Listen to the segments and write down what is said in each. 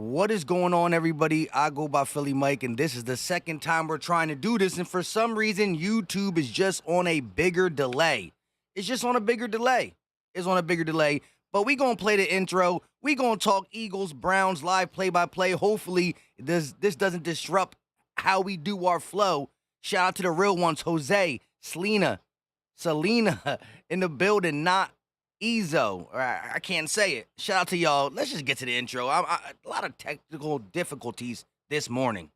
What is going on, everybody? I go by Philly Mike, and this is the second time we're trying to do this. And for some reason, YouTube is just on a bigger delay. It's just on a bigger delay. It's on a bigger delay. But we gonna play the intro. We gonna talk Eagles, Browns, live play-by-play. Hopefully, this doesn't disrupt how we do our flow. Shout out to the real ones, Jose, Selena in the building, not Ezo. I can't say it. Shout out to y'all. Let's just get to the intro. A lot of technical difficulties this morning.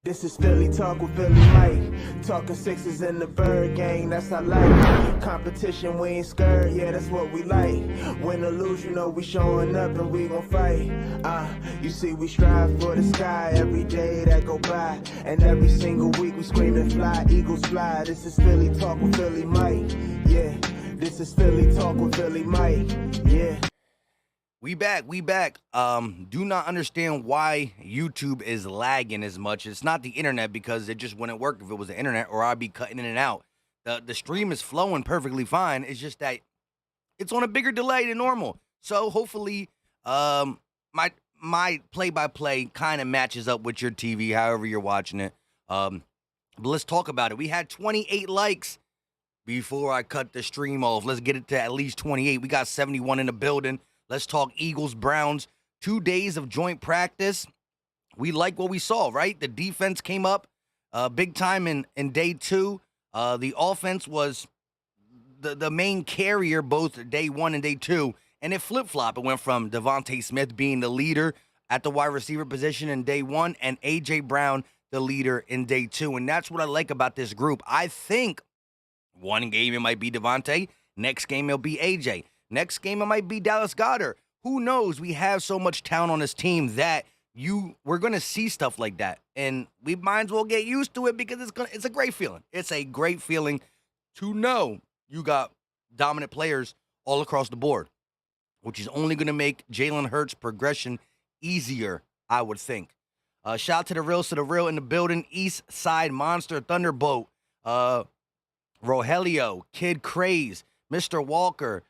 This is Philly Talk with Philly Mike. Talking sixes in the bird gang, that's I like. Competition, we ain't scared, yeah, that's what we like. Win or lose, you know we showing up and we gon' fight. You see we strive for the sky every day that go by. And every single week we scream and fly, Eagles fly. This is Philly Talk with Philly Mike, yeah. This is Philly Talk with Philly Mike, yeah. We back. Do not understand why YouTube is lagging as much. It's not the internet, because it just wouldn't work if it was the internet, or I'd be cutting in and out. The stream is flowing perfectly fine. It's just that it's on a bigger delay than normal. So hopefully my play-by-play kind of matches up with your TV, however you're watching it. But let's talk about it. We had 28 likes before I cut the stream off. Let's get it to at least 28. We got 71 in the building. Let's talk Eagles, Browns. 2 days of joint practice. We like what we saw, right? The defense came up big time in day two. The offense was the main carrier both day one and day two. And it flip-flopped. It went from Devontae Smith being the leader at the wide receiver position in day one, and A.J. Brown the leader in day two. And that's what I like about this group. I think one game it might be Devontae. Next game it'll be A.J. Next game, it might be Dallas Goedert. Who knows? We have so much talent on this team that we're going to see stuff like that. And we might as well get used to it, because it's a great feeling. It's a great feeling to know you got dominant players all across the board, which is only going to make Jalen Hurts' progression easier, I would think. Shout out to the real in the building. East Side Monster, Thunderbolt, Rogelio, Kid Craze, Mr. Walker,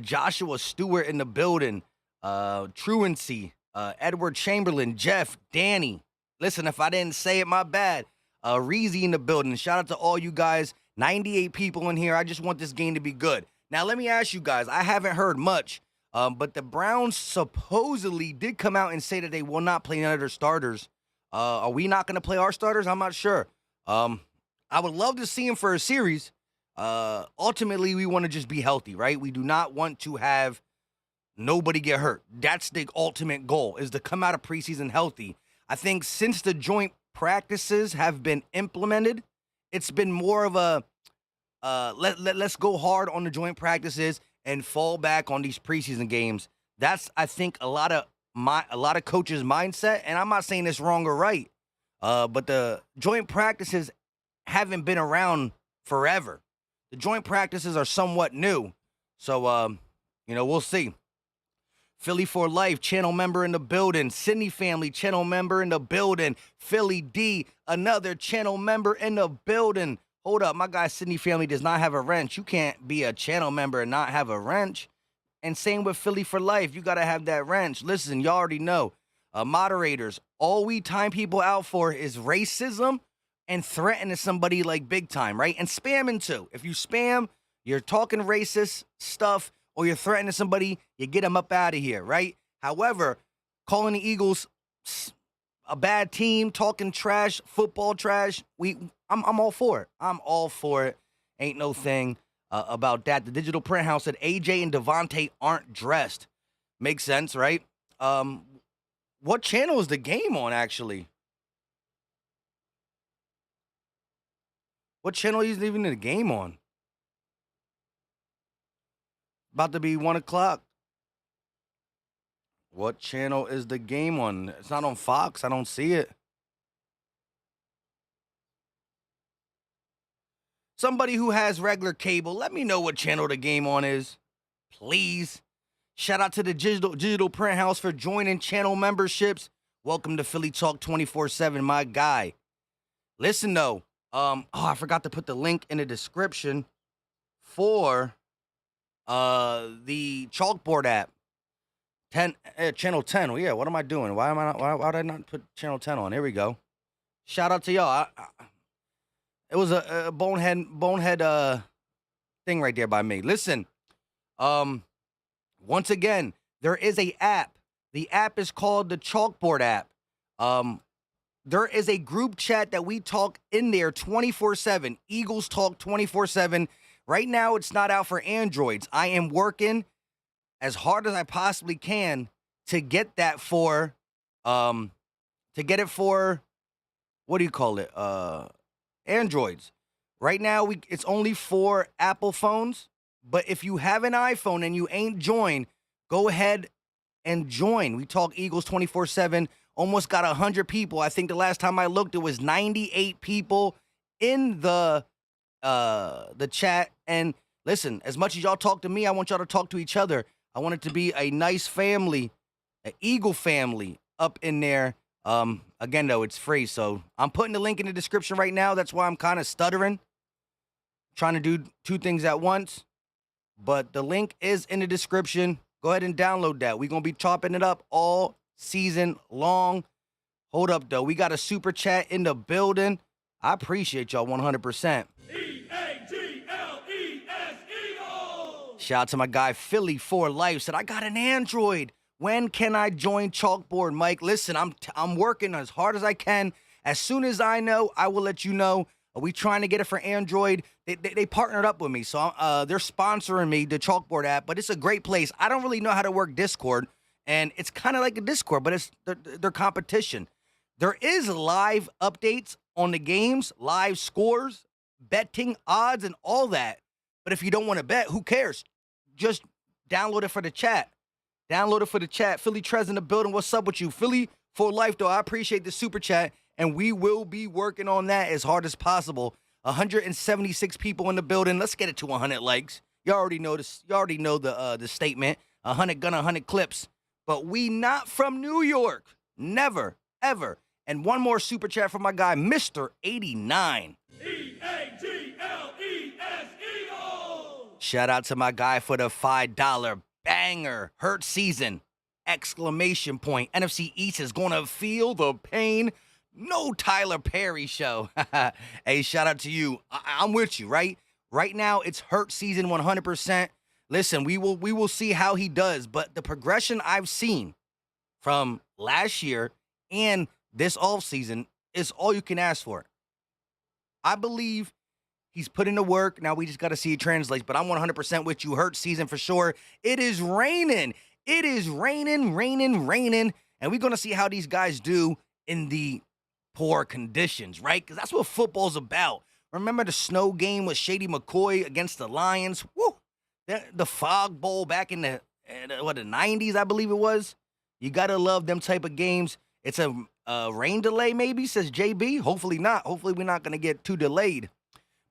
Joshua Stewart in the building, Truancy, Edward Chamberlain, Jeff, Danny. Listen, if I didn't say it, my bad. Reezy in the building. Shout out to all you guys. 98 people in here. I just want this game to be good. Now, let me ask you guys. I haven't heard much, but the Browns supposedly did come out and say that they will not play none of their starters. Are we not going to play our starters? I'm not sure. I would love to see them for a series. Ultimately, we want to just be healthy, right? We do not want to have nobody get hurt. That's the ultimate goal, is to come out of preseason healthy. I think since the joint practices have been implemented, it's been more of a let's go hard on the joint practices and fall back on these preseason games. That's, I think, a lot of coaches' mindset, and I'm not saying it's wrong or right, but the joint practices haven't been around forever. The joint practices are somewhat new. So, we'll see. Philly for Life, channel member in the building. Sydney family, channel member in the building. Philly D, another channel member in the building. Hold up, my guy Sydney family does not have a wrench. You can't be a channel member and not have a wrench. And same with Philly for Life. You got to have that wrench. Listen, y'all already know. Moderators, all we time people out for is racism and threatening somebody like big time, right? And spamming too. If you spam, you're talking racist stuff, or you're threatening somebody, you get them up out of here, right? However, calling the Eagles a bad team, talking trash, football trash, I'm all for it. I'm all for it. Ain't no thing about that. The Digital Print House said AJ and Devontae aren't dressed. Makes sense, right? What channel is the game on, actually? What channel is even the game on? About to be 1 o'clock. What channel is the game on? It's not on Fox. I don't see it. Somebody who has regular cable, let me know what channel the game on is, please. Shout out to the Digital Print House for joining channel memberships. Welcome to Philly Talk 24/7, my guy. Listen, though. I forgot to put the link in the description for the Chalkboard app. 10, channel 10. Well, yeah, what am I doing? Why am I not, why did I not put channel 10 on? Here we go. Shout out to y'all. It was a bonehead thing right there by me. Listen, once again, there is a app. The app is called the Chalkboard app. There is a group chat that we talk in there 24/7. Eagles talk 24/7. Right now, it's not out for Androids. I am working as hard as I possibly can to get that for, what do you call it? Androids. Right now, it's only for Apple phones. But if you have an iPhone and you ain't joined, go ahead and join. We talk Eagles 24/7. Almost got 100 people. I think the last time I looked, it was 98 people in the chat. And listen, as much as y'all talk to me, I want y'all to talk to each other. I want it to be a nice family, an Eagle family up in there. Again, though, it's free. So I'm putting the link in the description right now. That's why I'm kind of stuttering, trying to do two things at once. But the link is in the description. Go ahead and download that. We're going to be chopping it up all season long. Hold up, though. We got a super chat in the building. I appreciate y'all 100%. Eagles! Shout out to my guy, Philly for Life. Said, I got an Android. When can I join Chalkboard, Mike? Listen, I'm working as hard as I can. As soon as I know, I will let you know. Are we trying to get it for Android? They partnered up with me, so they're sponsoring me, the Chalkboard app, but it's a great place. I don't really know how to work Discord, and it's kind of like a Discord, but it's their competition. There is live updates on the games, live scores, betting odds, and all that. But if you don't want to bet, who cares? Just download it for the chat. Download it for the chat. Philly Trez in the building. What's up with you? Philly for Life, though. I appreciate the super chat. And we will be working on that as hard as possible. 176 people in the building. Let's get it to 100 likes. You already know this. You already know the statement. 100 gun, 100 clips. But we not from New York. Never, ever. And one more super chat from my guy, Mr. 89. E-A-G-L-E-S Eagles. Shout out to my guy for the $5 banger. Hurt season. Exclamation point. NFC East is going to feel the pain. No Tyler Perry show. Hey, shout out to you. I'm with you, right? Right now, it's hurt season 100%. Listen, we will see how he does, but the progression I've seen from last year and this offseason is all you can ask for. I believe he's put in the work. Now we just got to see it translate, but I'm 100% with you. Hurt season for sure. It is raining. It is raining, and we're going to see how these guys do in the poor conditions, right? Because that's what football's about. Remember the snow game with Shady McCoy against the Lions? Woo! The Fog Bowl back in the 90s, I believe it was. You got to love them type of games. It's a rain delay maybe, says JB. Hopefully not. Hopefully we're not going to get too delayed.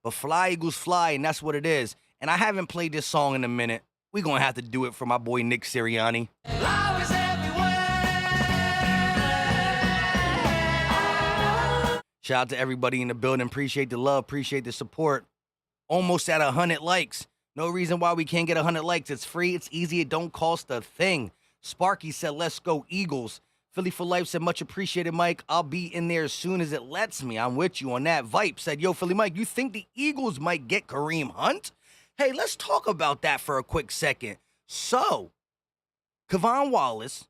But fly, Eagles, fly, and that's what it is. And I haven't played this song in a minute. We're going to have to do it for my boy Nick Sirianni. Shout out to everybody in the building. Appreciate the love. Appreciate the support. Almost at 100 likes. No reason why we can't get 100 likes. It's free. It's easy. It don't cost a thing. Sparky said, let's go Eagles. Philly for Life said, much appreciated, Mike. I'll be in there as soon as it lets me. I'm with you on that. Vipe said, yo, Philly Mike, you think the Eagles might get Kareem Hunt? Hey, let's talk about that for a quick second. So, Kevon Wallace,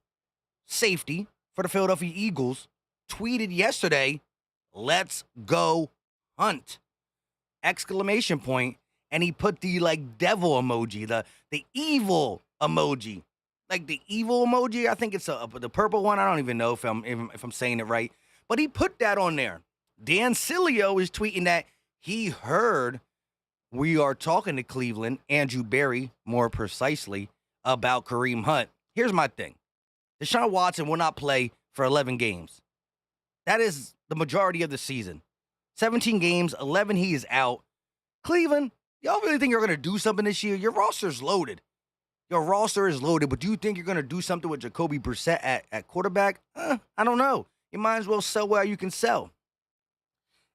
safety for the Philadelphia Eagles, tweeted yesterday, let's go Hunt! Exclamation point. And he put the devil emoji, the evil emoji. Like the evil emoji, I think it's the purple one. I don't even know if I'm saying it right. But he put that on there. Dan Cilio is tweeting that he heard we are talking to Cleveland, Andrew Berry, more precisely, about Kareem Hunt. Here's my thing. Deshaun Watson will not play for 11 games. That is the majority of the season. 17 games, 11 he is out. Cleveland, y'all really think you're going to do something this year? Your roster's loaded. Your roster is loaded, but do you think you're going to do something with Jacoby Brissett at quarterback? I don't know. You might as well sell while you can sell.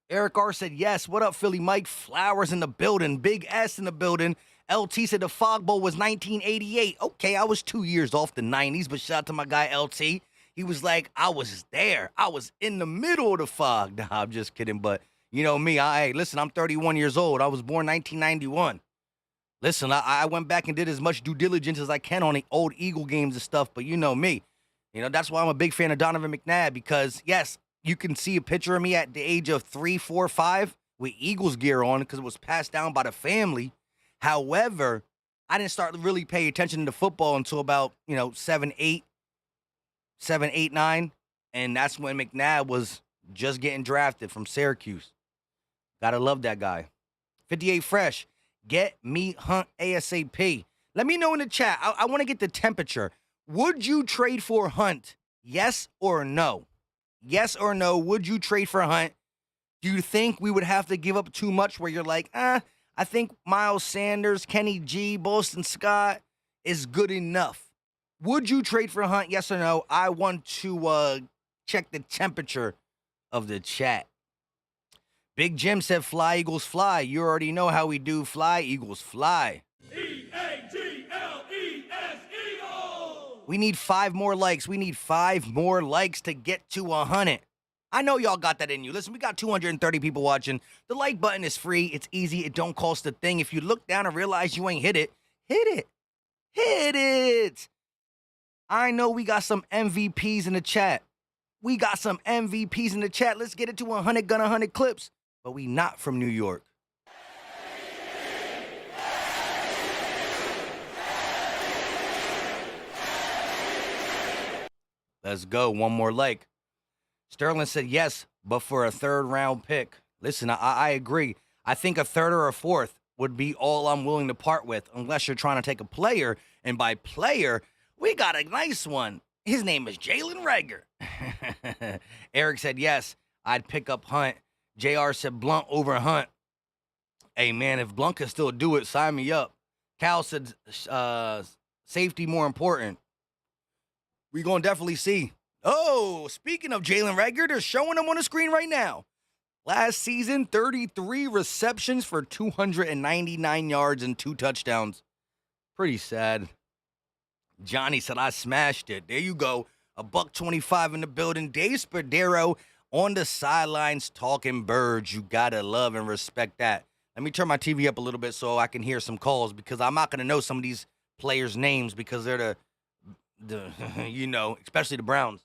Eric R. said, yes, what up, Philly Mike? Flowers in the building. Big S in the building. LT said the Fog Bowl was 1988. Okay, I was 2 years off the 90s, but shout out to my guy LT. He was like, I was there. I was in the middle of the fog. Nah, I'm just kidding. But you know me, listen, I'm 31 years old. I was born 1991. Listen, I went back and did as much due diligence as I can on the old Eagle games and stuff. But you know me. You know, that's why I'm a big fan of Donovan McNabb because, yes, you can see a picture of me at the age of 3, 4, 5 with Eagles gear on because it was passed down by the family. However, I didn't start to really pay attention to football until about, 7, 8, 9. And that's when McNabb was just getting drafted from Syracuse. Gotta love that guy. 58 Fresh, get me Hunt ASAP. Let me know in the chat. I want to get the temperature. Would you trade for Hunt? Yes or no? Yes or no, would you trade for Hunt? Do you think we would have to give up too much where you're like, I think Miles Sanders, Kenny G, Boston Scott is good enough? Would you trade for Hunt? Yes or no? I want to check the temperature of the chat. Big Jim said, fly, Eagles, fly. You already know how we do. Fly, Eagles, fly. E-A-G-L-E-S, Eagles! We need 5 more likes. We need 5 more likes to get to 100. I know y'all got that in you. Listen, we got 230 people watching. The like button is free. It's easy. It don't cost a thing. If you look down and realize you ain't hit it, hit it. Hit it. I know we got some MVPs in the chat. We got some MVPs in the chat. Let's get it to 100 gun 100 clips. But we not from New York. Let's go. One more like. Sterling said yes, but for a 3rd round pick. Listen, I agree. I think a 3rd or a 4th would be all I'm willing to part with unless you're trying to take a player. And by player, we got a nice one. His name is Jalen Reagor. Eric said yes, I'd pick up Hunt. JR said Blunt over Hunt. Hey, man, if Blunt can still do it, sign me up. Cal said safety more important. We going to definitely see. Oh, speaking of Jalen Reagor, they're showing him on the screen right now. Last season, 33 receptions for 299 yards and 2 touchdowns. Pretty sad. Johnny said, I smashed it. There you go. $125 in the building. Dave Spadero on the sidelines talking birds. You got to love and respect that. Let me turn my TV up a little bit so I can hear some calls because I'm not going to know some of these players' names because they're the especially the Browns.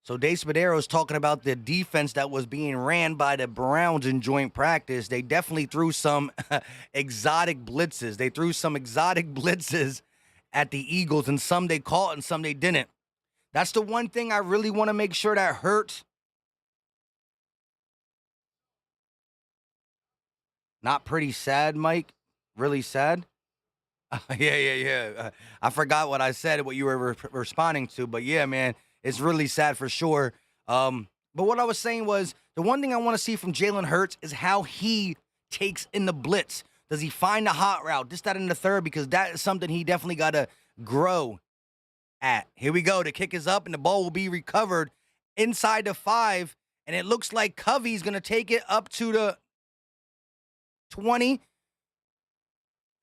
So Dave Spadero is talking about the defense that was being ran by the Browns in joint practice. They definitely threw some exotic blitzes. They threw some exotic blitzes at the Eagles, and some they caught and some they didn't. That's the one thing I really want to make sure that hurts. Not pretty sad, Mike? Really sad? Yeah. I forgot what I said, what you were responding to, but yeah, man. It's really sad for sure. But what I was saying was the one thing I want to see from Jalen Hurts is how he takes in the blitz. Does he find the hot route? This, that, and the third, because that is something he definitely got to grow at. Here we go. The kick is up, and the ball will be recovered inside the 5. And it looks like Covey's going to take it up to the 20.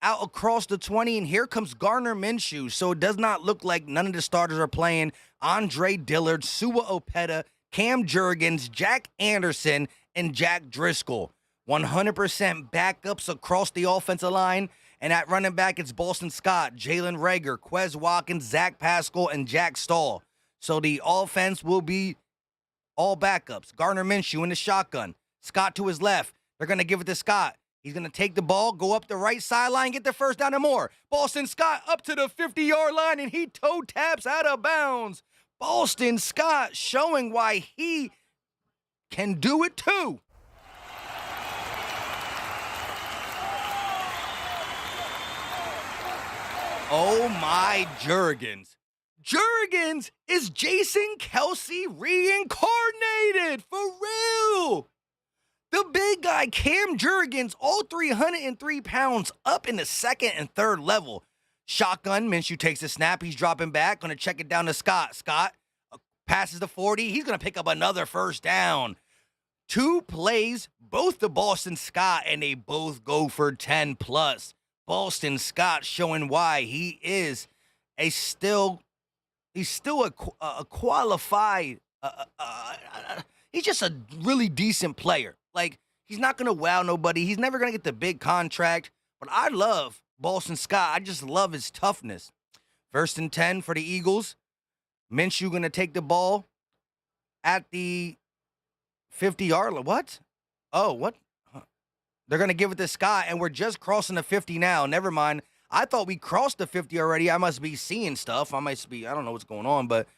Out across the 20, and here comes Gardner Minshew. So it does not look like none of the starters are playing. Andre Dillard, Sua Opeta, Cam Jurgens, Jack Anderson, and Jack Driscoll. 100% backups across the offensive line. And at running back, it's Boston Scott, Jalen Reagor, Quez Watkins, Zach Pascal, and Jack Stahl. So the offense will be all backups. Gardner Minshew in the shotgun. Scott to his left. They're going to give it to Scott. He's going to take the ball, go up the right sideline, get the first down and more. Boston Scott up to the 50-yard line, and he toe taps out of bounds. Boston Scott showing why he can do it too. Oh my Jurgens. Jurgens is Jason Kelsey reincarnated, for real. The big guy, Cam Jurgens, all 303 pounds, up in the 2nd and 3rd level. Shotgun, Minshew takes a snap. He's dropping back, going to check it down to Scott. Scott passes the 40. He's going to pick up another first down. 2 plays, both to Boston Scott, and they both go for 10 plus. Boston Scott showing why he is he's still a qualified, he's just a really decent player. Like, he's not going to wow nobody. He's never going to get the big contract, but I love Boston Scott. I just love his toughness. 1st and 10 for the Eagles. Minshew going to take the ball at the 50-yard line. What? Oh, what? They're going to give it to Scott, and we're just crossing the 50 now. Never mind. I thought we crossed the 50 already. I must be seeing stuff. I don't know what's going on, but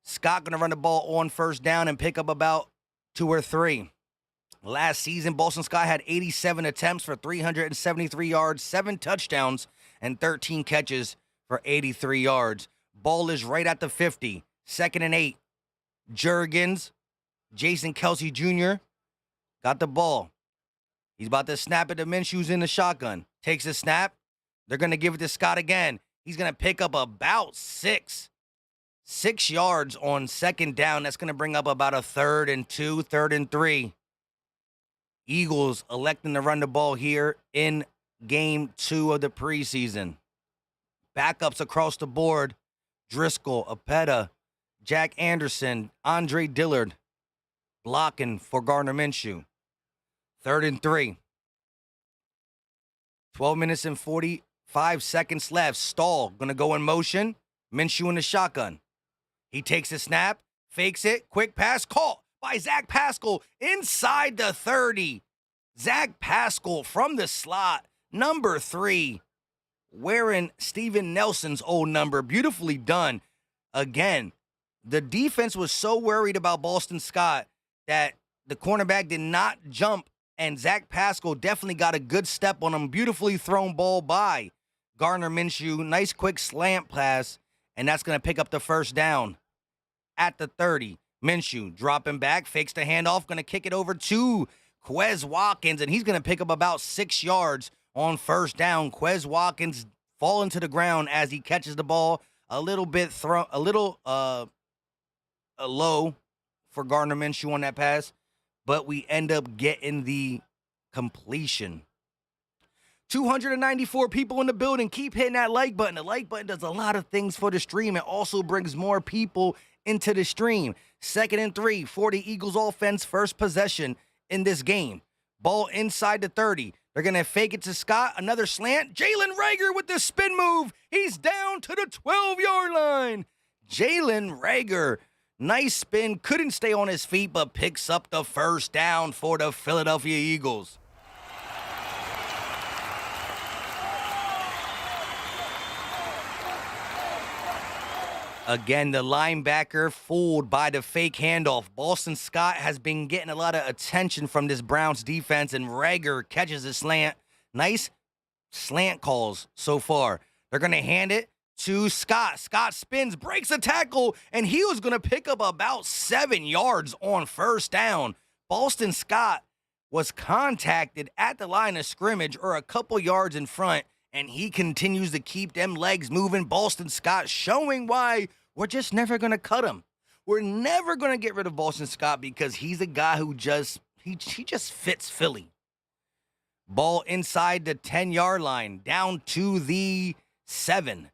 Scott going to run the ball on 1st down and pick up about 2 or 3. Last season, Boston Scott had 87 attempts for 373 yards, 7 touchdowns, and 13 catches for 83 yards. Ball is right at the 50. 2nd and 8. Jurgens, Jason Kelsey Jr. got the ball. He's about to snap it to Minshew's in the shotgun. Takes a snap. They're going to give it to Scott again. He's going to pick up about 6 yards on 2nd down. That's going to bring up about a 3rd and 2, 3rd and 3. Eagles electing to run the ball here in game 2 of the preseason. Backups across the board. Driscoll, Apetta, Jack Anderson, Andre Dillard blocking for Gardner Minshew. 3rd and 3. 12 minutes and 45 seconds left. Stahl going to go in motion. Minshew in the shotgun. He takes a snap, fakes it, quick pass, caught by Zach Pascal inside the 30. Zach Pascal from the slot, number 3, wearing Steven Nelson's old number. Beautifully done. Again, the defense was so worried about Boston Scott that the cornerback did not jump, and Zach Pascal definitely got a good step on him. Beautifully thrown ball by Gardner Minshew. Nice quick slant pass, and that's going to pick up the 1st down at the 30. Minshew dropping back, fakes the handoff, going to kick it over to Quez Watkins, and he's going to pick up about 6 yards on 1st down. Quez Watkins falling to the ground as he catches the ball a little low for Gardner Minshew on that pass, but we end up getting the completion. 294 people in the building. Keep hitting that like button. The like button does a lot of things for the stream. It also brings more people into the stream. 2nd and 3 for the Eagles offense. First possession in this game. Ball inside the 30. They're going to fake it to Scott. Another slant. Jalen Reagor with the spin move. He's down to the 12-yard line. Jalen Reagor, nice spin. Couldn't stay on his feet, but picks up the 1st down for the Philadelphia Eagles. Again, the linebacker fooled by the fake handoff. Boston Scott has been getting a lot of attention from this Browns defense, and Reagor catches a slant. Nice slant calls so far. They're going to hand it to Scott. Scott spins, breaks a tackle, and he was going to pick up about 7 yards on 1st down. Boston Scott was contacted at the line of scrimmage or a couple yards in front, and he continues to keep them legs moving. Boston Scott showing why we're just never going to cut him. We're never going to get rid of Boston Scott because he's a guy who he just fits Philly. Ball inside the 10-yard line, down to the 7.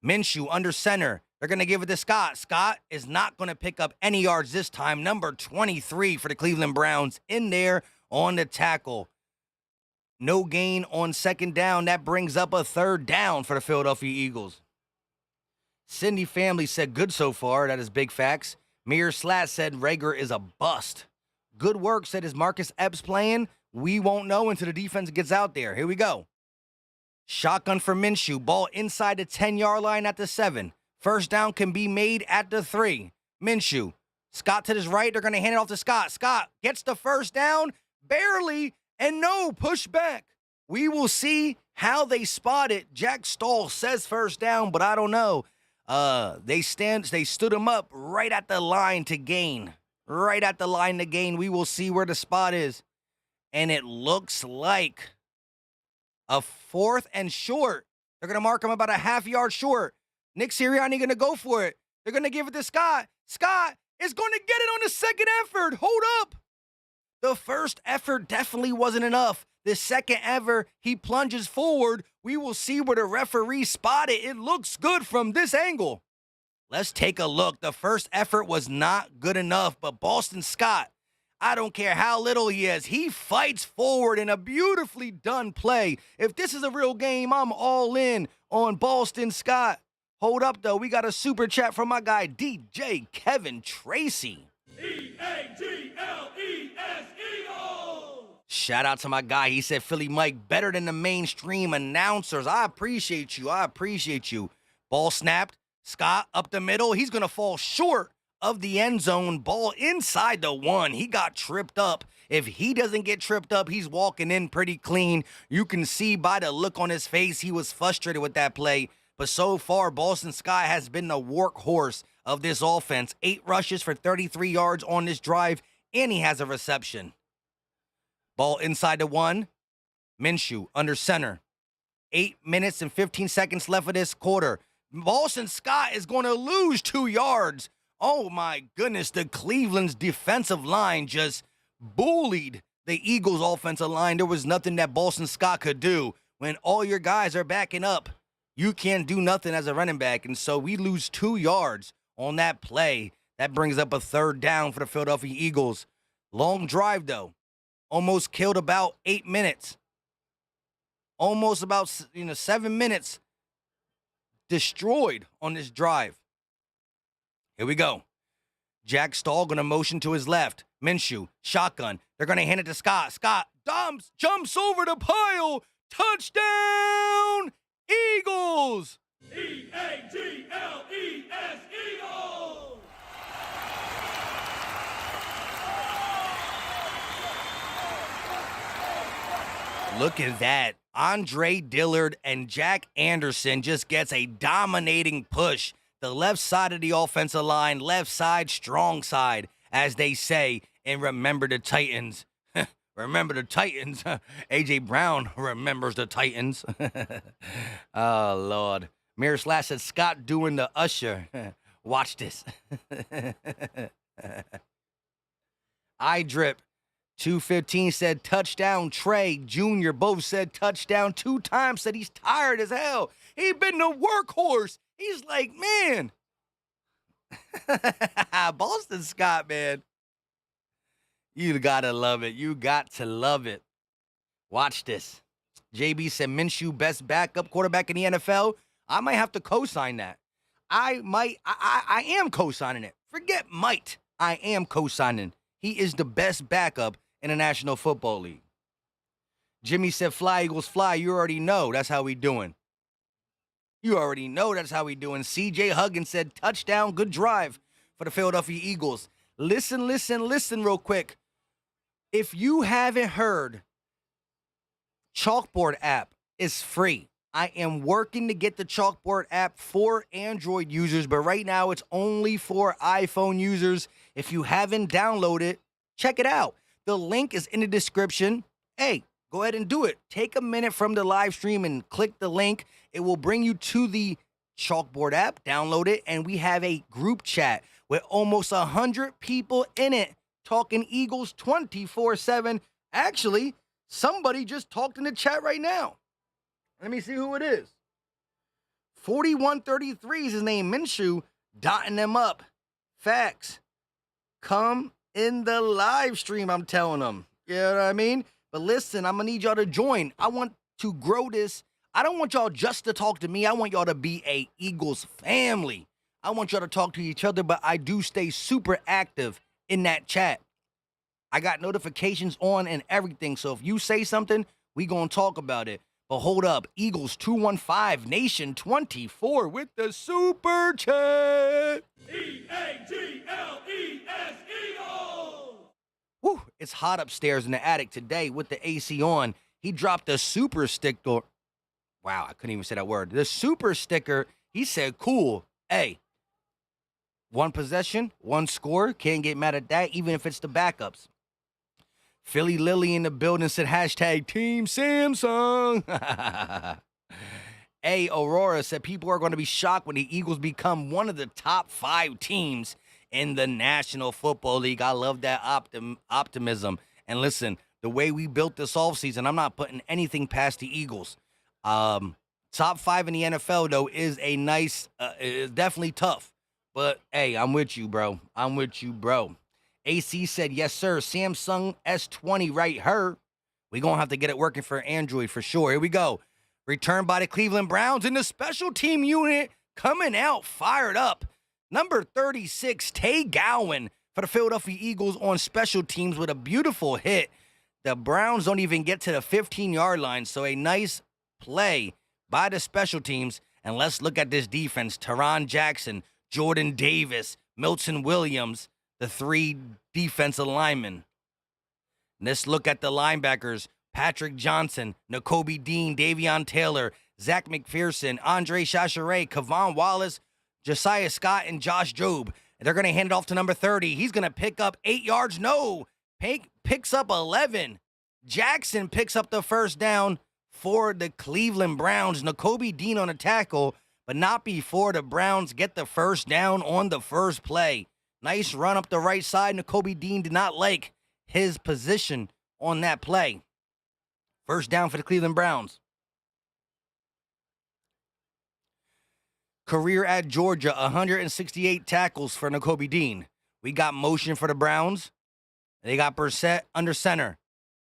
Minshew under center. They're going to give it to Scott. Scott is not going to pick up any yards this time. Number 23 for the Cleveland Browns in there on the tackle. No gain on 2nd down. That brings up a 3rd down for the Philadelphia Eagles. Cindy Family said good so far. That is big facts. Mir Slat said Reagor is a bust. Good work, said, is Marcus Epps playing? We won't know until the defense gets out there. Here we go. Shotgun for Minshew. Ball inside the 10-yard line at the 7. 1st down can be made at the 3. Minshew. Scott to his right. They're going to hand it off to Scott. Scott gets the 1st down. Barely. And no, push back. We will see how they spot it. Jack Stahl says 1st down, but I don't know. They stood him up right at the line to gain. Right at the line to gain. We will see where the spot is. And it looks like a 4th and short. They're going to mark him about a half yard short. Nick Sirianni going to go for it. They're going to give it to Scott. Scott is going to get it on the second effort. Hold up. The first effort definitely wasn't enough. The second ever, he plunges forward. We will see where the referee spotted. It looks good from this angle. Let's take a look. The first effort was not good enough, but Boston Scott, I don't care how little he is, he fights forward in a beautifully done play. If this is a real game, I'm all in on Boston Scott. Hold up, though. We got a super chat from my guy, DJ Kevin Tracy. E-A-G-L-E-S, Eagles! Shout out to my guy. He said, Philly Mike, better than the mainstream announcers. I appreciate you. Ball snapped. Scott up the middle. He's going to fall short of the end zone. Ball inside the 1. He got tripped up. If he doesn't get tripped up, he's walking in pretty clean. You can see by the look on his face, he was frustrated with that play. But so far, Boston Scott has been the workhorse of this offense. 8 rushes for 33 yards on this drive, and he has a reception. Ball inside the 1. Minshew under center. 8 minutes and 15 seconds left of this quarter. Boston Scott is going to lose 2 yards. Oh, my goodness. The Cleveland's defensive line just bullied the Eagles' offensive line. There was nothing that Boston Scott could do. When all your guys are backing up, you can't do nothing as a running back. And so we lose 2 yards on that play. That brings up a 3rd down for the Philadelphia Eagles. Long drive, though. Almost killed about 8 minutes. Almost about 7 minutes destroyed on this drive. Here we go. Jack Stahl going to motion to his left. Minshew, shotgun. They're going to hand it to Scott. Scott jumps over the pile. Touchdown, Eagles! E-A-G-L-E-S, Eagles! Look at that. Andre Dillard and Jack Anderson just gets a dominating push. The left side of the offensive line, left side, strong side, as they say. And remember the Titans. Remember the Titans. A.J. Brown remembers the Titans. Oh, Lord. Mirror Slash said, Scott doing the usher. Watch this. I drip. 215 said touchdown. Trey Jr. both said touchdown 2 times. Said he's tired as hell. He been the workhorse. He's like, man. Boston Scott, man. You gotta love it. You got to love it. Watch this. JB said Minshew best backup quarterback in the NFL. I might have to co-sign that. I am co-signing it. Forget might. I am co-signing. He is the best backup in the National Football League. Jimmy said, fly, Eagles, fly. You already know that's how we doing. You already know that's how we doing. CJ Huggins said, touchdown, good drive for the Philadelphia Eagles. Listen real quick. If you haven't heard, Chalkboard app is free. I am working to get the Chalkboard app for Android users, but right now it's only for iPhone users. If you haven't downloaded, check it out. The link is in the description. Hey, go ahead and do it. Take a minute from the live stream and click the link. It will bring you to the Chalkboard app. Download it, and we have a group chat with almost 100 people in it talking Eagles 24/7. Actually, somebody just talked in the chat right now. Let me see who it is. 4133 is his name. Minshew, dotting them up. Facts. Come in the live stream, I'm telling them. You know what I mean? But listen, I'm going to need y'all to join. I want to grow this. I don't want y'all just to talk to me. I want y'all to be a Eagles family. I want y'all to talk to each other, but I do stay super active in that chat. I got notifications on and everything, so if you say something, we going to talk about it. But hold up, Eagles 215 Nation 24 with the super chat. E-A-G-L-E-S, Eagles! Whew, it's hot upstairs in the attic today with the AC on. He dropped a super sticker. Wow, I couldn't even say that word. The super sticker, he said, cool. Hey, 1 possession, 1 score. Can't get mad at that, even if it's the backups. Philly Lily in the building said hashtag Team Samsung. A. Aurora said people are going to be shocked when the Eagles become one of the top 5 teams in the National Football League. I love that optimism. And listen, the way we built this offseason, I'm not putting anything past the Eagles. Top 5 in the NFL, though, is a nice, is definitely tough. But, hey, I'm with you, bro. I'm with you, bro. AC said, yes, sir. Samsung S20 right here. We're going to have to get it working for Android for sure. Here we go. Returned by the Cleveland Browns in the special team unit. Coming out fired up. Number 36, Tay Gowan for the Philadelphia Eagles on special teams with a beautiful hit. The Browns don't even get to the 15-yard line, so a nice play by the special teams. And let's look at this defense. Teron Jackson, Jordan Davis, Milton Williams, the 3 defensive linemen. Let's look at the linebackers. Patrick Johnson, Nakobe Dean, Davion Taylor, Zach McPherson, Andre Chachere, Kavon Wallace, Josiah Scott, and Josh Jobe. They're going to hand it off to number 30. He's going to pick up 8 yards. No. Picks up 11. Jackson picks up the first down for the Cleveland Browns. Nakobe Dean on a tackle, but not before the Browns get the first down on the first play. Nice run up the right side. Nakobe Dean did not like his position on that play. First down for the Cleveland Browns. Career at Georgia, 168 tackles for Nakobe Dean. We got motion for the Browns. They got Brissett under center.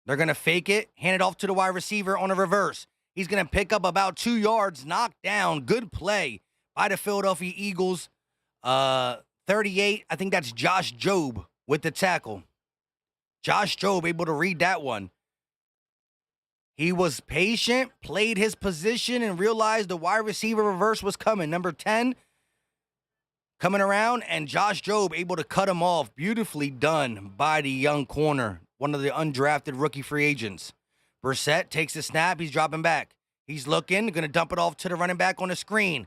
They're going to fake it, hand it off to the wide receiver on a reverse. He's going to pick up about 2 yards, knocked down. Good play by the Philadelphia Eagles. 38, I think that's Josh Jobe with the tackle. Josh Jobe able to read that one. He was patient, played his position, and realized the wide receiver reverse was coming. Number 10 coming around, and Josh Jobe able to cut him off. Beautifully done by the young corner, one of the undrafted rookie free agents. Brissett takes the snap. He's dropping back. He's looking, going to dump it off to the running back on the screen.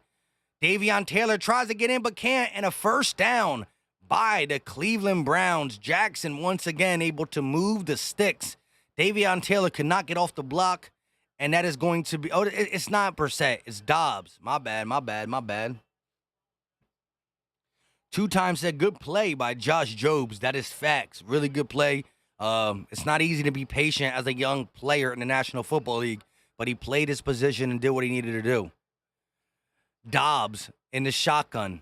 Davion Taylor tries to get in but can't, and a first down by the Cleveland Browns. Jackson once again able to move the sticks. Davion Taylor could not get off the block, and that is going to be... Oh, it's not Brissett. It's Dobbs. My bad. 2 times said good play by Josh Jobes. That is facts. Really good play. It's not easy to be patient as a young player in the National Football League, but he played his position and did what he needed to do. Dobbs in the shotgun.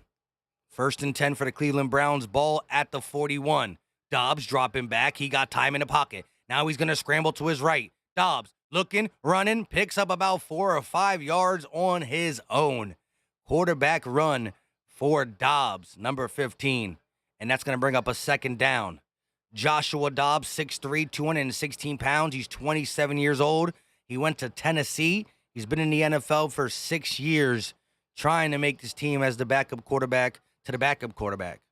1st and 10 for the Cleveland Browns. Ball at the 41. Dobbs dropping back. He got time in the pocket. Now he's going to scramble to his right. Dobbs looking, running, picks up about 4 or 5 yards on his own. Quarterback run for Dobbs, number 15. And that's going to bring up a second down. Joshua Dobbs, 6'3", 216 pounds. He's 27 years old. He went to Tennessee. He's been in the NFL for 6 years, trying to make this team as the backup quarterback to the backup quarterback.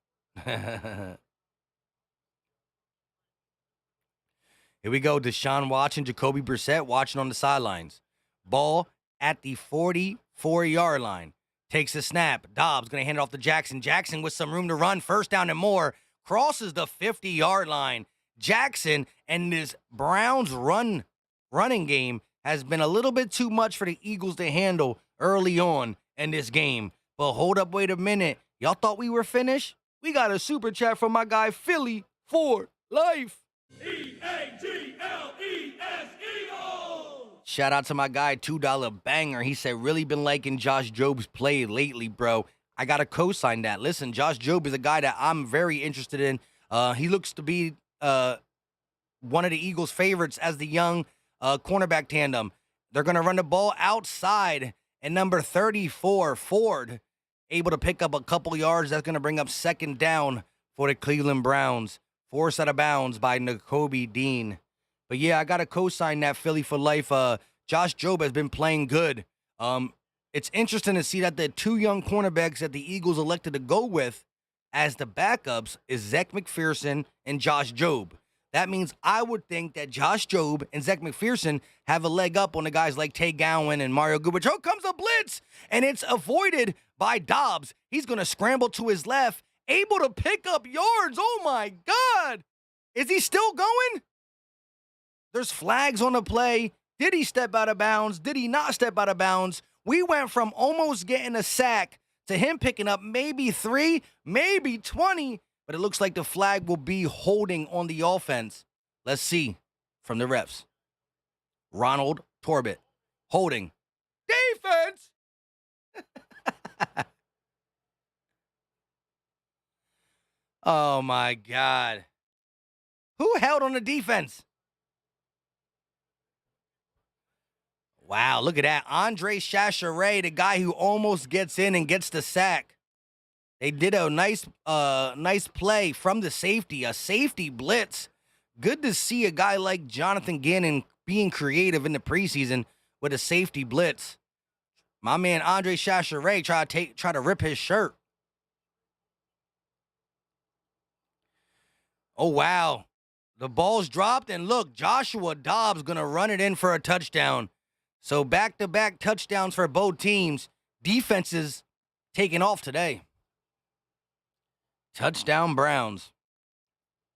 Here we go. Deshaun Watson, Jacoby Brissett watching on the sidelines. Ball at the 44-yard line. Takes the snap. Dobbs going to hand it off to Jackson. Jackson with some room to run. First down and more. Crosses the 50-yard line. Jackson and this Browns running game has been a little bit too much for the Eagles to handle early on in this game. But hold up, wait a minute. Y'all thought we were finished? We got a super chat from my guy Philly for life. E-A-G-L-E-S Eagles! Shout out to my guy, $2 Banger. He said, really been liking Josh Jobe's play lately, bro. I got to co-sign that. Listen, Josh Jobe is a guy that I'm very interested in. He looks to be one of the Eagles' favorites as the young cornerback tandem. They're going to run the ball outside, and number 34, Ford, able to pick up a couple yards. That's going to bring up second down for the Cleveland Browns. Forced out of bounds by Nakobe Dean. But yeah, I got to co-sign that Philly for life. Josh Jobe has been playing good. It's interesting to see that the 2 young cornerbacks that the Eagles elected to go with as the backups is Zach McPherson and Josh Jobe. That means I would think that Josh Jobe and Zach McPherson have a leg up on the guys like Tay Gowan and Mario Goodrich. Oh, comes a blitz, and it's avoided by Dobbs. He's going to scramble to his left, able to pick up yards. Oh, my God. Is he still going? There's flags on the play. Did he step out of bounds? Did he not step out of bounds? We went from almost getting a sack to him picking up maybe 3, maybe 20, but it looks like the flag will be holding on the offense. Let's see from the refs. Ronald Torbett, holding. Defense! Oh, my God. Who held on the defense? Wow, look at that. Andre Chachere, the guy who almost gets in and gets the sack. They did a nice play from the safety, a safety blitz. Good to see a guy like Jonathan Gannon being creative in the preseason with a safety blitz. My man Andre Chachere try to rip his shirt. Oh, wow. The ball's dropped, and look, Joshua Dobbs going to run it in for a touchdown. So back-to-back touchdowns for both teams. Defenses taking off today. Touchdown Browns.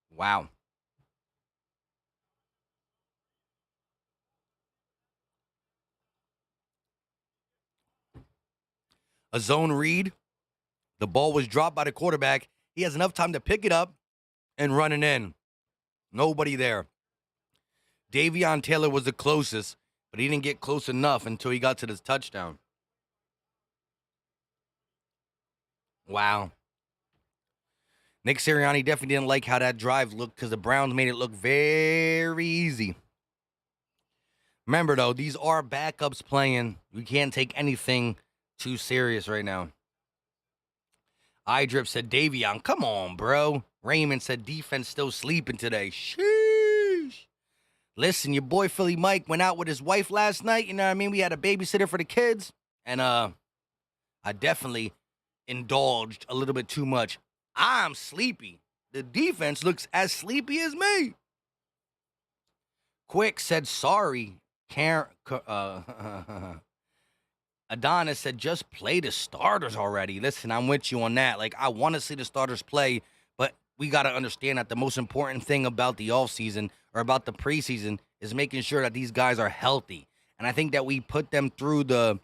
Wow. A zone read. The ball was dropped by the quarterback. He has enough time to pick it up and run it in. Nobody there. Davion Taylor was the closest, but he didn't get close enough until he got to this touchdown. Wow. Nick Sirianni definitely didn't like how that drive looked because the Browns made it look very easy. Remember, though, these are backups playing. We can't take anything too serious right now. iDrip said, Davion, come on, bro. Raymond said, defense still sleeping today. Sheesh. Listen, your boy Philly Mike went out with his wife last night. You know what I mean? We had a babysitter for the kids. And I definitely indulged a little bit too much. I'm sleepy. The defense looks as sleepy as me. Quick said, sorry. Adonis said, just play the starters already. Listen, I'm with you on that. Like, I want to see the starters play, but we got to understand that the most important thing about the offseason or about the preseason is making sure that these guys are healthy. And I think that we put them through the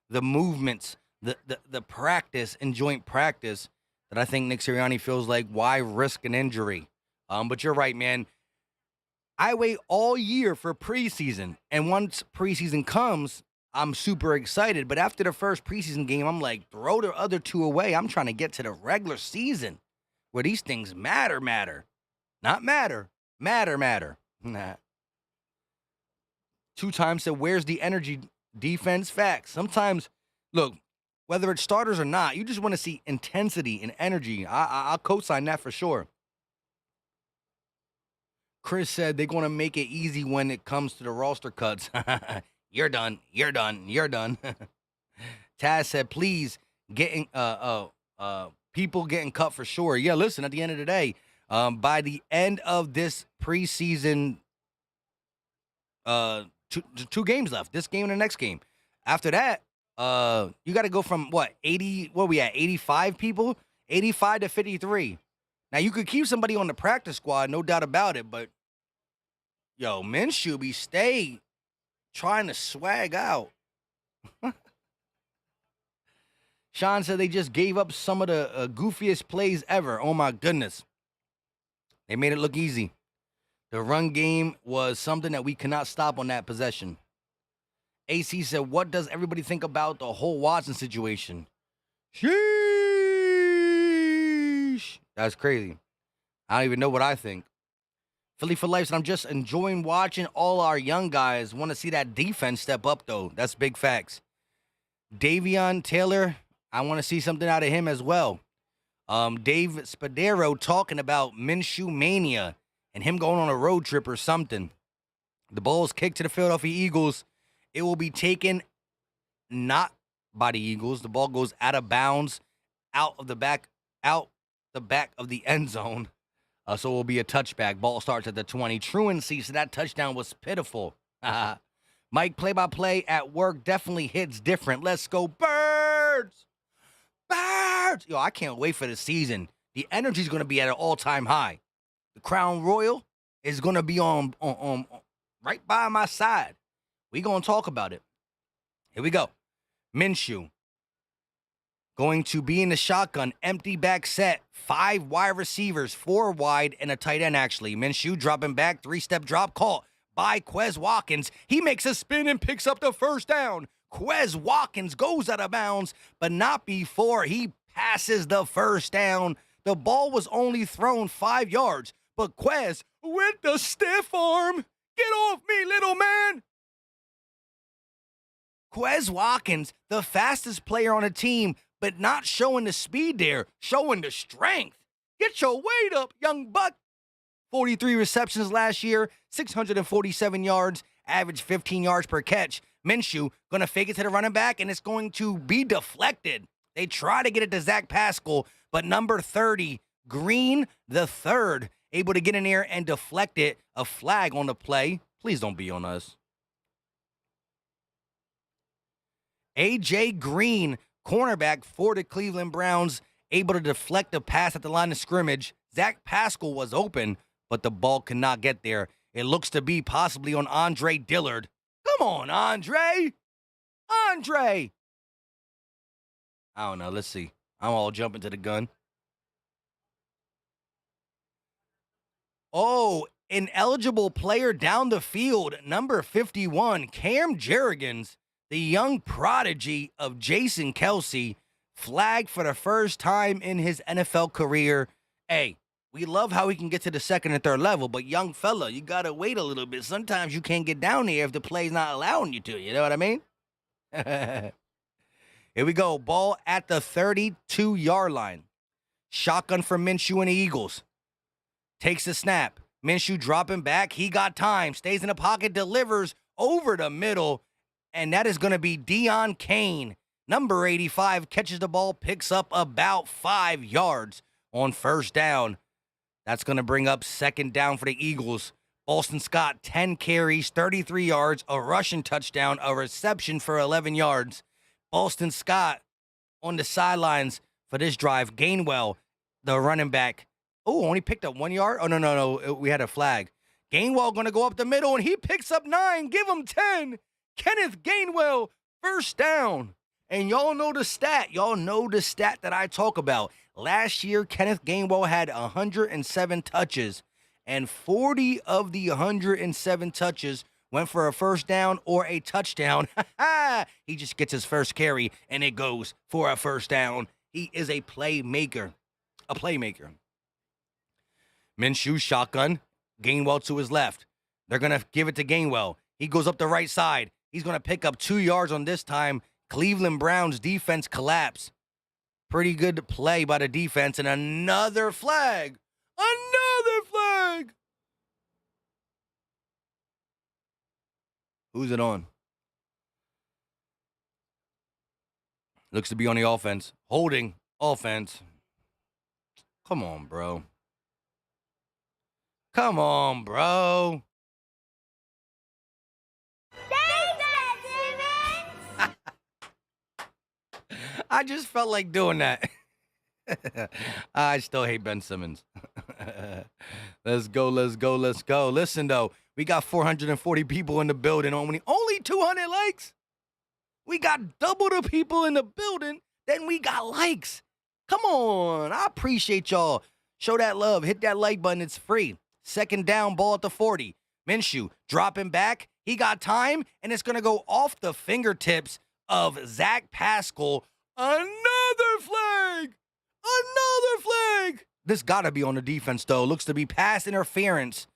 movements, the practice and joint practice that I think Nick Sirianni feels like, why risk an injury? But you're right, man. I wait all year for preseason, and once preseason comes, I'm super excited. But after the first preseason game, I'm like, throw the other two away. I'm trying to get to the regular season where these things matter. Not matter. Nah. 2 times said, where's the energy? Defense? Facts. Sometimes, look, whether it's starters or not, you just want to see intensity and energy. I'll co-sign that for sure. Chris said they're going to make it easy when it comes to the roster cuts. You're done. Taz said, please, getting people getting cut for sure. Yeah, listen, at the end of the day, by the end of this preseason, 2 games left, this game and the next game. After that, you got to go from, 85 people? 85 to 53. Now, you could keep somebody on the practice squad, no doubt about it, but, Minshew be stay trying to swag out. Sean said they just gave up some of the goofiest plays ever. Oh, my goodness. They made it look easy. The run game was something that we cannot stop on that possession. AC said, what does everybody think about the whole Watson situation? Sheesh. That's crazy. I don't even know what I think. Philly for life said, I'm just enjoying watching all our young guys. Want to see that defense step up, though. That's big facts. Davion Taylor, I want to see something out of him as well. Dave Spadero talking about Minshew mania and him going on a road trip or something. The ball is kicked to the Philadelphia Eagles. It will be taken not by the Eagles. The ball goes out of bounds, out the back of the end zone. So it will be a touchback. Ball starts at the 20. Truancy, so that touchdown was pitiful. Mike, play-by-play at work definitely hits different. Let's go, Birds! Birds! Yo, I can't wait for the season. The energy is going to be at an all-time high. The Crown Royal is going to be on right by my side. We going to talk about it. Here we go. Minshew going to be in the shotgun, empty back set, 5 wide receivers, 4 wide, and a tight end, actually. Minshew dropping back, 3-step drop, caught by Quez Watkins. He makes a spin and picks up the first down. Quez Watkins goes out of bounds, but not before he passes the first down. The ball was only thrown 5 yards, but Quez with the stiff arm. Get off me, little man. Quez Watkins, the fastest player on the team, but not showing the speed there, showing the strength. Get your weight up, young buck. 43 receptions last year, 647 yards, average 15 yards per catch. Minshew going to fake it to the running back, and it's going to be deflected. They try to get it to Zach Pascal, but number 30, Green the third, able to get in there and deflect it. A flag on the play. Please don't be on us. A.J. Green, cornerback for the Cleveland Browns, able to deflect a pass at the line of scrimmage. Zach Pascal was open, but the ball could not get there. It looks to be possibly on Andre Dillard. Come on, Andre. Andre. I don't know. Let's see. I'm all jumping to the gun. Oh, an eligible player down the field, number 51, Cam Jerrigan, the young prodigy of Jason Kelsey, flagged for the first time in his NFL career. Hey, we love how he can get to the second and third level, but young fella, you got to wait a little bit. Sometimes you can't get down there if the play's not allowing you to. You know what I mean? Here we go. Ball at the 32-yard line. Shotgun for Minshew and the Eagles. Takes the snap. Minshew dropping back. He got time. Stays in the pocket. Delivers over the middle. And that is going to be Deion Kane. Number 85 catches the ball. Picks up about 5 yards on first down. That's going to bring up second down for the Eagles. Boston Scott, 10 carries, 33 yards, a rushing touchdown, a reception for 11 yards. Boston Scott on the sidelines for this drive. Gainwell, the running back. Oh, only picked up 1 yard? Oh, no. We had a flag. Gainwell going to go up the middle, and he picks up 9. Give him 10. Kenneth Gainwell, first down. And y'all know the stat. Y'all know the stat that I talk about. Last year, Kenneth Gainwell had 107 touches, and 40 of the 107 touches went for a first down or a touchdown. He just gets his first carry, and it goes for a first down. He is a playmaker. A playmaker. Minshew shotgun. Gainwell to his left. They're going to give it to Gainwell. He goes up the right side. He's going to pick up 2 yards on this time. Cleveland Browns defense collapse. Pretty good play by the defense, and another flag. Another flag. Who's it on? Looks to be on the offense. Holding offense. Come on, bro. Come on, bro. I just felt like doing that. I still hate Ben Simmons. Let's go. Listen, though, we got 440 people in the building. Only 200 likes. We got double the people in the building than we got likes. Come on. I appreciate y'all. Show that love. Hit that like button. It's free. Second down, ball at the 40. Minshew dropping back. He got time, and it's going to go off the fingertips of Zach Pascal. Another flag! Another flag! This got to be on the defense, though. Looks to be pass interference.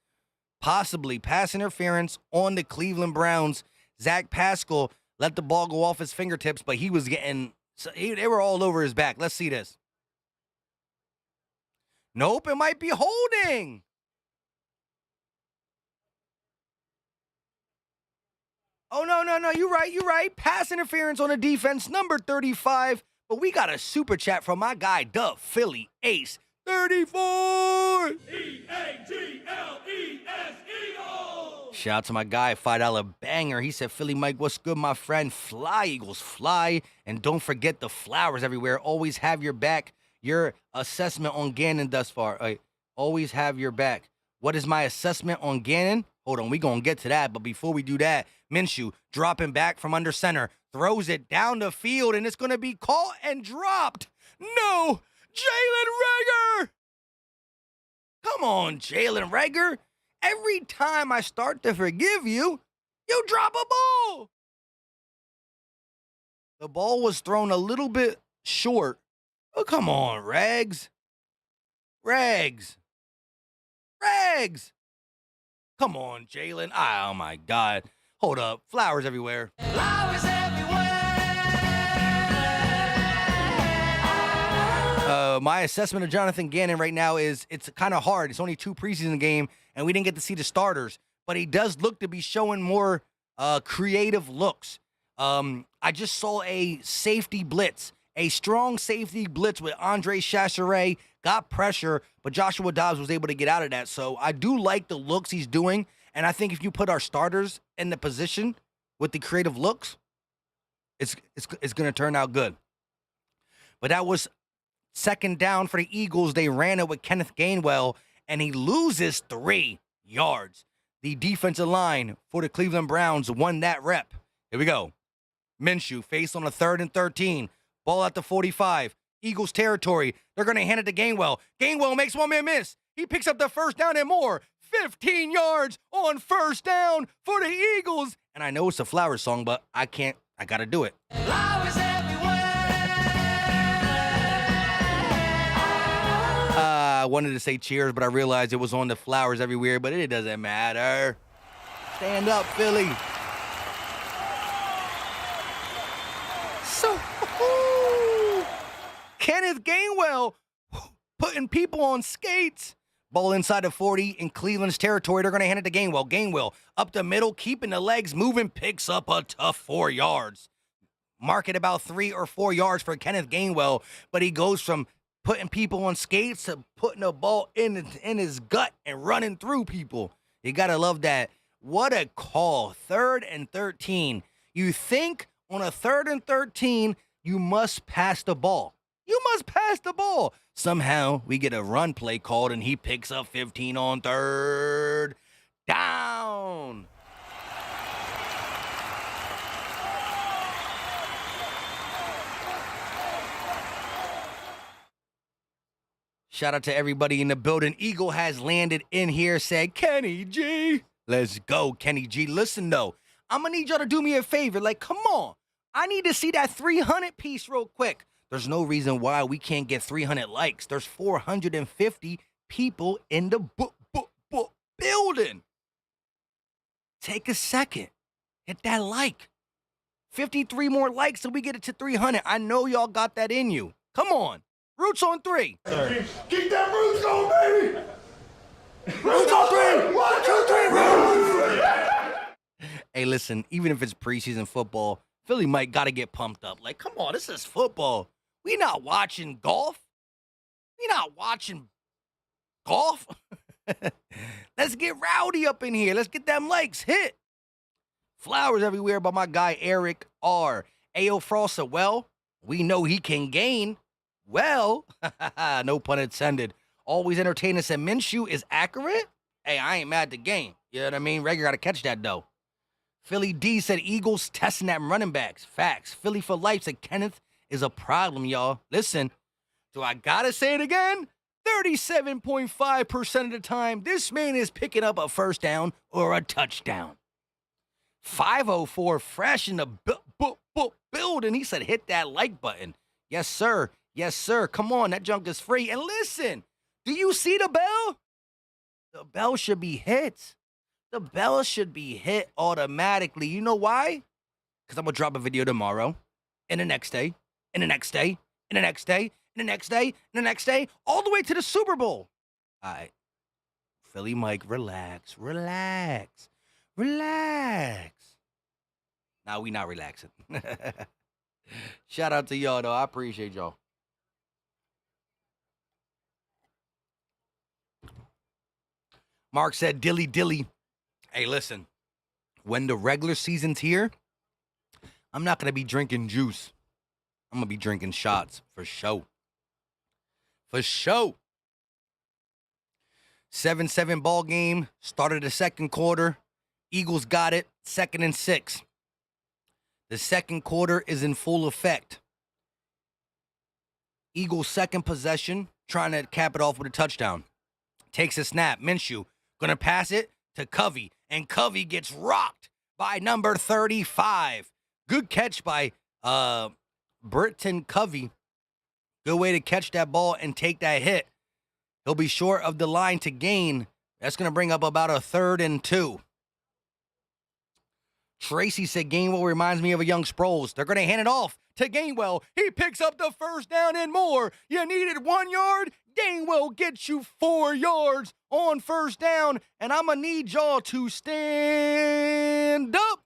Possibly pass interference on the Cleveland Browns. Zach Pascal let the ball go off his fingertips, but he was getting... They were all over his back. Let's see this. Nope, it might be holding. Oh, no. You're right. Pass interference on the defense, number 35. But we got a super chat from my guy, the Philly Ace, 34. E-A-G-L-E-S, Eagles. Shout out to my guy, $5 banger. He said, Philly Mike, what's good, my friend? Fly, Eagles, fly. And don't forget the flowers everywhere. Always have your back. Your assessment on Gannon thus far. Always have your back. What is my assessment on Gannon? Hold on, we going to get to that. But before we do that, Minshew dropping back from under center, throws it down the field, and it's going to be caught and dropped. No, Jalen Reagor. Come on, Jalen Reagor. Every time I start to forgive you, you drop a ball. The ball was thrown a little bit short. Oh, come on, Rags. Rags. Come on, Jalen. Oh, my God. Hold up. Flowers everywhere. Flowers everywhere. My assessment of Jonathan Gannon right now is it's kind of hard. It's only 2 preseason game, and we didn't get to see the starters. But he does look to be showing more creative looks. I just saw a safety blitz, a strong safety blitz with Andre Chachere, got pressure, but Joshua Dobbs was able to get out of that. So I do like the looks he's doing, and I think if you put our starters in the position with the creative looks, it's going to turn out good. But that was second down for the Eagles. They ran it with Kenneth Gainwell, and he loses 3 yards. The defensive line for the Cleveland Browns won that rep. Here we go. Minshew faced on a 3rd and 13. Ball at the 45. Eagles territory. They're going to hand it to Gainwell. Gainwell makes one man miss. He picks up the first down and more. 15 yards on first down for the Eagles. And I know it's a Flowers song, but I can't. I got to do it. Flowers everywhere. I wanted to say cheers, but I realized it was on the Flowers everywhere, but it doesn't matter. Stand up, Philly. So, Kenneth Gainwell putting people on skates. Ball inside the 40 in Cleveland's territory. They're going to hand it to Gainwell. Gainwell up the middle, keeping the legs moving, picks up a tough 4 yards. Mark it about 3 or 4 yards for Kenneth Gainwell, but he goes from putting people on skates to putting a ball in his gut and running through people. You got to love that. What a call. 3rd and 13. You think on a 3rd and 13, you must pass the ball. You must pass the ball. Somehow we get a run play called, and he picks up 15 on 3rd down. Shout out to everybody in the building. Eagle has landed in here, said, Kenny G. Let's go, Kenny G. Listen, though, I'm going to need y'all to do me a favor. Like, come on. I need to see that 300 piece real quick. There's no reason why we can't get 300 likes. There's 450 people in the building. Take a second. Hit that like. 53 more likes till we get it to 300. I know y'all got that in you. Come on. Roots on 3. Keep that roots going, baby! Roots on 3. 1, 2, 3, roots! Hey, listen, even if it's preseason football, Philly Mike got to get pumped up. Like, come on, this is football. We not watching golf. We not watching golf. Let's get rowdy up in here. Let's get them likes hit. Flowers everywhere by my guy Eric R. Ayo Frosta, well, we know he can gain. Well, no pun intended. Always entertaining. Said Minshew is accurate. Hey, I ain't mad at the game. You know what I mean? Rager got to catch that, though. Philly D said Eagles testing that running backs. Facts. Philly for life said Kenneth is a problem, y'all. Listen, do I got to say it again? 37.5% of the time, this man is picking up a first down or a touchdown. 504 fresh in the building. He said hit that like button. Yes, sir. Yes, sir. Come on, that junk is free. And listen, do you see the bell? The bell should be hit. The bell should be hit automatically. You know why? Because I'm going to drop a video tomorrow, and the next day, and the next day, and the next day, and the next day, and the next day, all the way to the Super Bowl. All right. Philly Mike, relax, relax, relax. Now we not relaxing. Shout out to y'all, though. I appreciate y'all. Mark said, dilly, dilly. Hey, listen, when the regular season's here, I'm not going to be drinking juice. I'm going to be drinking shots for show. For show. 7-7 ball game. Started the second quarter. Eagles got it. 2nd and 6. The second quarter is in full effect. Eagles' second possession, trying to cap it off with a touchdown. Takes a snap. Minshew going to pass it to Covey. And Covey gets rocked by number 35. Good catch by Britton Covey. Good way to catch that ball and take that hit. He'll be short of the line to gain. That's going to bring up about a 3rd and 2. Tracy said Gainwell reminds me of a young Sproles. They're going to hand it off to Gainwell. He picks up the first down and more. You needed 1 yard. Gainwell gets you 4 yards on first down. And I'm going to need y'all to stand up.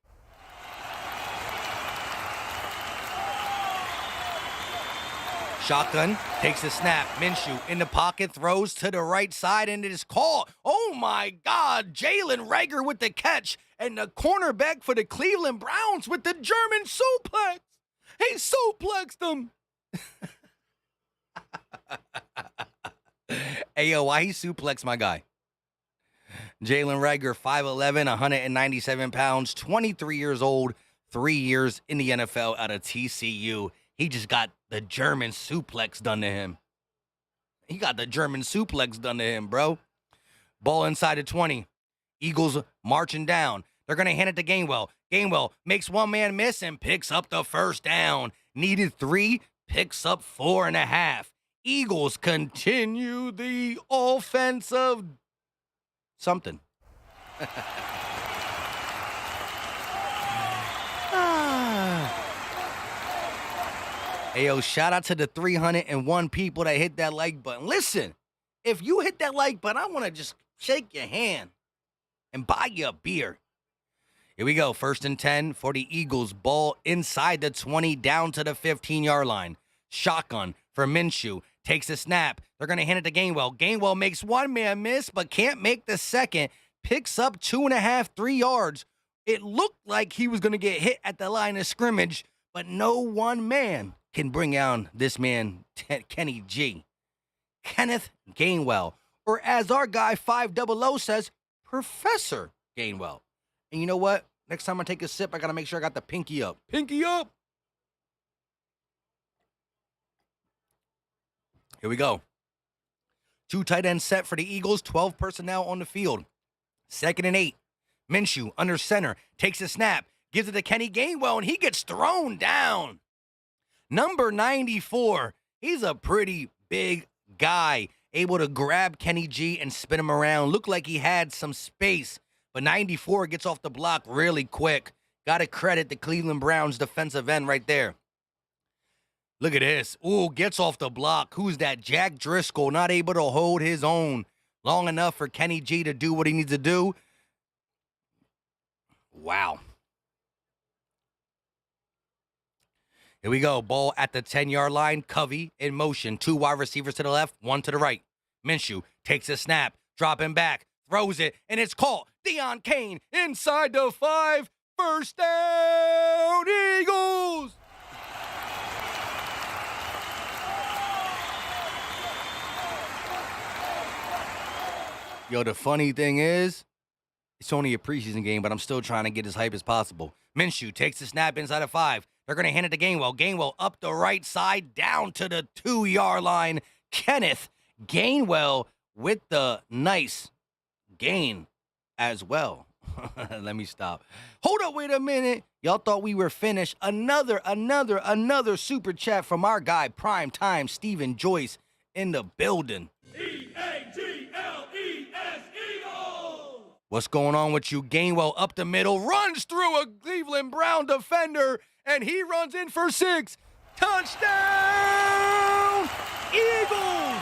Shotgun takes a snap. Minshew in the pocket, throws to the right side, and it is caught. Oh, my God. Jalen Reagor with the catch. And the cornerback for the Cleveland Browns with the German suplex. He suplexed him. Hey, yo, why he suplexed my guy? Jalen Reagor, 5'11", 197 pounds, 23 years old, 3 years in the NFL out of TCU. He just got the German suplex done to him. He got the German suplex done to him, bro. Ball inside the 20. Eagles marching down. They're going to hand it to Gainwell. Gainwell makes one man miss and picks up the first down. Needed 3, picks up 4.5. Eagles continue the offensive something. Hey, yo, shout out to the 301 people that hit that like button. Listen, if you hit that like button, I want to just shake your hand and buy you a beer. Here we go. 1st and 10 for the Eagles. Ball inside the 20 down to the 15-yard line. Shotgun for Minshew. Takes a snap. They're going to hand it to Gainwell. Gainwell makes one man miss, but can't make the second. Picks up 2.5, 3 yards. It looked like he was going to get hit at the line of scrimmage, but no one man can bring down this man, Kenny G. Kenneth Gainwell. Or as our guy 500 says, Professor Gainwell. And you know what? Next time I take a sip, I got to make sure I got the pinky up. Pinky up! Here we go. 2 tight ends set for the Eagles, 12 personnel on the field. 2nd and 8. Minshew under center, takes a snap, gives it to Kenny Gainwell, and he gets thrown down. Number 94, he's a pretty big guy, able to grab Kenny G and spin him around. Looked like he had some space, but 94 gets off the block really quick. Got to credit the Cleveland Browns defensive end right there. Look at this. Ooh, gets off the block. Who's that? Jack Driscoll, not able to hold his own long enough for Kenny G to do what he needs to do. Wow. Here we go. Ball at the 10-yard line. Covey in motion. 2 wide receivers to the left, 1 to the right. Minshew takes a snap, dropping back, throws it, and it's caught. Deion Kane inside the 5. First down, Eagles! Yo, the funny thing is, it's only a preseason game, but I'm still trying to get as hype as possible. Minshew takes the snap inside of 5. They're going to hand it to Gainwell. Gainwell up the right side, down to the 2-yard line. Kenneth Gainwell with the nice gain as well. Let me stop. Hold up, wait a minute. Y'all thought we were finished. Another super chat from our guy, Prime Time, Stephen Joyce, in the building. What's going on with you? Gainwell up the middle, runs through a Cleveland Brown defender, and he runs in for 6. Touchdown, Eagles!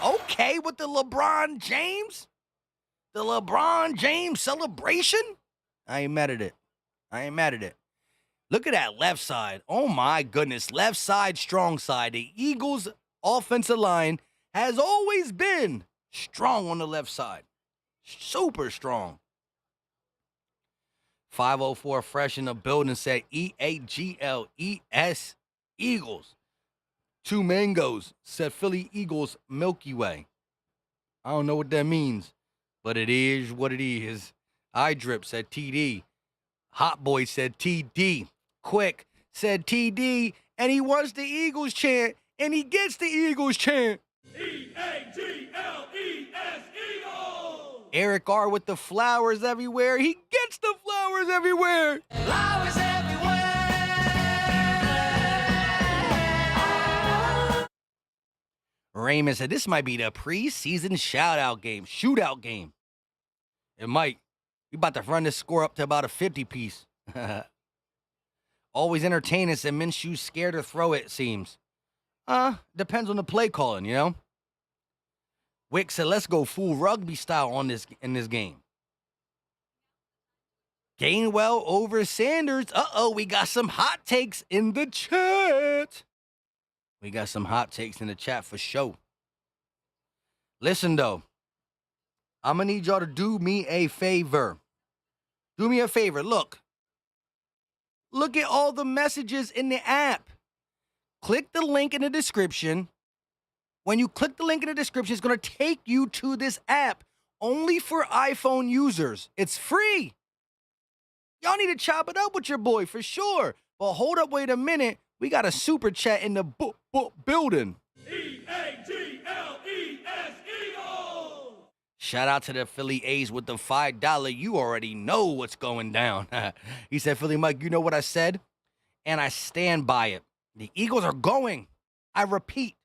Okay, with the LeBron James? The LeBron James celebration? I ain't mad at it. Look at that left side. Oh, my goodness. Left side, strong side. The Eagles' offensive line has always been strong on the left side. Super strong. 504 fresh in the building said EAGLES, Eagles. 2 mangoes, said Philly Eagles Milky Way. I don't know what that means, but it is what it is. I Drip said TD. Hot Boy said TD. Quick said TD, and he wants the Eagles chant, and he gets the Eagles chant. Eagles! Eric R with the flowers everywhere. He gets the flowers everywhere. Flowers everywhere. Raymond said this might be the preseason shootout game. It might. We about to run this score up to about a 50 piece. Always entertaining, said Minshew's scared to throw it seems. Depends on the play calling, you know. Wick said, let's go full rugby style in this game. Gainwell over Sanders. We got some hot takes in the chat. We got some hot takes in the chat for sure. Listen, though. I'm going to need y'all to do me a favor. Do me a favor. Look at all the messages in the app. Click the link in the description. When you click the link in the description, it's going to take you to this app only for iPhone users. It's free. Y'all need to chop it up with your boy for sure. But hold up, wait a minute. We got a super chat in the building. Eagles! Shout out to the Philly A's with the $5. You already know what's going down. He said, Philly Mike, you know what I said? And I stand by it. The Eagles are going. I repeat.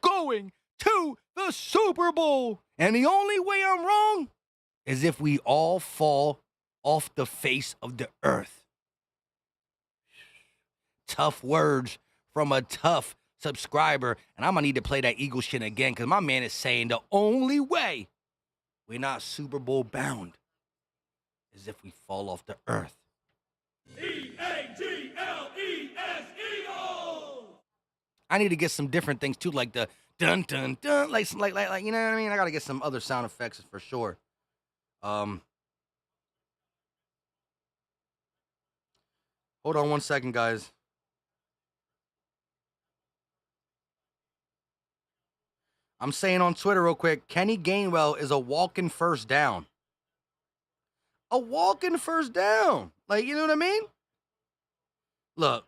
Going to the Super Bowl. And the only way I'm wrong is if we all fall off the face of the earth. Tough words from a tough subscriber. And I'm going to need to play that Eagles shit again because my man is saying the only way we're not Super Bowl bound is if we fall off the earth. Eagles! I need to get some different things too, like the dun dun dun, like you know what I mean. I gotta get some other sound effects for sure. Hold on 1 second, guys. I'm saying on Twitter real quick, Kenny Gainwell is a walking first down. A walking first down, like you know what I mean? Look.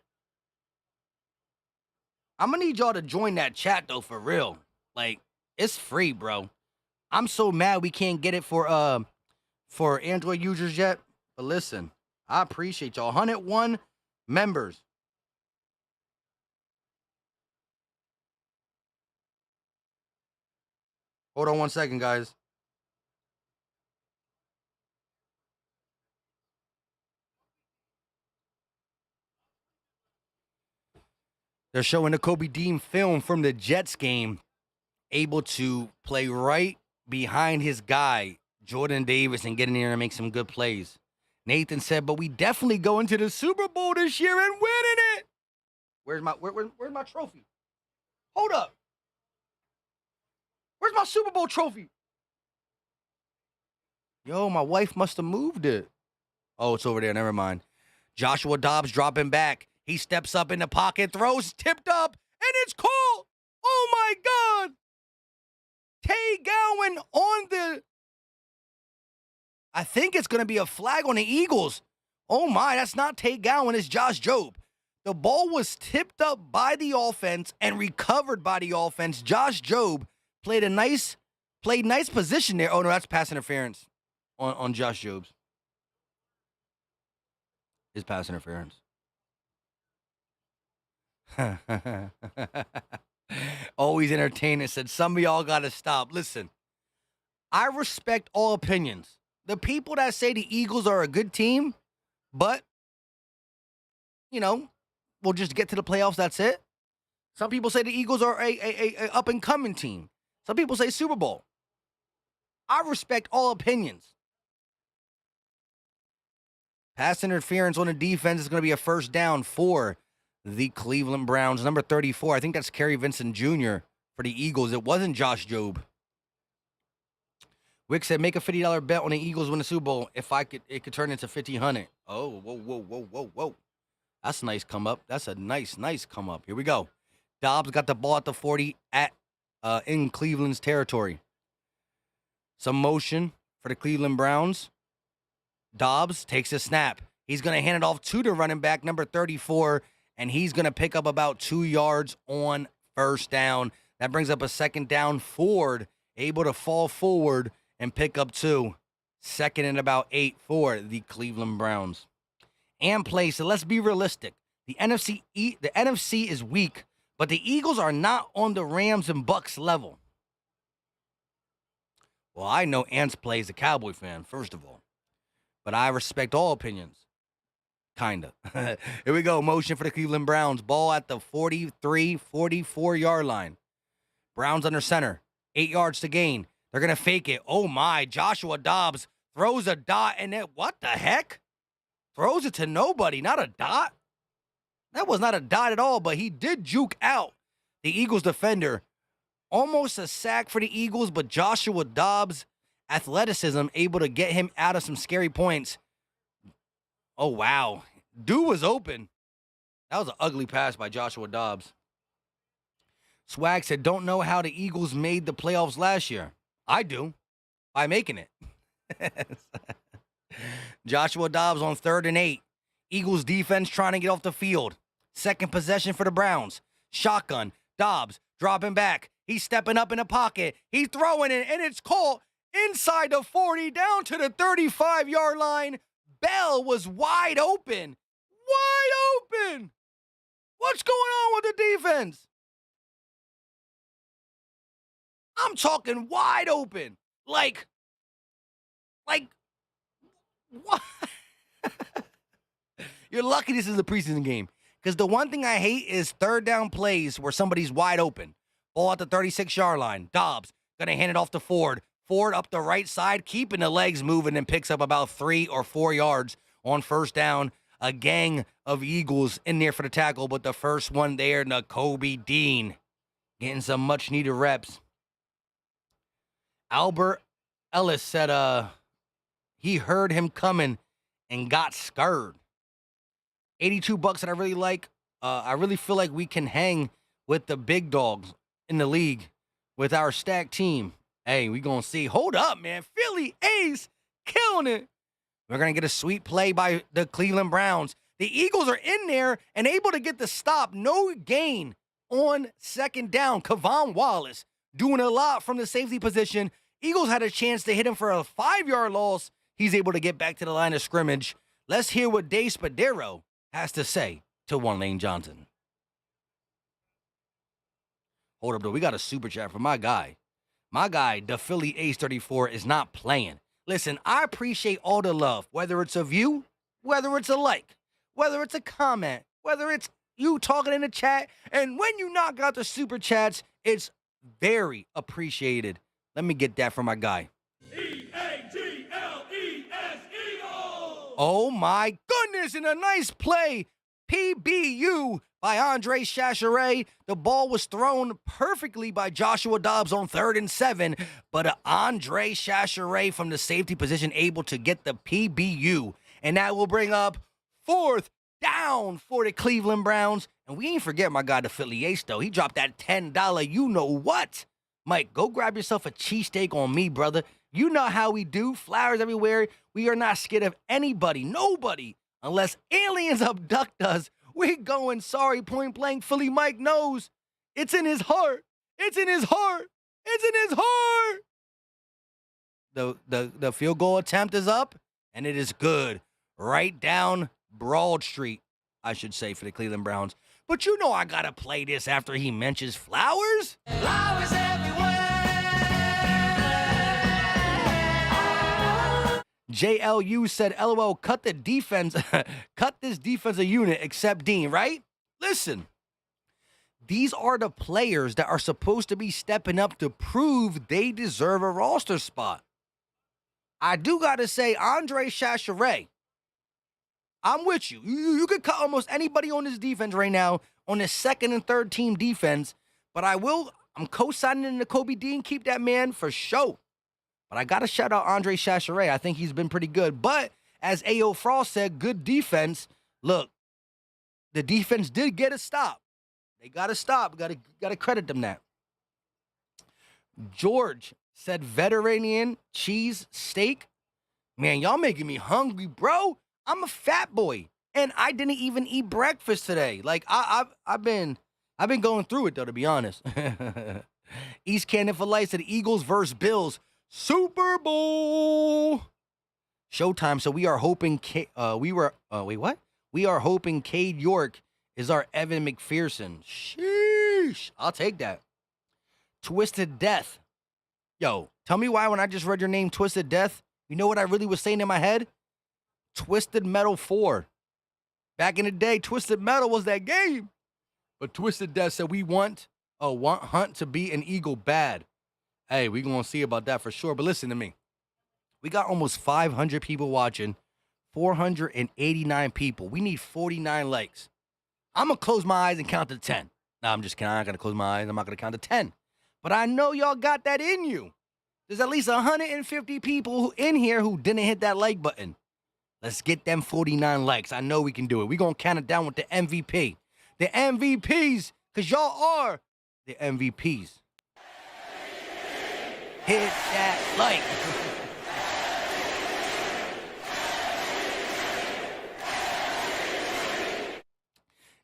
I'm gonna need y'all to join that chat though, for real. Like, it's free, bro. I'm so mad we can't get it for Android users yet. But listen, I appreciate y'all. 101 members. Hold on 1 second, guys. They're showing the Kobe Dean film from the Jets game, able to play right behind his guy, Jordan Davis, and get in there and make some good plays. Nathan said, but we definitely go into the Super Bowl this year and winning it. Where's my trophy? Hold up. Where's my Super Bowl trophy? Yo, my wife must have moved it. Oh, it's over there. Never mind. Joshua Dobbs dropping back. He steps up in the pocket, throws, tipped up, and it's called. Oh, my God. Tay Gowan on the... I think it's going to be a flag on the Eagles. Oh, my, that's not Tay Gowan. It's Josh Jobe. The ball was tipped up by the offense and recovered by the offense. Josh Jobe played nice position there. Oh, no, that's pass interference on Josh Jobe's. His pass interference. Always entertaining. Said some of y'all gotta stop. Listen, I respect all opinions. The people that say the Eagles are a good team, but we'll just get to the playoffs. That's it. Some people say the Eagles are a up and coming team. Some people say Super Bowl. I respect all opinions. Pass interference on the defense is going to be a first down for the Cleveland Browns. Number 34, I think that's Kerry Vincent Jr. for the Eagles. It wasn't Josh Jobe. Wick said, make a $50 bet on the Eagles win the Super Bowl. It could turn into $1,500. Oh, whoa. That's a nice come up. That's a nice come up. Here we go. Dobbs got the ball at the 40 in Cleveland's territory. Some motion for the Cleveland Browns. Dobbs takes a snap. He's going to hand it off to the running back, number 34, and he's going to pick up about 2 yards on first down. That brings up a second down. Ford able to fall forward and pick up 2. Second and about 8 for the Cleveland Browns. And play, so let's be realistic. The NFC is weak, but the Eagles are not on the Rams and Bucks level. Well, I know Ants plays a Cowboy fan, first of all. But I respect all opinions. Kinda. Here we go. Motion for the Cleveland Browns. Ball at the 43, 44-yard line. Browns under center. 8 yards to gain. They're going to fake it. Oh, my. Joshua Dobbs throws a dot, and it, what the heck? Throws it to nobody, not a dot. That was not a dot at all, but he did juke out the Eagles defender. Almost a sack for the Eagles, but Joshua Dobbs' athleticism able to get him out of some scary points. Oh, wow. Dude was open. That was an ugly pass by Joshua Dobbs. Swag said, don't know how the Eagles made the playoffs last year. I do. By making it. Joshua Dobbs on 3rd and 8. Eagles defense trying to get off the field. Second possession for the Browns. Shotgun. Dobbs dropping back. He's stepping up in the pocket. He's throwing it, and it's caught inside the 40 down to the 35-yard line. Bell was wide open. Wide open. What's going on with the defense? I'm talking wide open. Like, what? You're lucky this is a preseason game. Because the one thing I hate is third down plays where somebody's wide open. Ball at the 36-yard line. Dobbs going to hand it off to Ford. Ford up the right side, keeping the legs moving, and picks up about 3 or 4 yards on first down. A gang of Eagles in there for the tackle, but the first one there, Nakobe Dean, getting some much-needed reps. Albert Ellis said he heard him coming and got scared. $82 that I really like. I really feel like we can hang with the big dogs in the league with our stacked team. Hey, we gonna see. Hold up, man. Philly Ace killing it. We're gonna get a sweet play by the Cleveland Browns. The Eagles are in there and able to get the stop. No gain on second down. Kavon Wallace doing a lot from the safety position. Eagles had a chance to hit him for a 5-yard loss. He's able to get back to the line of scrimmage. Let's hear what Dave Spadero has to say to One Lane Johnson. Hold up, though. We got a super chat from my guy. My guy, the Philly Ace 34, is not playing. Listen, I appreciate all the love, whether it's a view, whether it's a like, whether it's a comment, whether it's you talking in the chat. And when you knock out the super chats, it's very appreciated. Let me get that from my guy. E-A-G-L-E-S, Eagles! Oh, my goodness, and a nice play. PBU by Andre Chachere. The ball was thrown perfectly by Joshua Dobbs on 3rd and 7, but Andre Chachere from the safety position able to get the PBU. And that will bring up 4th down for the Cleveland Browns. And we ain't forget my guy, the Philly Ace, though. He dropped that $10 you-know-what. Mike, go grab yourself a cheesesteak on me, brother. You know how we do. Flowers everywhere. We are not scared of anybody, nobody, unless aliens abduct us. We're going sorry, point blank. Philly Mike knows. It's in his heart. It's in his heart. It's in his heart. The field goal attempt is up, and it is good. Right down Broad Street, I should say, for the Cleveland Browns. But you know I got to play this after he mentions flowers. Flowers everywhere. JLU said, LOL, cut the defense, cut this defensive unit except Dean, right? Listen, these are the players that are supposed to be stepping up to prove they deserve a roster spot. I do got to say, Andre Chachere, I'm with you. You could cut almost anybody on this defense right now on the second and third team defense, but I'm co-signing the Kobe Dean. Keep that man for sure. But I got to shout out Andre Chachere. I think he's been pretty good. But as A.O. Frost said, good defense. Look, the defense did get a stop. They got to stop. Got to credit them that. George said Mediterranean cheese steak. Man, y'all making me hungry, bro. I'm a fat boy, and I didn't even eat breakfast today. Like I've been going through it though, to be honest. East Cannon for Life said Eagles versus Bills Super Bowl Showtime. So we are hoping We are hoping Cade York is our Evan McPherson. Sheesh, I'll take that. Twisted Death. Yo, tell me why when I just read your name, Twisted Death, you know what I really was saying in my head? Twisted Metal 4. Back in the day, Twisted Metal was that game. But Twisted Death said we want Hunt to be an Eagle bad. Hey, we gonna see about that for sure. But listen to me. We got almost 500 people watching, 489 people. We need 49 likes. I'm gonna close my eyes and count to 10. No, I'm just kidding. I'm not gonna close my eyes. I'm not gonna count to 10. But I know y'all got that in you. There's at least 150 people in here who didn't hit that like button. Let's get them 49 likes. I know we can do it. We're going to count it down with the MVP. The MVPs, because y'all are the MVPs. Hit that like.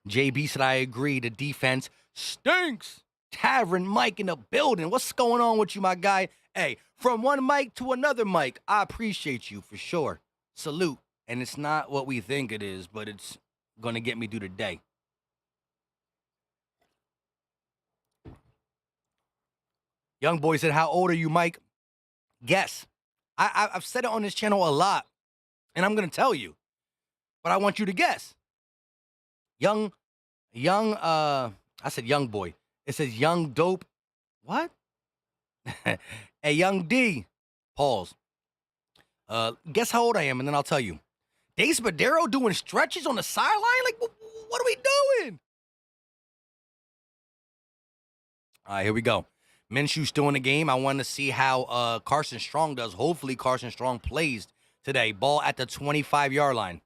JB said, I agree. The defense stinks. Tavern Mike in the building. What's going on with you, my guy? Hey, from one mic to another mic, I appreciate you for sure. Salute. And it's not what we think it is, but it's going to get me through the day. Young boy said, how old are you, Mike? Guess. I've said it on this channel a lot, and I'm going to tell you. But I want you to guess. I said young boy. It says young dope. What? Hey, young D. Pause. Guess how old I am, and then I'll tell you. Dave Spadero doing stretches on the sideline? Like, what are we doing? All right, here we go. Minshew's still in the game. I want to see how Carson Strong does. Hopefully, Carson Strong plays today. Ball at the 25-yard line.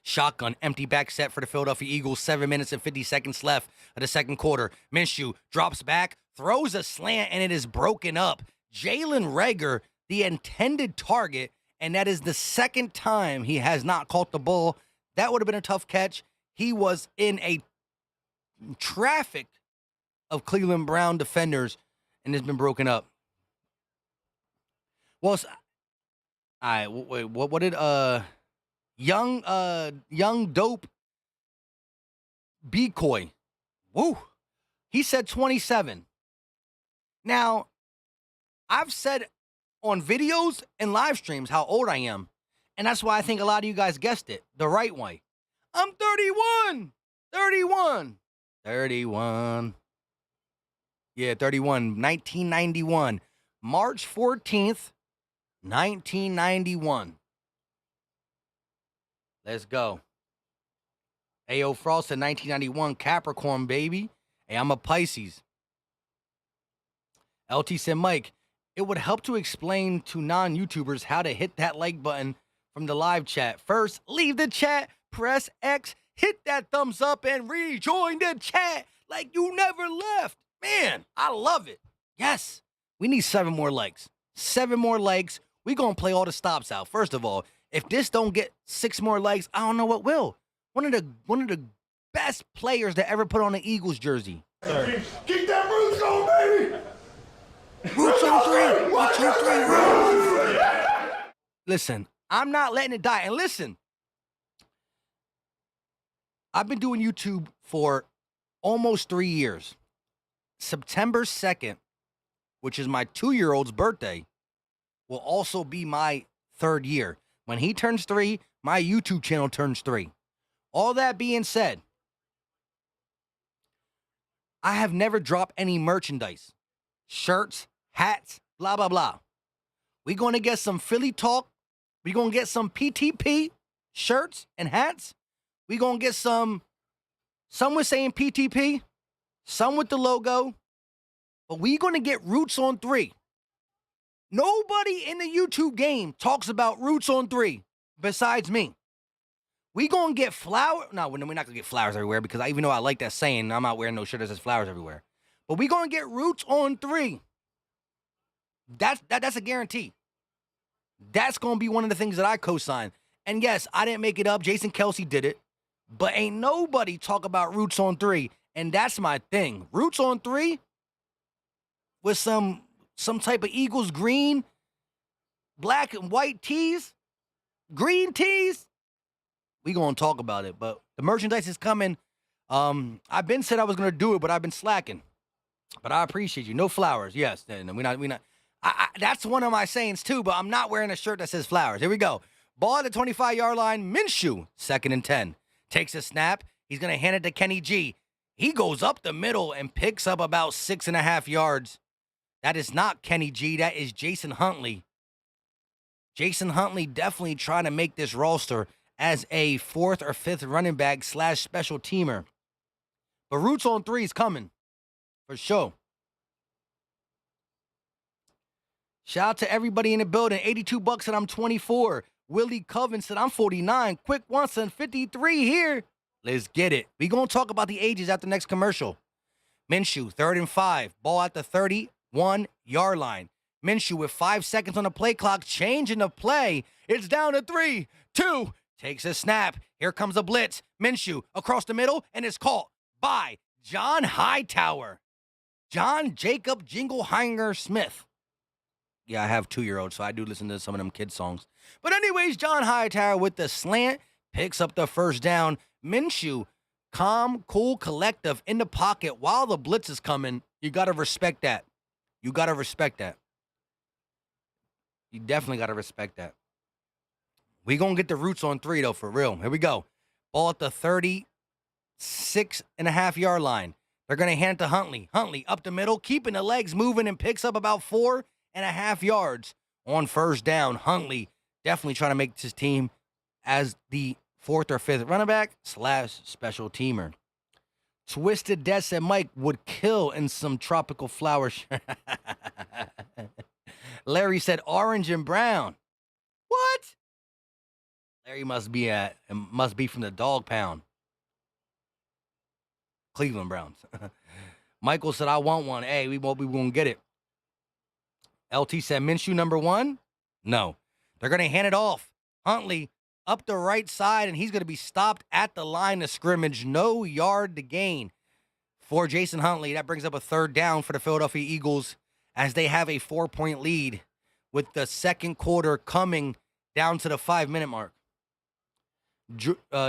Shotgun, empty back set for the Philadelphia Eagles. 7 minutes and 50 seconds left of the second quarter. Minshew drops back, throws a slant, and it is broken up. Jalen Reagor, the intended target, and that is the second time he has not caught the ball. That would have been a tough catch. He was in a traffic of Cleveland Brown defenders, and it's been broken up. Well, all right, wait, what did young dope Decoy? Woo, he said 27. Now, I've said on videos and live streams how old I am, and that's why I think a lot of you guys guessed it the right way. I'm 31. Yeah, 31. 1991. March 14th, 1991. Let's go. A.O. Frost in 1991. Capricorn, baby. Hey, I'm a Pisces. LT said, Mike, it would help to explain to non-YouTubers how to hit that like button from the live chat. First, leave the chat, press X, hit that thumbs up, and rejoin the chat like you never left. Man, I love it. Yes, we need 7 more likes. 7 more likes. We're going to play all the stops out. First of all, if this don't get 6 more likes, I don't know what will. One of the best players that ever put on an Eagles jersey. Keep that roots going, baby! Roots on 3. Roots on 3. Roots. Listen, I'm not letting it die. And listen, I've been doing YouTube for almost 3 years. September 2nd, which is my 2-year-old's birthday, will also be my 3rd year. When he turns 3, my YouTube channel turns 3. All that being said, I have never dropped any merchandise. Shirts, hats, blah, blah, blah. We're going to get some Philly talk. We're going to get some PTP shirts and hats. We're going to get some were saying PTP, some with the logo. But we're going to get Roots on 3. Nobody in the YouTube game talks about Roots on 3 besides me. We gonna get flowers. No, we're not gonna get flowers everywhere because even though I like that saying, I'm not wearing no shirt that says flowers everywhere. But we gonna get roots on 3. That's a guarantee. That's gonna be one of the things that I co-sign. And yes, I didn't make it up. Jason Kelsey did it. But ain't nobody talk about roots on 3. And that's my thing. Roots on 3 with some type of Eagles green, black and white tees, green tees. We gonna talk about it. But the merchandise is coming. I've been said I was gonna do it, but I've been slacking. But I appreciate you. No flowers. Yes. And we not. That's one of my sayings too, but I'm not wearing a shirt that says flowers. Here we go. Ball at the 25-yard line. Minshew, 2nd and 10. Takes a snap. He's going to hand it to Kenny G. He goes up the middle and picks up about 6.5 yards. That is not Kenny G. That is Jason Huntley. Jason Huntley definitely trying to make this roster as a 4th or 5th running back / special teamer. But roots on 3 is coming. For sure. Shout out to everybody in the building. $82 said I'm 24. Willie Coven said I'm 49. Quick one said 53 here. Let's get it. We going to talk about the ages at the next commercial. Minshew, 3rd and 5. Ball at the 31-yard line. Minshew with 5 seconds on the play clock. Changing the play. It's down to 3, 2. Takes a snap. Here comes a blitz. Minshew across the middle, and it's caught by John Hightower. John Jacob Jingleheimer Smith. Yeah, I have 2-year-olds, so I do listen to some of them kids' songs. But anyways, John Hightower with the slant picks up the first down. Minshew, calm, cool, collective in the pocket while the blitz is coming. You got to respect that. You got to respect that. You definitely got to respect that. We going to get the roots on 3, though, for real. Here we go. Ball at the 36.5-yard line. They're going to hand it to Huntley. Huntley up the middle, keeping the legs moving and picks up about 4.5 yards on first down. Huntley definitely trying to make his team as the 4th or 5th running back / special teamer. Twisted Death said Mike would kill in some tropical flower. Larry said orange and brown. What? Larry must be from the dog pound. Cleveland Browns. Michael said I want one. Hey, we won't get it. LT said Minshew number 1? No. They're going to hand it off. Huntley up the right side, and he's going to be stopped at the line of scrimmage. No yard to gain for Jason Huntley. That brings up a 3rd down for the Philadelphia Eagles as they have a 4-point lead with the second quarter coming down to the 5-minute mark.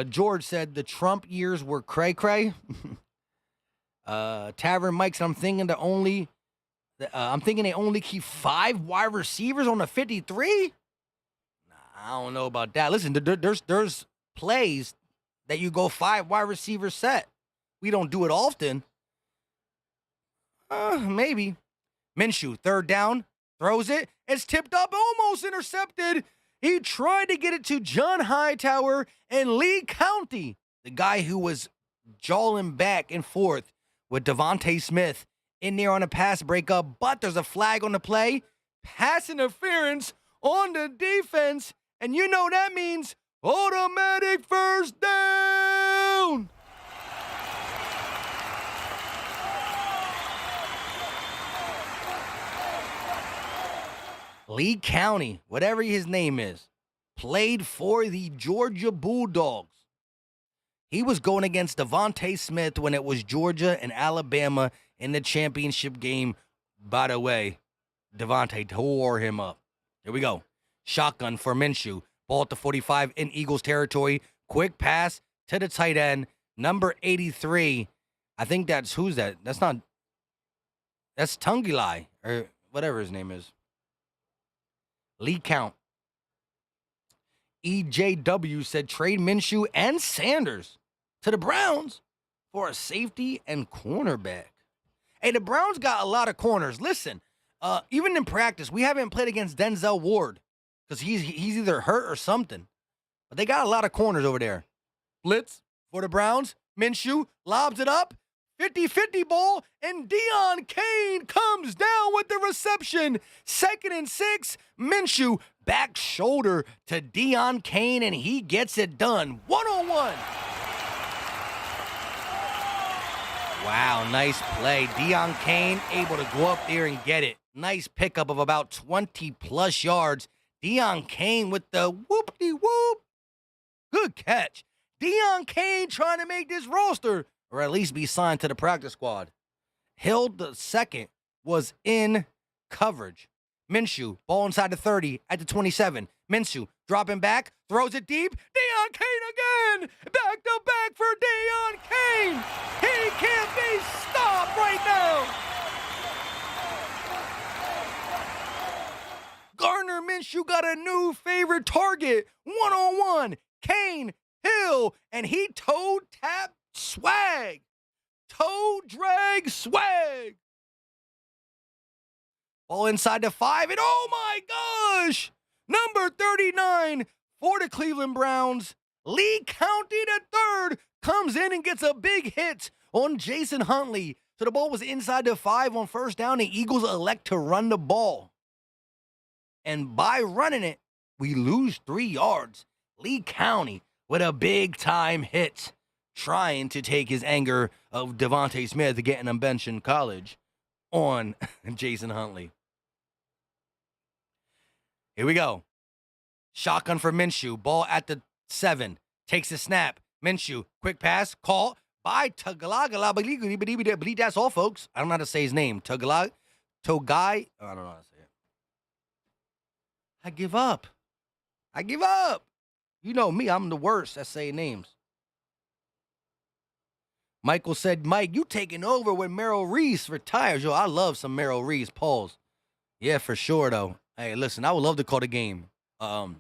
George said the Trump years were cray-cray. Tavern Mike said, I'm thinking they only keep 5 wide receivers on the 53. I don't know about that. Listen, there's plays that you go 5 wide receiver set. We don't do it often. Maybe. Minshew, 3rd down, throws it. It's tipped up, almost intercepted. He tried to get it to John Hightower and Lee County, the guy who was jawing back and forth with Devontae Smith in there on a pass breakup, but there's a flag on the play. Pass interference on the defense, and you know that means automatic first down. Lee County, whatever his name is, played for the Georgia Bulldogs. He was going against Devontae Smith when it was Georgia and Alabama in the championship game. By the way, Devontae tore him up. Here we go. Shotgun for Minshew. Ball at the 45 in Eagles territory. Quick pass to the tight end. Number 83. I think who's that? That's Tungilai, or whatever his name is. Lee Count. EJW said trade Minshew and Sanders to the Browns for a safety and cornerback. Hey, the Browns got a lot of corners. Listen, even in practice, we haven't played against Denzel Ward because he's either hurt or something. But they got a lot of corners over there. Blitz for the Browns. Minshew lobs it up. 50-50 ball, and Deion Kane comes down with the reception. 2nd and 6. Minshew back shoulder to Deion Kane, and he gets it done. 1-on-1. Wow, nice play. Deion Kane able to go up there and get it. Nice pickup of about 20-plus yards. Deion Kane with the whoop-de-whoop. Good catch. Deion Kane trying to make this roster, or at least be signed to the practice squad. Hill, the second, was in coverage. Minshew, ball inside the 30 at the 27. Minshew dropping back, throws it deep. Deion Kane again. Back to back for Deion Kane. He can't be stopped right now. Gardner Minshew got a new favorite target. 1-on-1. Kane, Hill, and he toe tap swag. Toe drag swag. Ball inside the 5, and oh my gosh! Number 39 for the Cleveland Browns, Lee County the third, comes in and gets a big hit on Jason Huntley. So the ball was inside the 5 on first down. The Eagles elect to run the ball. And by running it, we lose 3 yards. Lee County with a big-time hit, trying to take his anger of Devontae Smith getting him benched in college on Jason Huntley. Here we go. Shotgun for Minshew. Ball at the 7. Takes the snap. Minshew. Quick pass. Call by Tagalagala. I believe that's all, folks. I don't know how to say his name. Togai. I don't know how to say it. I give up. You know me. I'm the worst at saying names. Michael said, Mike, you taking over when Merrill Reese retires. Yo, I love some Merrill Reese. Pause. Yeah, for sure, though. Hey, listen, I would love to call the game. I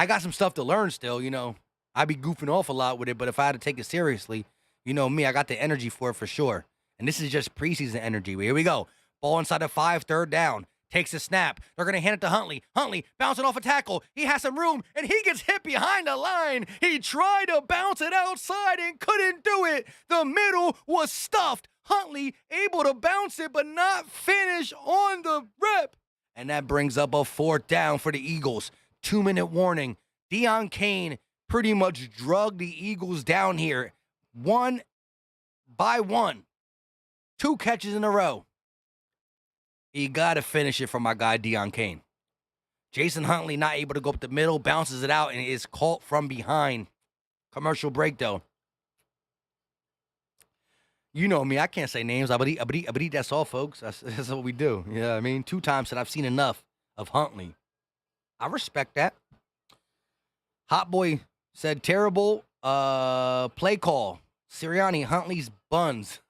got some stuff to learn still, you know. I be goofing off a lot with it, but if I had to take it seriously, you know me, I got the energy for it for sure. And this is just preseason energy. Here we go. Ball inside the 5, third down. Takes a snap. They're going to hand it to Huntley. Huntley bouncing off a tackle. He has some room, and he gets hit behind the line. He tried to bounce it outside and couldn't do it. The middle was stuffed. Huntley able to bounce it, but not finish on the rep. And that brings up a 4th down for the Eagles. 2-minute warning. Deion Kane pretty much drugged the Eagles down here. 1 by 1. 2 catches in a row. You got to finish it for my guy, Deion Kane. Jason Huntley not able to go up the middle, bounces it out, and is caught from behind. Commercial break, though. You know me, I can't say names. Abadi, that's all, folks. That's what we do. Yeah, I mean, 2 times that I've seen enough of Huntley. I respect that. Hot Boy said, terrible play call. Sirianni, Huntley's buns.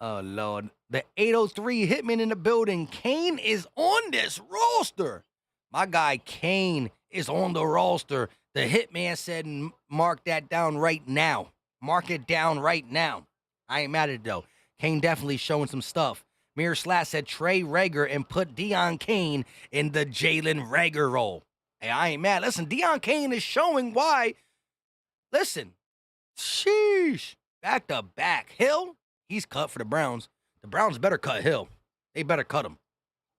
Oh, Lord. The 803 Hitman in the building. Kane is on this roster. My guy Kane is on the roster. The Hitman said, mark that down right now. Mark it down right now. I ain't mad at it, though. Kane definitely showing some stuff. Mir Slat said, Trey Rager and put Deion Kane in the Jalen Rager role. Hey, I ain't mad. Listen, Deion Kane is showing why. Listen. Sheesh. Back to back. Hill, he's cut for the Browns. The Browns better cut Hill. They better cut him.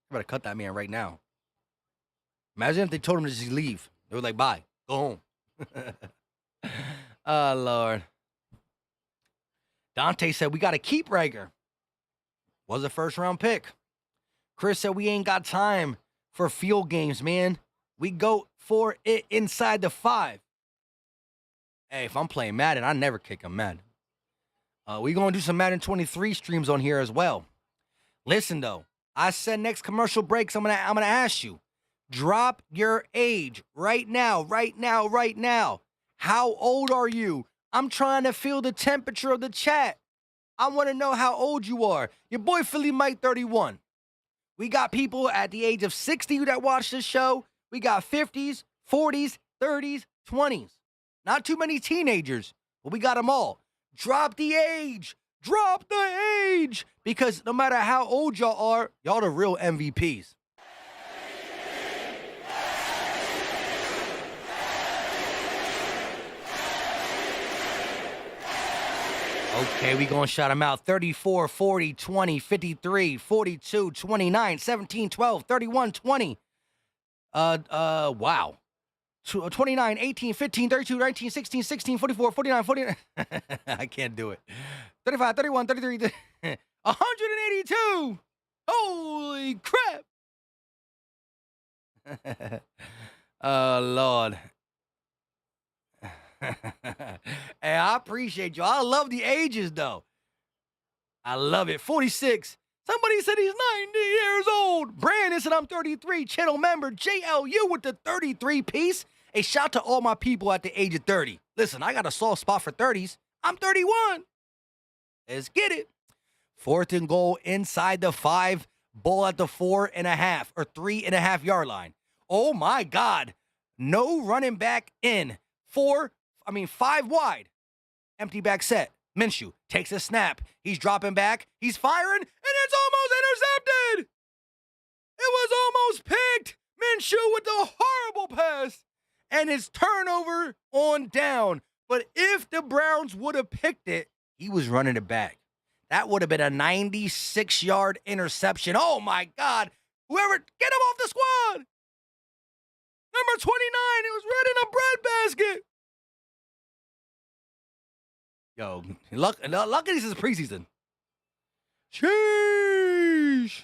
They better cut that man right now. Imagine if they told him to just leave. They were like, bye. Go home. Oh, Lord. Dante said, we got to keep Rager. Was a first-round pick. Chris said, we ain't got time for field games, man. We go for it inside the 5. Hey, if I'm playing Madden, I never kick him Madden. We going to do some Madden 23 streams on here as well. Listen, though. I said next commercial breaks, I'm gonna ask you. Drop your age right now. How old are you? I'm trying to feel the temperature of the chat. I want to know how old you are. Your boy Philly Mike 31. We got people at the age of 60 that watch this show. We got 50s, 40s, 30s, 20s. Not too many teenagers, but we got them all. Drop the age. Drop the age. Because no matter how old y'all are, y'all the real MVPs. Okay, we gonna shout them out. 34, 40, 20, 53, 42, 29, 17, 12, 31, 20. Wow. 29, 18, 15, 32, 19, 16, 16, 44, 49, 49. I can't do it. 35, 31, 33, 182. Holy crap. Lord. Hey, I appreciate you. I love the ages, though. I love it. 46. Somebody said he's 90 years old. Brandon said I'm 33. Channel member JLU with the 33 piece. A shout to all my people at the age of 30. Listen, I got a soft spot for 30s. I'm 31. Let's get it. 4th and goal inside the 5. Ball at the 4.5 or 3.5 yard line. Oh my God. No running back in. 5 wide. Empty back set. Minshew takes a snap. He's dropping back. He's firing, and it's almost intercepted. It was almost picked. Minshew with the horrible pass, and his turnover on down. But if the Browns would have picked it, he was running it back. That would have been a 96-yard interception. Oh, my God. Whoever, get him off the squad. Number 29, he was right in a bread basket. Yo, lucky this is preseason. Sheesh.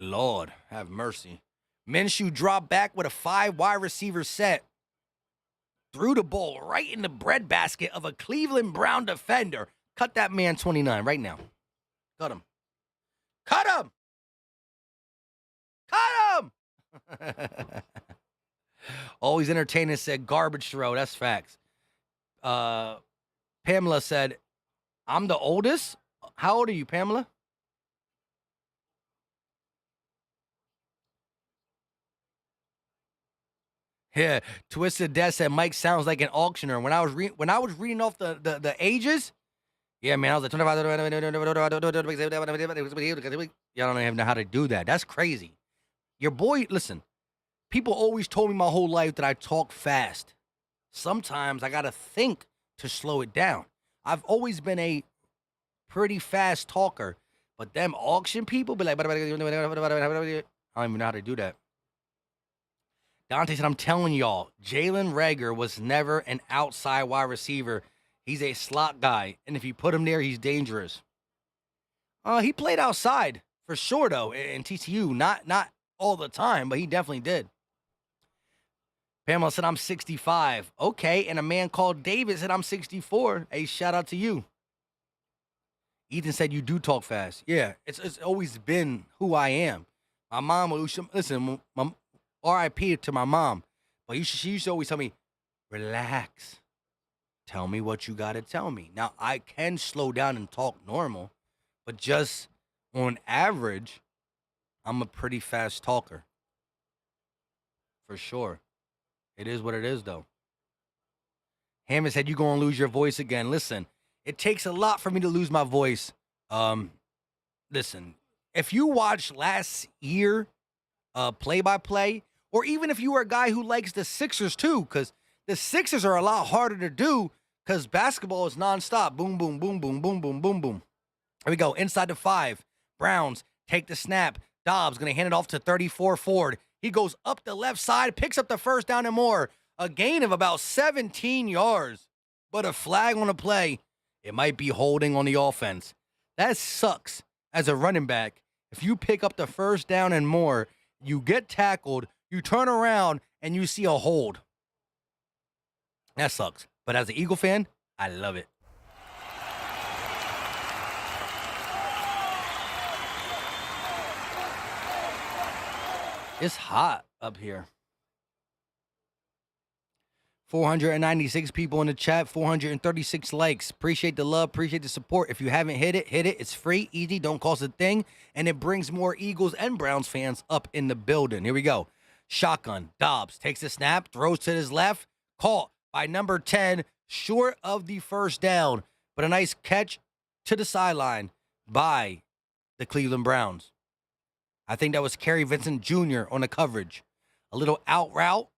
Lord, have mercy. Minshew dropped back with a 5 wide receiver set. Threw the ball right in the bread basket of a Cleveland Brown defender. Cut that man 29 right now. Cut him. Cut him. Cut him. Always entertaining, said garbage throw. That's facts. Pamela said, I'm the oldest. How old are you, Pamela? Yeah, Twisted Death said Mike sounds like an auctioneer. When I was reading off the ages, yeah, man, I was like 25. Y'all don't even know how to do that. That's crazy. Your boy, listen. People always told me my whole life that I talk fast. Sometimes I gotta think to slow it down. I've always been a pretty fast talker, but them auction people be like, I don't even know how to do that. Dante said, I'm telling y'all, Jalen Reagor was never an outside wide receiver. He's a slot guy, and if you put him there, he's dangerous. He played outside for sure, though, in TCU. Not all the time, but he definitely did. Pamela said, I'm 65. Okay, and a man called David said, I'm 64. Hey, shout out to you. Ethan said, you do talk fast. Yeah, it's always been who I am. My mom, listen, R.I.P. to my mom. But she used to always tell me, relax. Tell me what you got to tell me. Now, I can slow down and talk normal, but just on average, I'm a pretty fast talker. For sure. It is what it is, though. Hammond said, you going to lose your voice again. Listen, it takes a lot for me to lose my voice. Listen, if you watched last year, play-by-play, or even if you were a guy who likes the Sixers too, because the Sixers are a lot harder to do because basketball is nonstop. Boom, boom, boom, boom, boom, boom, boom, boom. Here we go. Inside the 5. Browns take the snap. Dobbs going to hand it off to 34 Ford. He goes up the left side, picks up the first down and more. A gain of about 17 yards. But a flag on the play. It might be holding on the offense. That sucks as a running back. If you pick up the first down and more, you get tackled, you turn around, and you see a hold. That sucks. But as an Eagle fan, I love it. It's hot up here. 496 people in the chat, 436 likes. Appreciate the love, appreciate the support. If you haven't hit it, hit it. It's free, easy, don't cost a thing, and it brings more Eagles and Browns fans up in the building. Here we go. Shotgun. Dobbs takes a snap, throws to his left, caught by number 10, short of the first down, but a nice catch to the sideline by the Cleveland Browns. I think that was Kerry Vincent Jr. on the coverage. A little out route.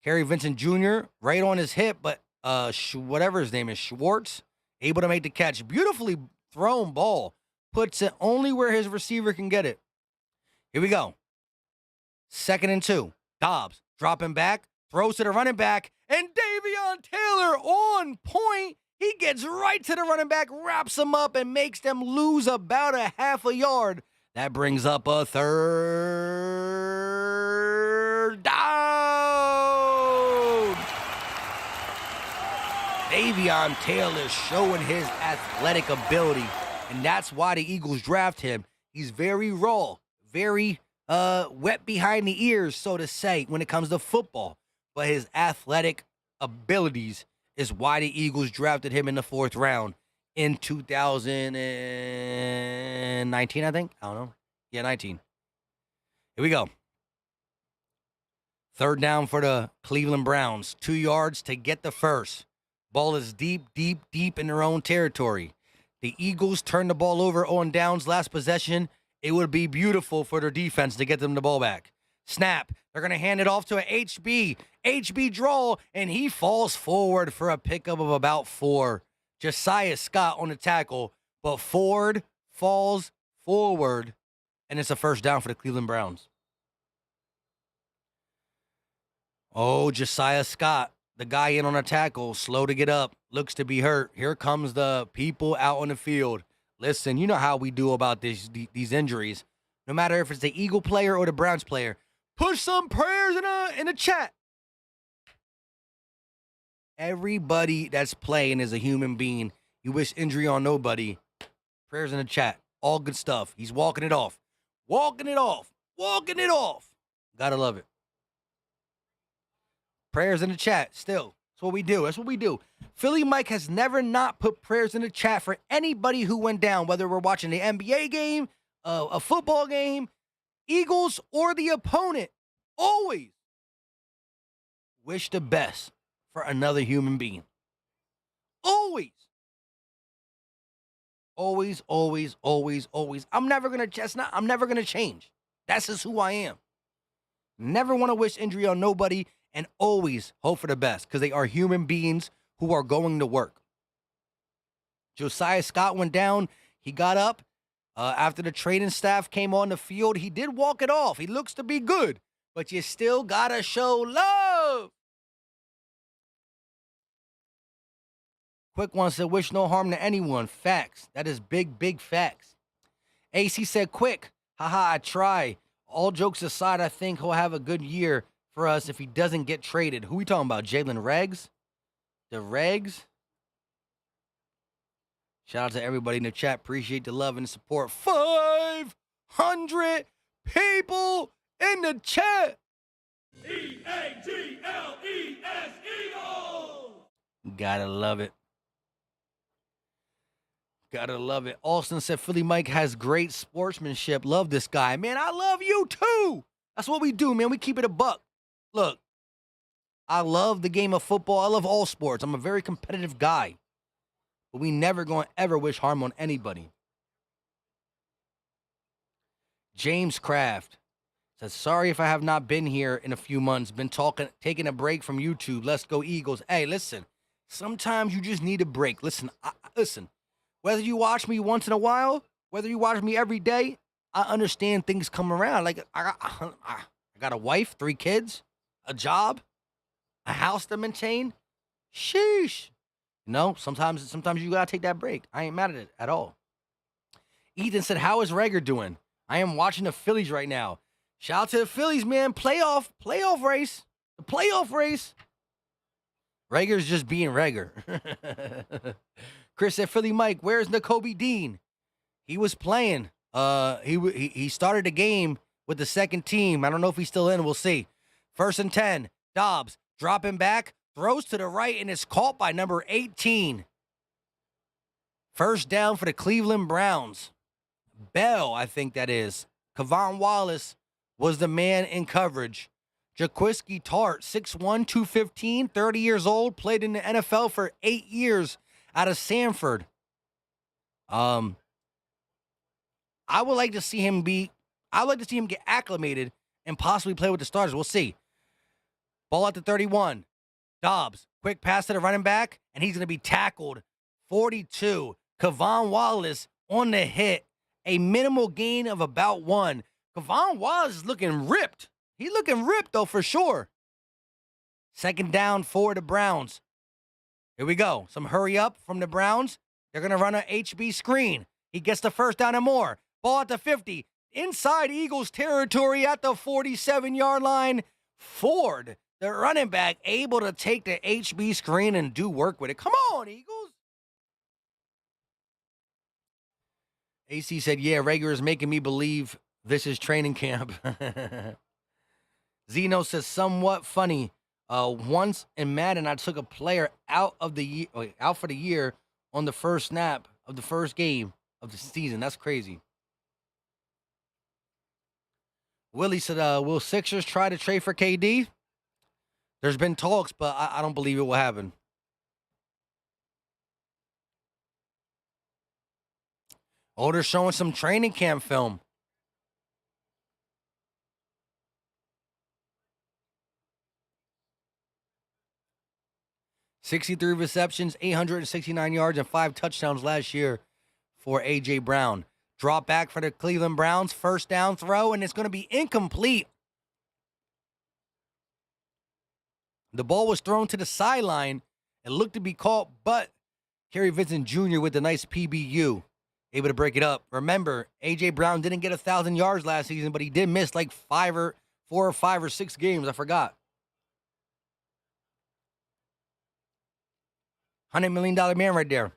Kerry Vincent Jr. right on his hip, but whatever his name is, Schwartz, able to make the catch. Beautifully thrown ball. Puts it only where his receiver can get it. Here we go. 2nd and 2. Dobbs dropping back, throws to the running back, and Davion Taylor on point. He gets right to the running back, wraps him up, and makes them lose about a half a yard. That brings up a 3rd down. Davion Taylor showing his athletic ability, and that's why the Eagles draft him. He's very raw, very wet behind the ears, so to say, when it comes to football. But his athletic abilities is why the Eagles drafted him in the 4th round in 2019, I think. I don't know. Yeah, 19. Here we go. 3rd down for the Cleveland Browns. 2 yards to get the first. Ball is deep in their own territory. The Eagles turn the ball over on downs last possession. It would be beautiful for their defense to get them the ball back. Snap. They're going to hand it off to an HB. HB draw, and he falls forward for a pickup of about 4. Josiah Scott on the tackle, but Ford falls forward, and it's a 1st down for the Cleveland Browns. Oh, Josiah Scott, the guy in on a tackle, slow to get up, looks to be hurt. Here comes the people out on the field. Listen, you know how we do about these injuries. No matter if it's the Eagle player or the Browns player, push some prayers in the chat. Everybody that's playing is a human being. You wish injury on nobody. Prayers in the chat. All good stuff. He's walking it off. Walking it off. Walking it off. Gotta love it. Prayers in the chat still. That's what we do. That's what we do. Philly Mike has never not put prayers in the chat for anybody who went down, whether we're watching the NBA game, a football game, Eagles, or the opponent. Always wish the best for another human being. Always. Always, always, always, always. I'm never gonna change. That's just who I am. Never want to wish injury on nobody, and always hope for the best, because they are human beings who are going to work. Josiah Scott went down. He got up. After the training staff came on the field, he did walk it off. He looks to be good, but you still gotta show love. Quick one said, wish no harm to anyone. Facts. That is big, big facts. AC said, quick. Haha, I try. All jokes aside, I think he'll have a good year for us if he doesn't get traded. Who we talking about? Jalen Regs? The Regs? Shout out to everybody in the chat. Appreciate the love and support. 500 people in the chat. E-A-G-L-E-S, Eagles! Gotta love it. Gotta love it. Austin said Philly Mike has great sportsmanship. Love this guy. Man, I love you too. That's what we do, man. We keep it a buck. Look, I love the game of football. I love all sports. I'm a very competitive guy. But we never going to ever wish harm on anybody. James Kraft says, sorry if I have not been here in a few months. Been taking a break from YouTube. Let's go Eagles. Hey, listen. Sometimes you just need a break. Listen, listen. Whether you watch me once in a while, whether you watch me every day, I understand things come around. Like, I got a wife, 3 kids, a job, a house to maintain. Sheesh. You know, sometimes you got to take that break. I ain't mad at it at all. Ethan said, how is Rager doing? I am watching the Phillies right now. Shout out to the Phillies, man. Playoff race. The playoff race. Rager's just being Rager. Chris said, Philly Mike, where's Nakobe Dean? He was playing. He started the game with the second team. I don't know if he's still in. We'll see. 1st and 10. Dobbs dropping back, throws to the right, and is caught by number 18. 1st down for the Cleveland Browns. Bell, I think that is. Kavon Wallace was the man in coverage. Jaquiski Tart, 6'1", 215, 30 years old, played in the NFL for 8 years out of Sanford. I would like to see him get acclimated and possibly play with the starters. We'll see. Ball at the 31. Dobbs, quick pass to the running back, and he's going to be tackled. 42. Kavon Wallace on the hit. A minimal gain of about 1. Kavon Wallace is looking ripped. He's looking ripped, though, for sure. Second down for the Browns. Here we go. Some hurry up from the Browns. They're going to run an HB screen. He gets the first down and more. Ball at the 50. Inside Eagles territory at the 47-yard line. Ford, the running back, able to take the HB screen and do work with it. Come on, Eagles. AC said, yeah, Rager is making me believe this is training camp. Zeno says, somewhat funny. Once in Madden, I took a player out for the year on the first snap of the first game of the season. That's crazy. Willie said, will Sixers try to trade for KD? There's been talks, but I don't believe it will happen. Oh, they're showing some training camp film. $63 receptions, 869 yards, and 5 touchdowns last year for A.J. Brown. Drop back for the Cleveland Browns. First down throw, and it's going to be incomplete. The ball was thrown to the sideline. It looked to be caught, but Kerry Vincent Jr. with a nice PBU, able to break it up. Remember, A.J. Brown didn't get 1,000 yards last season, but he did miss like 4 or 5 or 6 games. I forgot. $100 million man right there.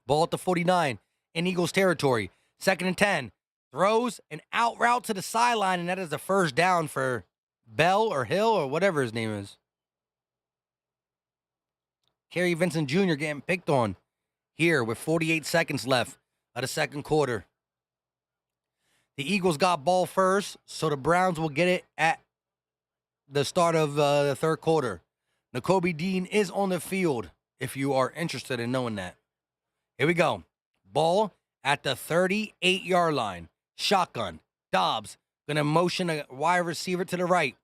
Ball at the 49 in Eagles territory. 2nd and 10. Throws an out route to the sideline, and that is the first down for Bell or Hill or whatever his name is. Kerry Vincent Jr. getting picked on here with 48 seconds left of the second quarter. The Eagles got ball first, so the Browns will get it at the start of the third quarter. Nakobe Dean is on the field if you are interested in knowing that. Here we go. Ball at the 38-yard line. Shotgun. Dobbs going to motion a wide receiver to the right.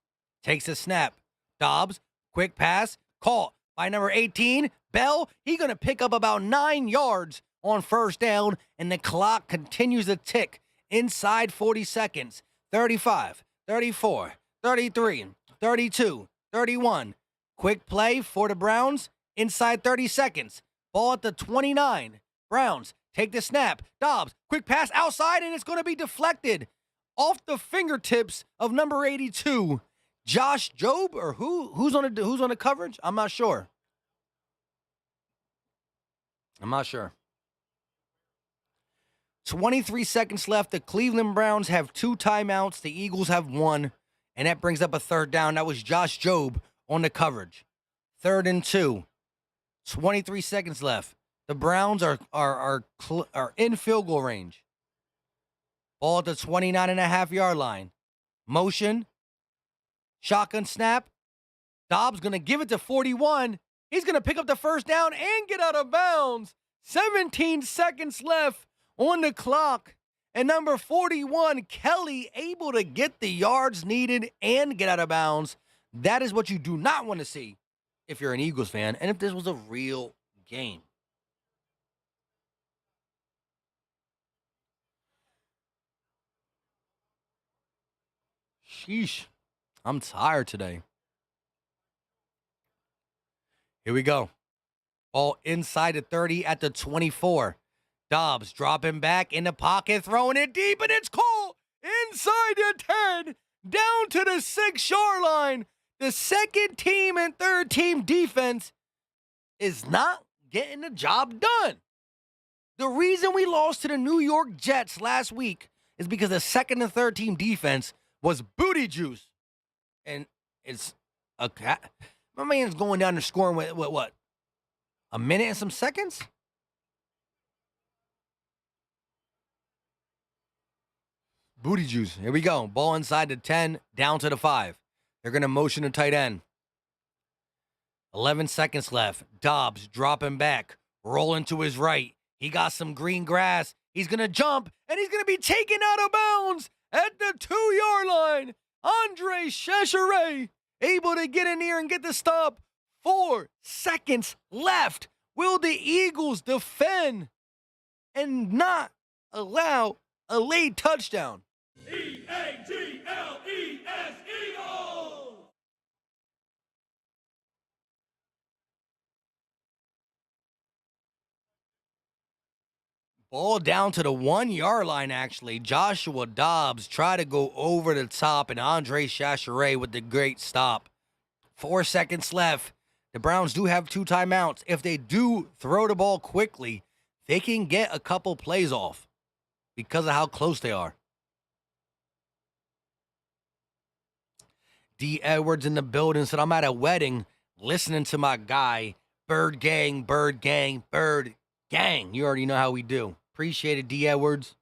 Takes a snap. Dobbs, quick pass. Caught by number 18. Bell, he's going to pick up about 9 yards on first down, and the clock continues to tick inside 40 seconds. 35, 34, 33, 32, 31. Quick play for the Browns inside 30 seconds. Ball at the 29. Browns take the snap. Dobbs, quick pass outside, and it's going to be deflected off the fingertips of number 82. Josh Jobe, or who's on the coverage? I'm not sure. 23 seconds left. The Cleveland Browns have 2 timeouts. The Eagles have 1, and that brings up a third down. That was Josh Jobe on the coverage. 3rd and 2. 23 seconds left. The Browns are in field goal range. Ball at the 29.5-yard line. Motion. Shotgun snap. Dobbs going to give it to 41. He's going to pick up the first down and get out of bounds. 17 seconds left on the clock. And number 41, Kelly, able to get the yards needed and get out of bounds. That is what you do not want to see if you're an Eagles fan and if this was a real game. Sheesh. I'm tired today. Here we go. Ball inside the 30 at the 24. Dobbs dropping back in the pocket, throwing it deep, and it's caught inside the 10, down to the 6-yard line. The second team and third team defense is not getting the job done. The reason we lost to the New York Jets last week is because the second and third team defense was booty juice. And it's my man's going down there scoring with what? A minute and some seconds? Booty juice. Here we go. Ball inside the 10, down to the 5. They're going to motion a tight end. 11 seconds left. Dobbs dropping back, rolling to his right. He got some green grass. He's going to jump, and he's going to be taken out of bounds at the 2-yard line. Andre Chachere able to get in here and get the stop. 4 seconds left. Will the Eagles defend and not allow a late touchdown? E-A-G-L-E-S, Eagles! Ball down to the 1-yard line, actually. Joshua Dobbs tried to go over the top, and Andre Chachere with the great stop. 4 seconds left. The Browns do have 2 timeouts. If they do throw the ball quickly, they can get a couple plays off because of how close they are. D. Edwards in the building said, I'm at a wedding listening to my guy, Bird Gang, Bird Gang, Bird Gang. You already know how we do. Appreciate it, D. Edwards.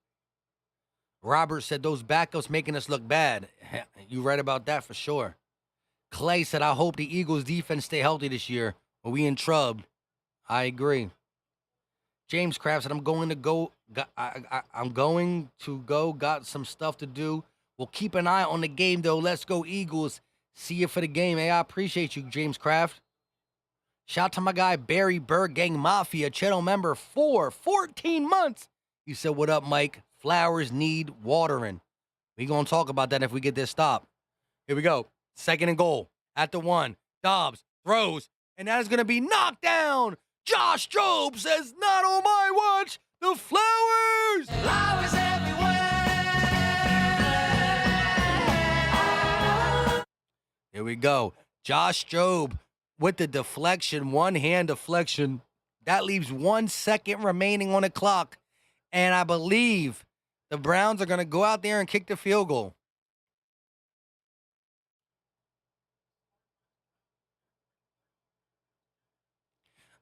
Robert said, those backups making us look bad. You right about that for sure. Clay said, I hope the Eagles defense stay healthy this year, or we in trouble. I agree. James Kraft said, I'm going to go, got some stuff to do. We'll keep an eye on the game, though. Let's go, Eagles. See you for the game. Hey, I appreciate you, James Kraft. Shout out to my guy, Barry Bird Gang Mafia, channel member for 14 months. He said, what up, Mike? Flowers need watering. We going to talk about that if we get this stop. Here we go. 2nd and goal at the 1. Dobbs throws, and that is going to be knocked down. Josh Jobe says, not on my watch. The Flowers. Flowers everywhere. Here we go. Josh Jobe with the deflection, one-hand deflection. That leaves 1 second remaining on the clock. And I believe the Browns are going to go out there and kick the field goal.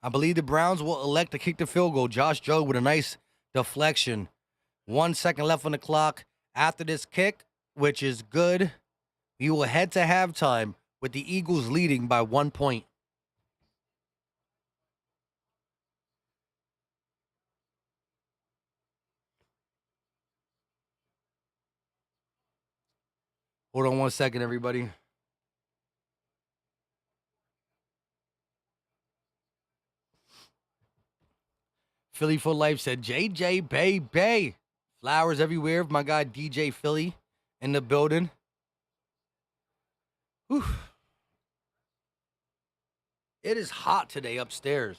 I believe the Browns will elect to kick the field goal. Josh Jobe with a nice deflection. 1 second left on the clock. After this kick, which is good, we will head to halftime with the Eagles leading by 1 point. Hold on 1 second, everybody. Philly for Life said, JJ Bay Bay. Flowers everywhere. My guy DJ Philly in the building. Whew. It is hot today upstairs.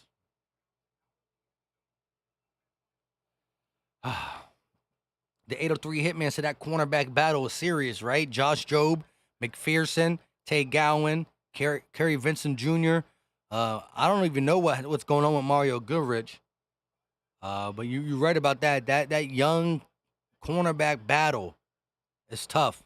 The 803 Hitman said that cornerback battle is serious, right? Josh Jobe, McPherson, Tay Gowan, Kerry Vincent Jr. I don't even know what's going on with Mario Goodrich. But you're right about that. That young cornerback battle is tough.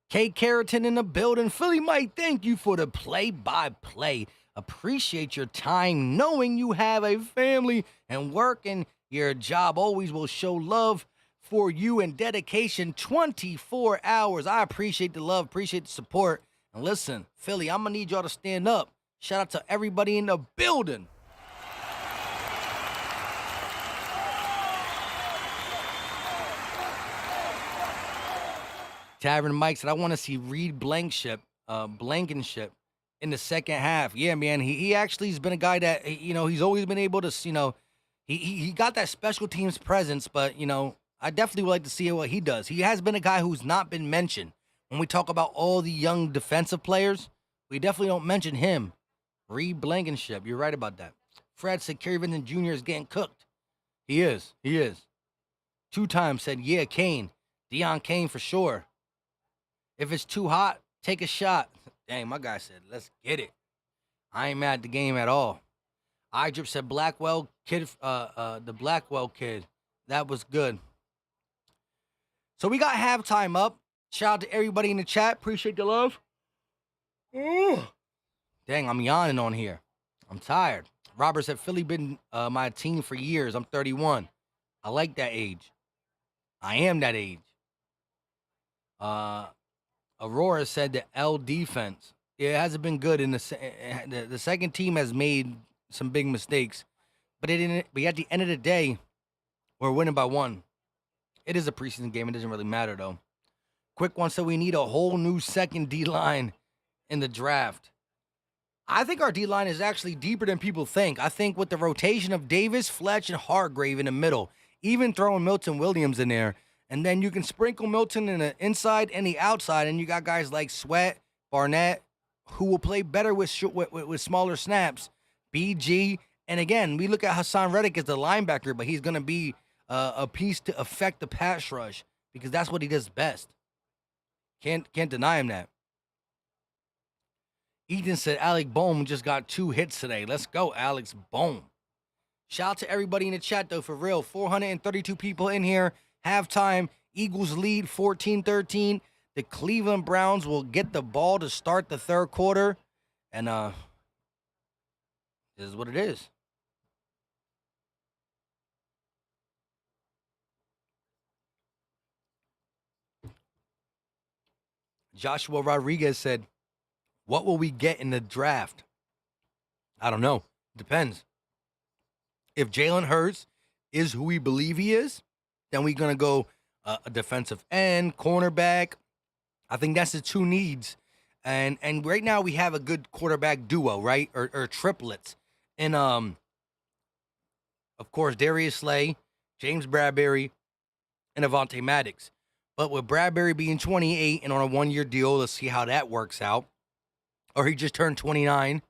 K. Carrington in the building. Philly Mike, thank you for the play-by-play. Appreciate your time knowing you have a family and working your job always will show love for you and dedication 24 hours. I appreciate the love, appreciate the support. And listen, Philly, I'm going to need y'all to stand up. Shout out to everybody in the building. Tavern Mike said, I want to see Reed Blankenship in the second half. Yeah, man, he actually has been a guy that, he's always been able to, he got that special teams presence, but, I definitely would like to see what he does. He has been a guy who's not been mentioned. When we talk about all the young defensive players, we definitely don't mention him. Reed Blankenship, you're right about that. Fred said Kerry Vincent Jr. is getting cooked. He is. 2 times said, yeah, Kane. Deion Kane for sure. If it's too hot, take a shot. Dang, my guy said, let's get it. I ain't mad at the game at all. iDrip said Blackwell kid, the Blackwell kid. That was good. So we got halftime up. Shout out to everybody in the chat. Appreciate the love. Dang, I'm yawning on here. I'm tired. Robert said Philly been my team for years. I'm 31. I like that age. I am that age. Aurora said the L defense. It hasn't been good in the second team has made some big mistakes, but at the end of the day, we're winning by 1. It is a preseason game. It doesn't really matter though. Quick one, so we need a whole new second D-line in the draft. I think our D-line is actually deeper than people think. I think with the rotation of Davis, Fletch, and Hargrave in the middle, even throwing Milton Williams in there, and then you can sprinkle Milton in the inside and the outside, and you got guys like Sweat, Barnett, who will play better with smaller snaps, BG, and again, we look at Hassan Reddick as the linebacker, but he's going to be a piece to affect the pass rush because that's what he does best. Can't deny him that. Ethan said Alec Bohm just got 2 hits today. Let's go, Alex Bohm. Shout out to everybody in the chat, though, for real. 432 people in here. Halftime, Eagles lead 14-13. The Cleveland Browns will get the ball to start the third quarter. And this is what it is. Joshua Rodriguez said, what will we get in the draft? I don't know. Depends. If Jalen Hurts is who we believe he is, then we're going to go a defensive end, cornerback. I think that's the 2 needs. And right now we have a good quarterback duo, right? Or triplets. And, of course, Darius Slay, James Bradbury, and Avonte Maddox. But with Bradbury being 28 and on a 1-year deal, let's see how that works out. Or he just turned 29.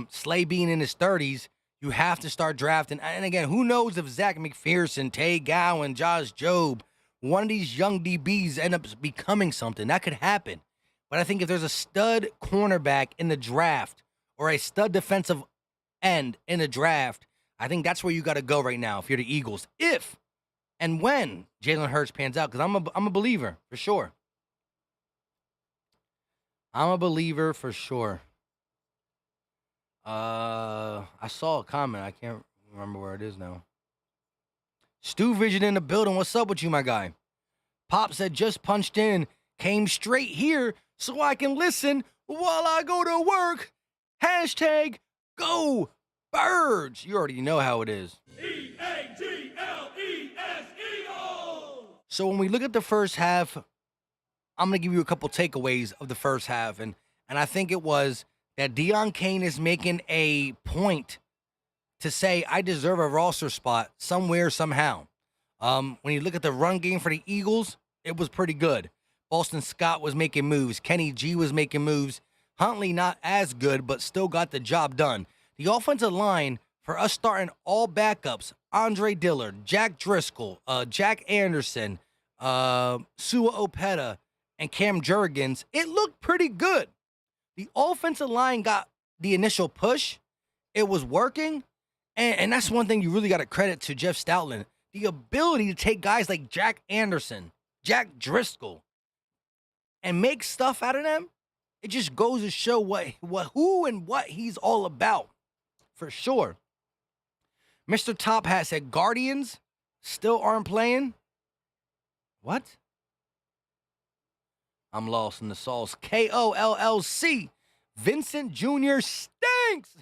Slay being in his 30s, you have to start drafting. And again, who knows if Zach McPherson, Tay Gowan, Josh Jobe, one of these young DBs end up becoming something. That could happen. But I think if there's a stud cornerback in the draft or a stud defensive end in the draft, I think that's where you got to go right now if you're the Eagles. If and when Jalen Hurts pans out, because I'm a believer for sure. I'm a believer for sure. I saw a comment. I can't remember where it is now. Stu Vision in the building. What's up with you, my guy? Pop said just punched in. Came straight here so I can listen while I go to work. Hashtag go birds. You already know how it is. E-A-G-L-E-S, Eagles! So when we look at the first half, I'm going to give you a couple takeaways of the first half. And I think it was that Deion Kane is making a point to say, I deserve a roster spot somewhere, somehow. When you look at the run game for the Eagles, it was pretty good. Boston Scott was making moves. Kenny G was making moves. Huntley not as good, but still got the job done. The offensive line, for us starting all backups, Andre Dillard, Jack Driscoll, Jack Anderson, Sua Opeta, and Cam Jurgens, it looked pretty good. The offensive line got the initial push. It was working. And that's one thing you really got to credit to Jeff Stoutland. The ability to take guys like Jack Anderson, Jack Driscoll, and make stuff out of them. It just goes to show who and what he's all about. For sure. Mr. Top Hat said Guardians still aren't playing. What? I'm lost in the sauce. KOLLC. Vincent Jr. stinks.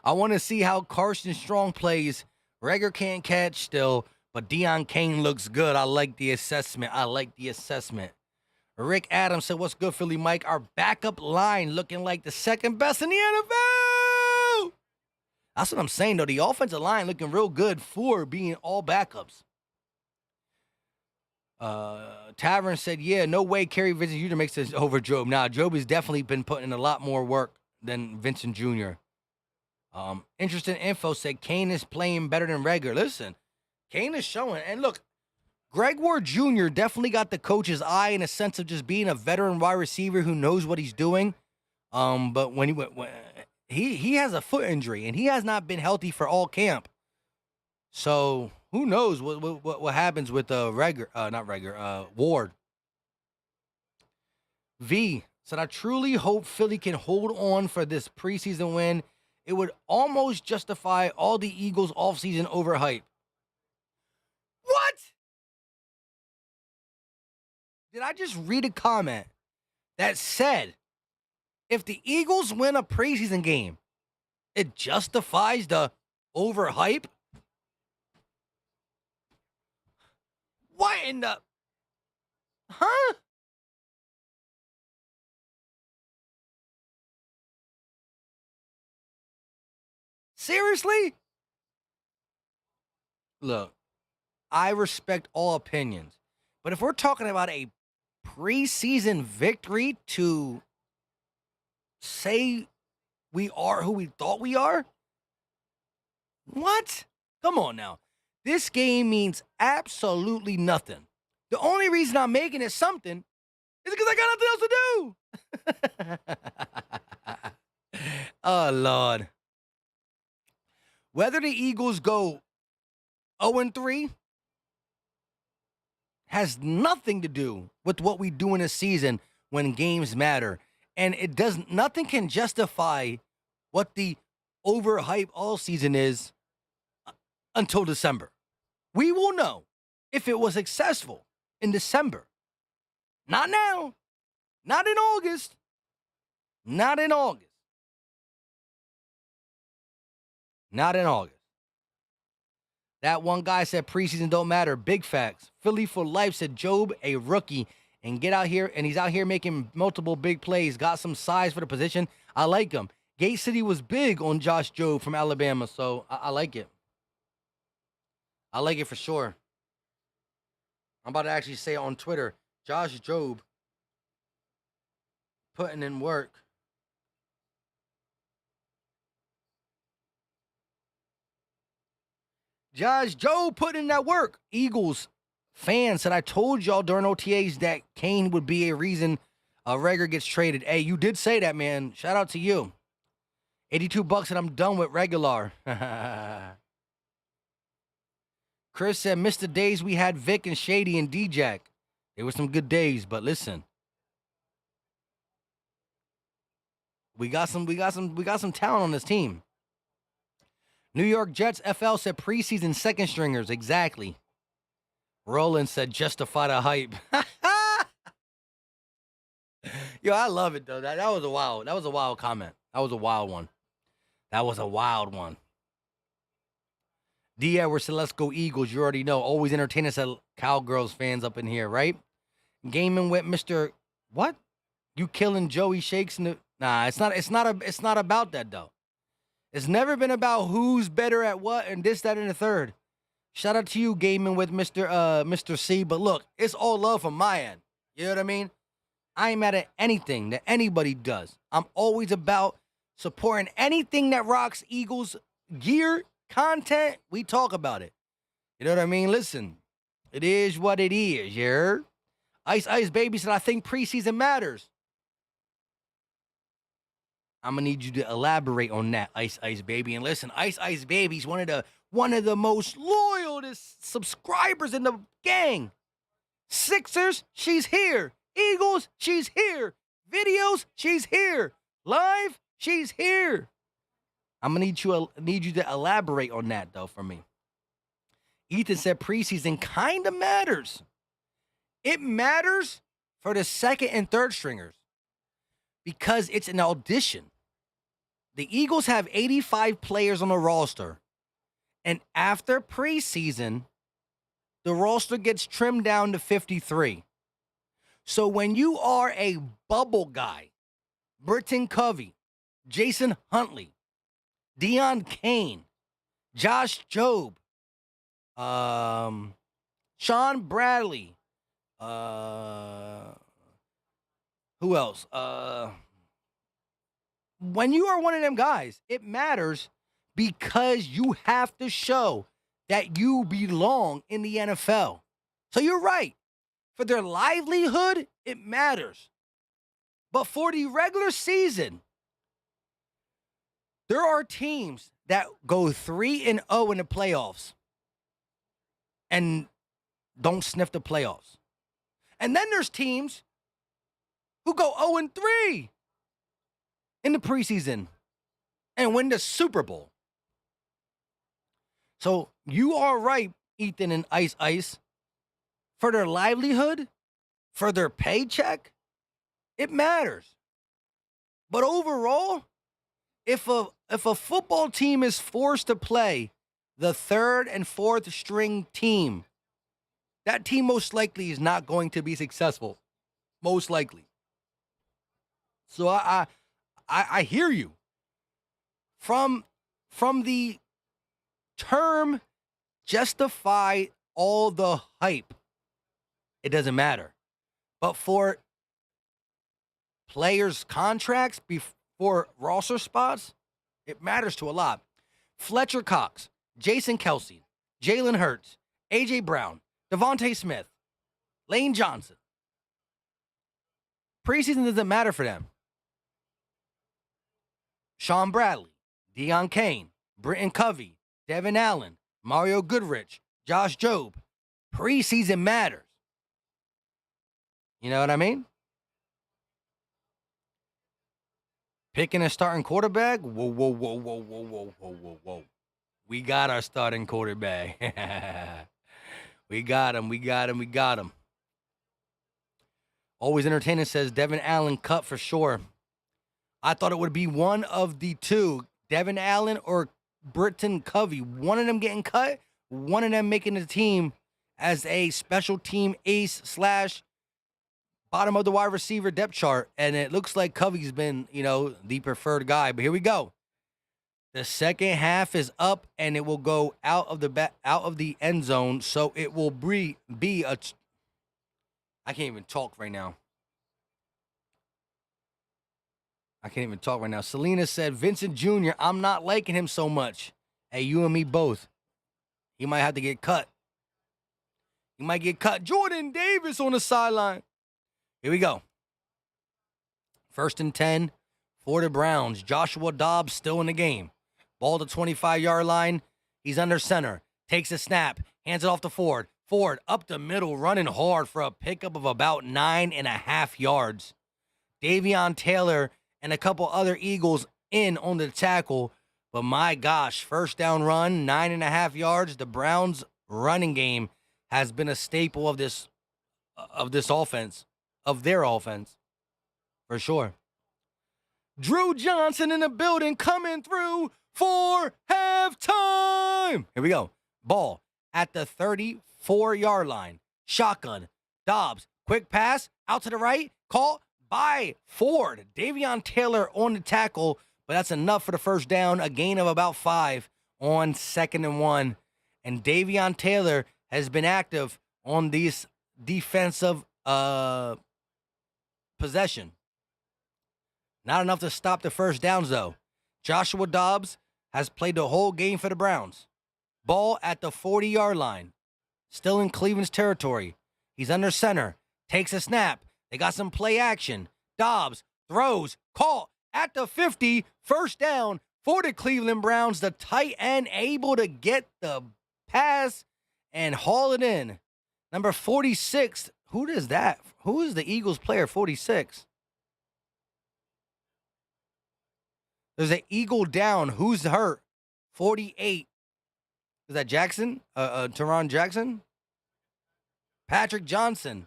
I want to see how Carson Strong plays. Rager can't catch still, but Deion Kane looks good. I like the assessment. Rick Adams said, what's good, Philly Mike? Our backup line looking like the second best in the NFL. That's what I'm saying, though. The offensive line looking real good for being all backups. Tavern said, yeah, no way Kerry Vincent Jr. makes this over Job. Nah, Job has definitely been putting in a lot more work than Vincent Jr. Interesting info said Kane is playing better than Rager. Listen, Kane is showing. And look, Greg Ward Jr. definitely got the coach's eye in a sense of just being a veteran wide receiver who knows what he's doing. But when he has a foot injury and he has not been healthy for all camp. So who knows what happens with Ward. V said, I truly hope Philly can hold on for this preseason win. It would almost justify all the Eagles offseason overhype. What? Did I just read a comment that said, if the Eagles win a preseason game, it justifies the overhype? What in the... Seriously? Look, I respect all opinions. But if we're talking about a preseason victory to say we are who we thought we are, what? Come on now. This game means absolutely nothing. The only reason I'm making it something is because I got nothing else to do. Oh, Lord. Whether the Eagles go 0-3 has nothing to do with what we do in a season when games matter. And nothing can justify what the overhype all season is until December. We will know if it was successful in December. Not now. Not in August. Not in August. Not in August. That one guy said preseason don't matter. Big facts. Philly for life, said Job, a rookie. And he's out here making multiple big plays. Got some size for the position. I like him. Gate City was big on Josh Job from Alabama, so I like it. I like it for sure. I'm about to actually say on Twitter, Josh Job putting in work. Josh Job putting in that work. Eagles fans said I told y'all during OTAs that Kane would be a reason Reagor gets traded. Hey, you did say that, man. Shout out to you. $82 and I'm done with regular. Chris said, missed the days we had Vic and Shady and D-Jack. They were some good days, but listen. We got some talent on this team. New York Jets FL said preseason second stringers. Exactly. Roland said justify the hype. Yo, I love it though. That was a wild comment. That was a wild one. D. Edwards said, let's go Eagles. You already know. Always entertain us at Cowgirls fans up in here, right? Gaming with Mr. What? You killing Joey Shakes in the... Nah, it's not about that though. It's never been about who's better at what and this, that, and the third. Shout out to you, gaming with Mr. C. But look, it's all love from my end. You know what I mean? I ain't mad at anything that anybody does. I'm always about supporting anything that rocks Eagles gear, content. We talk about it. You know what I mean? Listen, it is what it is, you heard? Ice Ice Baby said, I think preseason matters. I'm going to need you to elaborate on that, Ice Ice Baby. And listen, Ice Ice Baby's one of the most loyalest subscribers in the gang. Sixers, she's here. Eagles, she's here. Videos, she's here. Live, she's here. I'm going to need you to elaborate on that, though, for me. Ethan said preseason kind of matters. It matters for the second and third stringers because it's an audition. The Eagles have 85 players on the roster, and after preseason, the roster gets trimmed down to 53. So when you are a bubble guy, Britton Covey, Jason Huntley, Deion Kane, Josh Job, Sean Bradley, who else? When you are one of them guys, it matters because you have to show that you belong in the NFL. So you're right. For their livelihood, it matters. But for the regular season, there are teams that go 3-0 in the playoffs and don't sniff the playoffs. And then there's teams who go 0-3 in the preseason and win the Super Bowl. So you are right, Ethan and Ice Ice. For their livelihood, for their paycheck, it matters. But overall, if a football team is forced to play the third and fourth string team, that team most likely is not going to be successful. Most likely. So I hear you. From from the term justify all the hype, it doesn't matter. But for players' contracts before roster spots, it matters to a lot. Fletcher Cox, Jason Kelsey, Jalen Hurts, A.J. Brown, Devontae Smith, Lane Johnson. Preseason doesn't matter for them. Sean Bradley, Deion Kane, Britton Covey, Devin Allen, Mario Goodrich, Josh Jobe. Preseason matters. You know what I mean? Picking a starting quarterback? Whoa, whoa, whoa, whoa, whoa, whoa, whoa, whoa, whoa. We got our starting quarterback. We got him. Always entertaining, says Devin Allen cut for sure. I thought it would be one of the two, Devin Allen or Britton Covey. One of them getting cut, one of them making the team as a special team ace / bottom of the wide receiver depth chart. And it looks like Covey's been, the preferred guy. But here we go. The second half is up, and it will go out of the end zone. So it will be a. I can't even talk right now. Selena said, Vincent Jr., I'm not liking him so much. Hey, you and me both. He might have to get cut. Jordan Davis on the sideline. Here we go. 1st and 10 for the Browns. Joshua Dobbs still in the game. Ball to 25-yard line. He's under center. Takes a snap. Hands it off to Ford. Ford up the middle, running hard for a pickup of about 9.5 yards. Davion Taylor and a couple other Eagles in on the tackle. But my gosh, first down run, 9.5 yards. The Browns' running game has been a staple of this offense, of their offense, for sure. Drew Johnson in the building, coming through for halftime. Here we go. Ball at the 34-yard line. Shotgun. Dobbs. Quick pass out to the right. Caught by Ford. Davion Taylor on the tackle, but that's enough for the first down. A gain of about 5 on 2nd and 1. And Davion Taylor has been active on these defensive possession. Not enough to stop the first downs, though. Joshua Dobbs has played the whole game for the Browns. Ball at the 40-yard line. Still in Cleveland's territory. He's under center. Takes a snap. They got some play action. Dobbs throws. Caught at the 50. First down for the Cleveland Browns. The tight end able to get the pass and haul it in. Number 46. Who does that? Who is the Eagles player 46? There's an Eagle down. Who's hurt? 48. Is that Jackson? Teron Jackson? Patrick Johnson.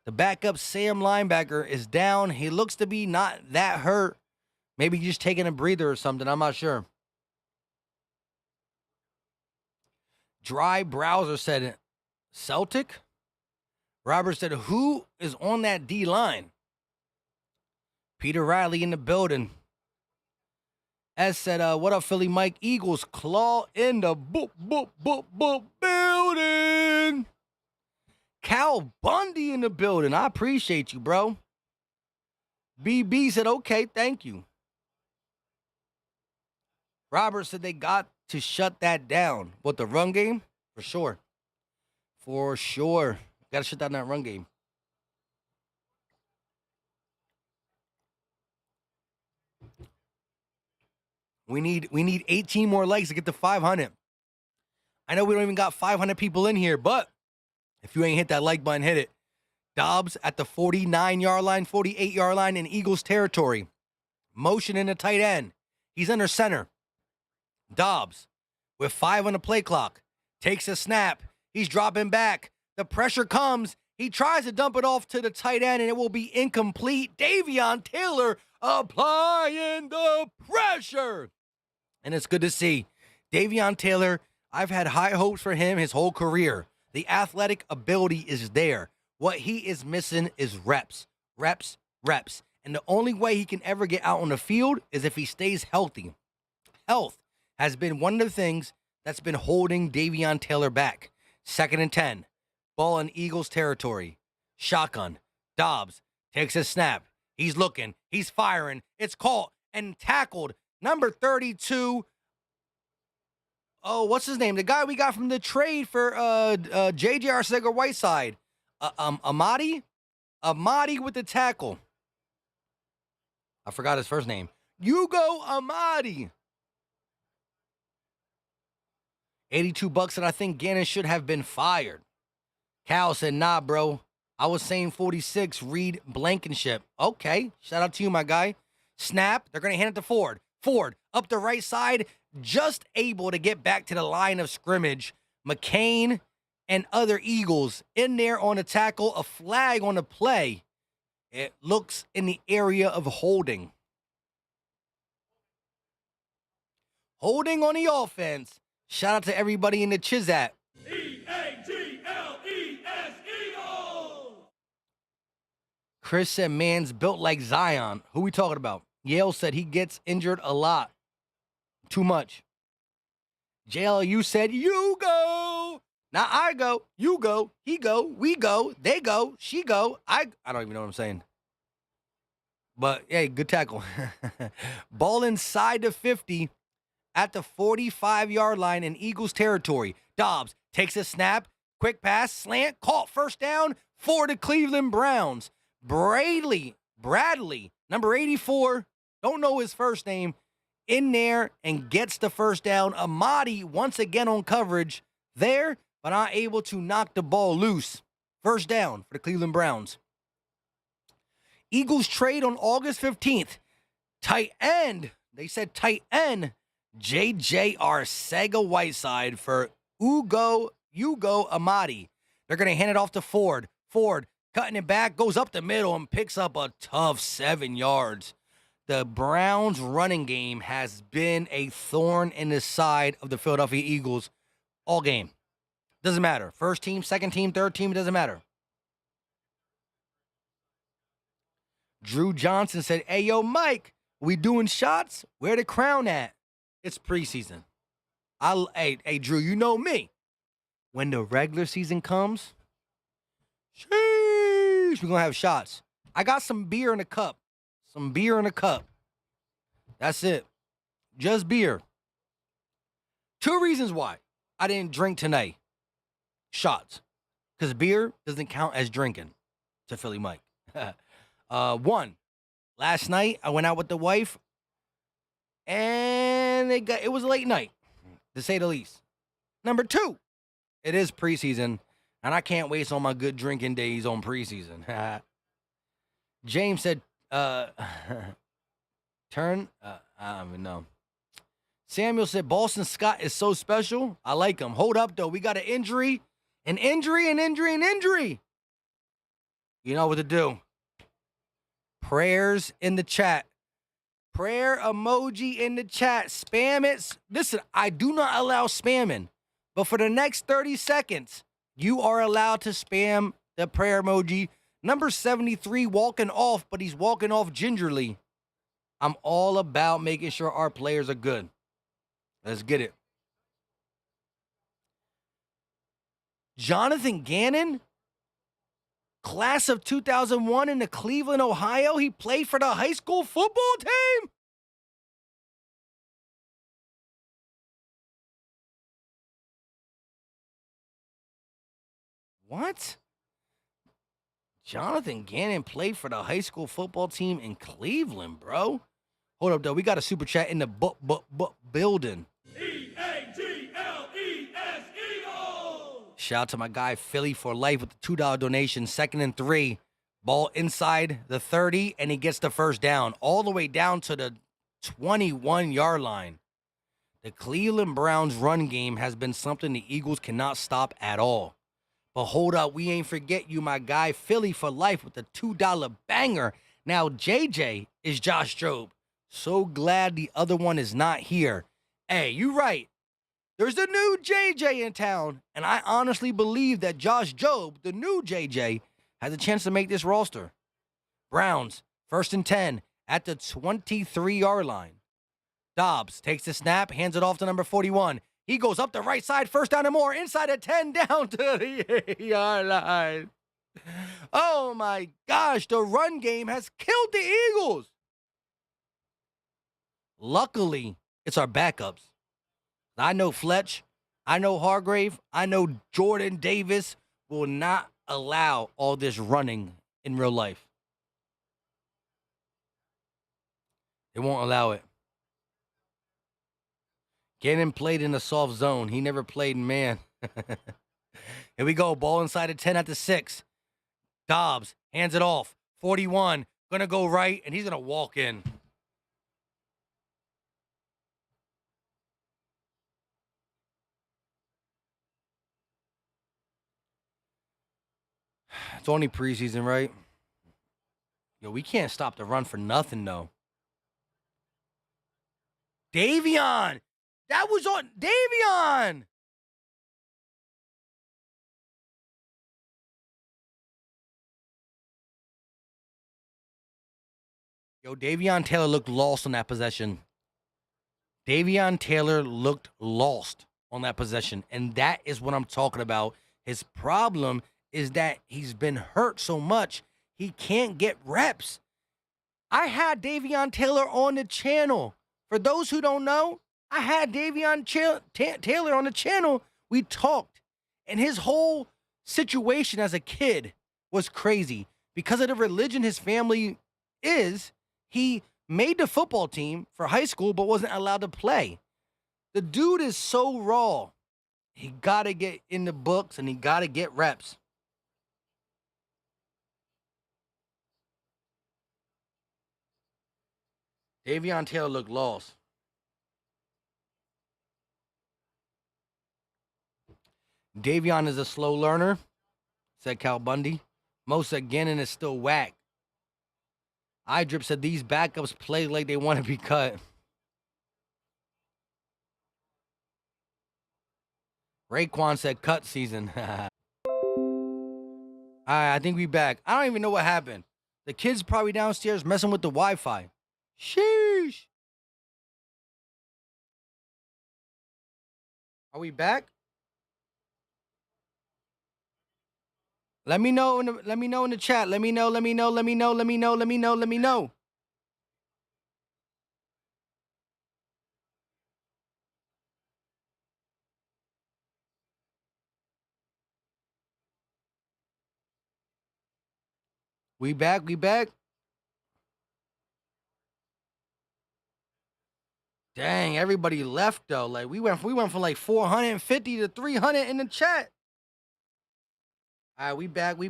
The backup Sam linebacker is down. He looks to be not that hurt. Maybe just taking a breather or something. I'm not sure. Dry Browser said Celtic. Robert said, who is on that D-line? Peter Riley in the building. S said, what up, Philly Mike? Eagles claw in the building. Cal Bundy in the building. I appreciate you, bro. BB said, okay, thank you. Robert said they got to shut that down. What, the run game? For sure. For sure. Got to shut down that run game. We need 18 more likes to get to 500. I know we don't even got 500 people in here, but if you ain't hit that like button, hit it. Dobbs at the 49-yard line, 48-yard line in Eagles territory. Motion in the tight end. He's under center. Dobbs with 5 on the play clock. Takes a snap. He's dropping back. The pressure comes. He tries to dump it off to the tight end, and it will be incomplete. Davion Taylor applying the pressure. And it's good to see. Davion Taylor, I've had high hopes for him his whole career. The athletic ability is there. What he is missing is reps. And the only way he can ever get out on the field is if he stays healthy. health has been one of the things that's been holding Davion Taylor back. 2nd and 10. Ball in Eagles territory. Shotgun. Dobbs takes a snap. He's looking. He's firing. It's caught and tackled. Number 32. Oh, what's his name? The guy we got from the trade for J.J. Arcega-Whiteside. Amadi? Amadi with the tackle. I forgot his first name. Hugo Amadi. $82, and I think Gannon should have been fired. Cal said, nah, bro. I was saying 46, Reed Blankenship. Okay, shout out to you, my guy. Snap, they're going to hand it to Ford. Ford, up the right side, just able to get back to the line of scrimmage. McCain and other Eagles in there on the tackle, a flag on the play. It looks in the area of holding. Holding on the offense. Shout out to everybody in the Chizat. E-A-G-L-E-S, Eagles! Chris said, man's built like Zion. Who we talking about? Yale said he gets injured a lot. Too much. JLU said, you go. Now I go. You go. He go. We go. They go. She go. I don't even know what I'm saying. But, hey, good tackle. Ball inside the 50 at the 45-yard line in Eagles territory. Dobbs takes a snap. Quick pass. Slant. Caught. First down for the Cleveland Browns. Bradley, number 84, don't know his first name, in there and gets the first down. Amadi once again on coverage there, but not able to knock the ball loose. First down for the Cleveland Browns. Eagles trade on August 15th. Tight end, they said tight end, J.J. Arcega-Whiteside for Hugo Amadi. They're going to hand it off to Ford. Ford cutting it back, goes up the middle and picks up a tough 7 yards. The Browns' running game has been a thorn in the side of the Philadelphia Eagles all game. Doesn't matter. First team, second team, third team, it doesn't matter. Drew Johnson said, hey, yo, Mike, we doing shots? Where the crown at? It's preseason. Hey, Drew, you know me. When the regular season comes, we're going to have shots. I got some beer in a cup. That's it. Just beer. 2 reasons why I didn't drink tonight. Shots. Because beer doesn't count as drinking to Philly Mike. 1, last night I went out with the wife and it was a late night, to say the least. Number 2, it is preseason. And I can't waste all my good drinking days on preseason. James said, turn. I don't even know. Samuel said, Boston Scott is so special. I like him. Hold up, though. We got an injury. An injury. You know what to do. Prayers in the chat. Prayer emoji in the chat. Spam it. Listen, I do not allow spamming. But for the next 30 seconds, you are allowed to spam the prayer emoji. Number 73 walking off, but he's walking off gingerly. I'm all about making sure our players are good. Let's get it. Jonathan Gannon, class of 2001 in the Cleveland, Ohio. He played for the high school football team. What? Jonathan Gannon played for the high school football team in Cleveland, bro. Hold up, though. We got a super chat in the building. E-A-G-L-E-S, Eagles! Shout out to my guy, Philly for life, with the $2 donation. 2nd and 3. Ball inside the 30, and he gets the first down. All the way down to the 21-yard line. The Cleveland Browns run game has been something the Eagles cannot stop at all. But hold up, we ain't forget you, my guy, Philly for life with the $2 banger. Now, JJ is Josh Jobe. So glad the other one is not here. Hey, you right. There's a new JJ in town, and I honestly believe that Josh Jobe, the new JJ, has a chance to make this roster. Browns, 1st and 10 at the 23-yard line. Dobbs takes the snap, hands it off to number 41. He goes up the right side, first down and more, inside at 10, down to the 8-yard line. Oh, my gosh, the run game has killed the Eagles. Luckily, it's our backups. I know Fletch, I know Hargrave, I know Jordan Davis will not allow all this running in real life. They won't allow it. Gannon played in a soft zone. He never played in man. Here we go. Ball inside of 10 at the 6. Dobbs hands it off. 41. Going to go right, and he's going to walk in. It's only preseason, right? Yo, we can't stop the run for nothing, though. Davion! That was on Davion! Yo, Davion Taylor looked lost on that possession. Davion Taylor looked lost on that possession, and that is what I'm talking about. His problem is that he's been hurt so much, he can't get reps. I had Davion Taylor on the channel. For those who don't know, I had Davion Taylor on the channel. We talked, and his whole situation as a kid was crazy. Because of the religion his family is, he made the football team for high school but wasn't allowed to play. The dude is so raw. He got to get in the books, and he got to get reps. Davion Taylor looked lost. Davion is a slow learner, said Cal Bundy. Mo said Gannon is still whack. iDrip said these backups play like they want to be cut. Raekwon said cut season. All right, I think we back. I don't even know what happened. The kid's probably downstairs messing with the Wi-Fi. Sheesh. Are we back? Let me know in the chat. Let me know. We back. Dang, everybody left though. Like we went from like 450 to 300 in the chat. All right, we back. All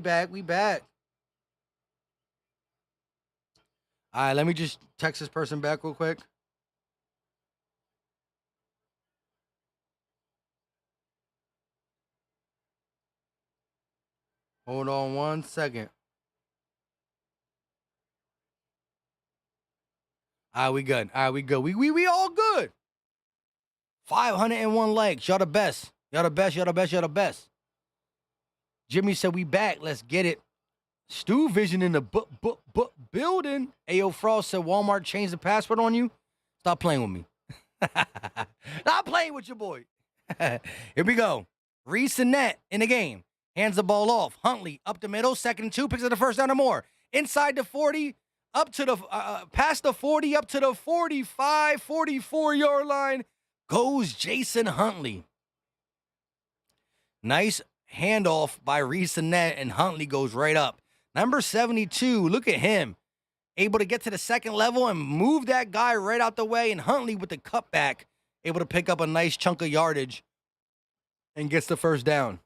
right, let me just text this person back real quick. Hold on 1 second. All right, we good. We all good. 501 likes. Y'all the best. Jimmy said we back. Let's get it. Stu Vision in the building. Ayo Frost said Walmart changed the password on you. Stop playing with me. Stop playing with your boy. Here we go. Reese Annette in the game. Hands the ball off. Huntley up the middle. 2nd and 2. Picks up the first down or more. Inside the 40. Up to the, past the 40. Up to the 45, 44-yard line. Goes Jason Huntley. Nice handoff by Reese Annette, and Huntley goes right up. Number 72, look at him. Able to get to the second level and move that guy right out the way, and Huntley with the cutback, able to pick up a nice chunk of yardage and gets the first down.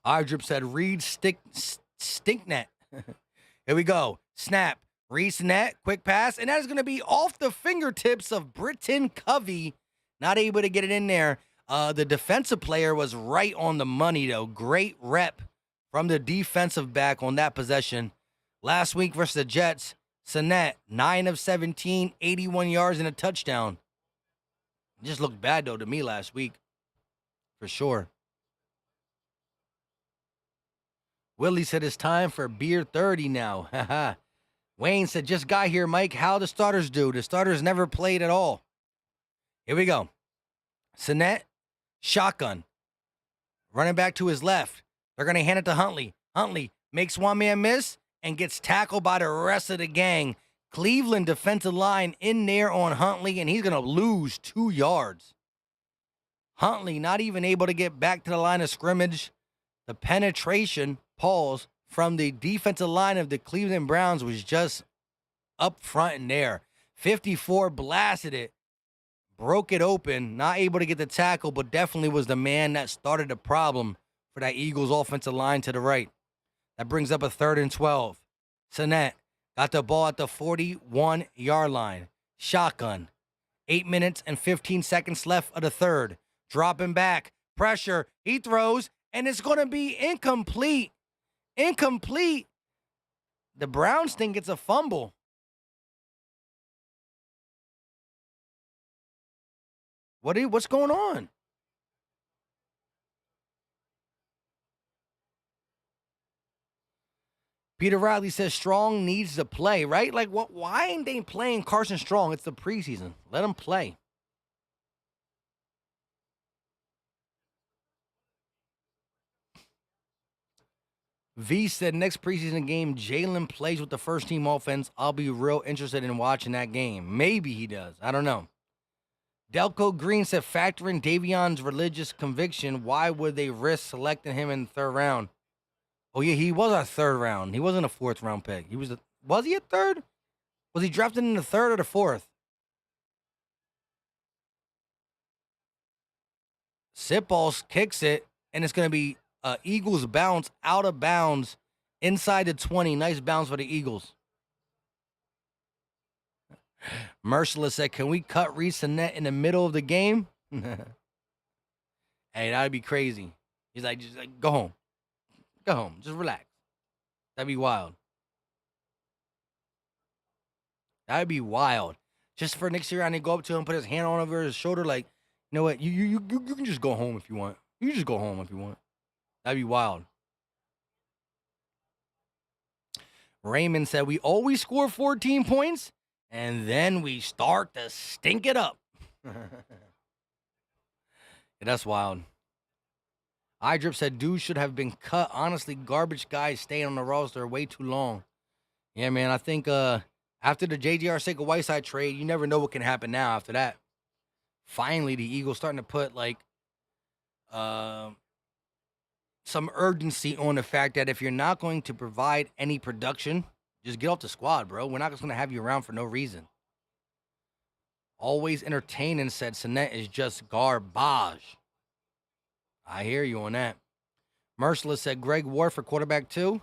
iDrip said, Reed Stinknet. Here we go. Snap. Reese Annette, quick pass, and that is going to be off the fingertips of Britton Covey. Not able to get it in there. The defensive player was right on the money, though. Great rep from the defensive back on that possession. Last week versus the Jets, Sinnett, 9 of 17, 81 yards and a touchdown. Just looked bad, though, to me last week. For sure. Willie said it's time for beer 30 now. Wayne said, just got here, Mike. How the starters do? The starters never played at all. Here we go. Sinet, shotgun. Running back to his left. They're going to hand it to Huntley. Huntley makes one man miss and gets tackled by the rest of the gang. Cleveland defensive line in there on Huntley, and he's going to lose 2 yards. Huntley not even able to get back to the line of scrimmage. The penetration, pause, from the defensive line of the Cleveland Browns was just up front in there. 54 blasted it, broke it open, not able to get the tackle, but definitely was the man that started the problem for that Eagles offensive line to the right. That brings up a 3rd and 12. Sinet got the ball at the 41-yard line. Shotgun. 8 minutes and 15 seconds left of the third. Dropping back. Pressure. He throws, and it's going to be incomplete. Incomplete. The Browns think it's a fumble. What's going on? Peter Riley says Strong needs to play, right? Like, what? Why ain't they playing Carson Strong? It's the preseason. Let him play. V said next preseason game, Jalen plays with the first team offense. I'll be real interested in watching that game. Maybe he does. I don't know. Delco Green said factor in Davion's religious conviction. Why would they risk selecting him in the 3rd round? Oh, yeah, he was a 3rd round. He wasn't a 4th round pick. Was he a 3rd? Was he drafted in the 3rd or the 4th? Sitballs kicks it, and it's going to be Eagles bounce out of bounds inside the 20. Nice bounce for the Eagles. Merciless said, can we cut Reese Sinet in the middle of the game? Hey, that'd be crazy. He's like, just like, go home. Go home. Just relax. That'd be wild. That'd be wild. Just for next year, I need to go up to him, put his hand on over his shoulder, like, you know what? You can just go home if you want. You can just go home if you want. That'd be wild. Raymond said, we always score 14 points, and then we start to stink it up. Yeah, that's wild. iDrip said, dude should have been cut. Honestly, garbage guys staying on the roster way too long. Yeah, man, I think after the J.J. Arcega-Whiteside trade, you never know what can happen now after that. Finally, the Eagles starting to put, like, some urgency on the fact that if you're not going to provide any production, just get off the squad, bro. We're not just going to have you around for no reason. Always entertaining said Sinet is just garbage. I hear you on that. Merciless said Greg Ward for quarterback too.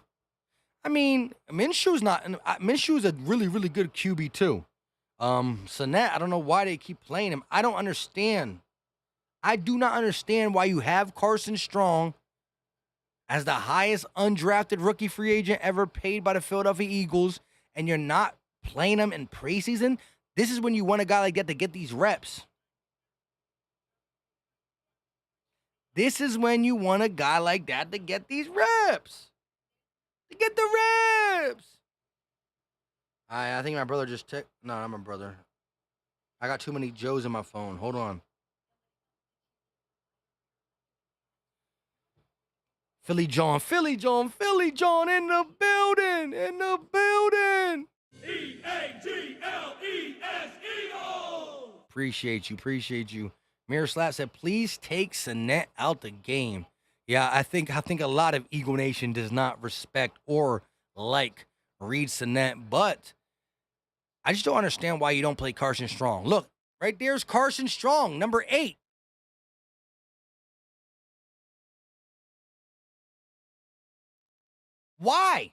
I mean, Minshew's a really, really good QB too. Sinet, I don't know why they keep playing him. I don't understand. I do not understand why you have Carson Strong as the highest undrafted rookie free agent ever paid by the Philadelphia Eagles, and you're not playing him in preseason. This is when you want a guy like that to get these reps. This is when you want a guy like that to get these reps. To get the reps. I think my brother just took. No, not my brother. I got too many Joes in my phone. Hold on. Philly John in the building. E-A-G-L-E-S, Eagles! Appreciate you. Mirror Slap said, please take Sinet out the game. Yeah, I think a lot of Eagle Nation does not respect or like Reed Sinet, but I just don't understand why you don't play Carson Strong. Look, right there's Carson Strong, number 8. Why?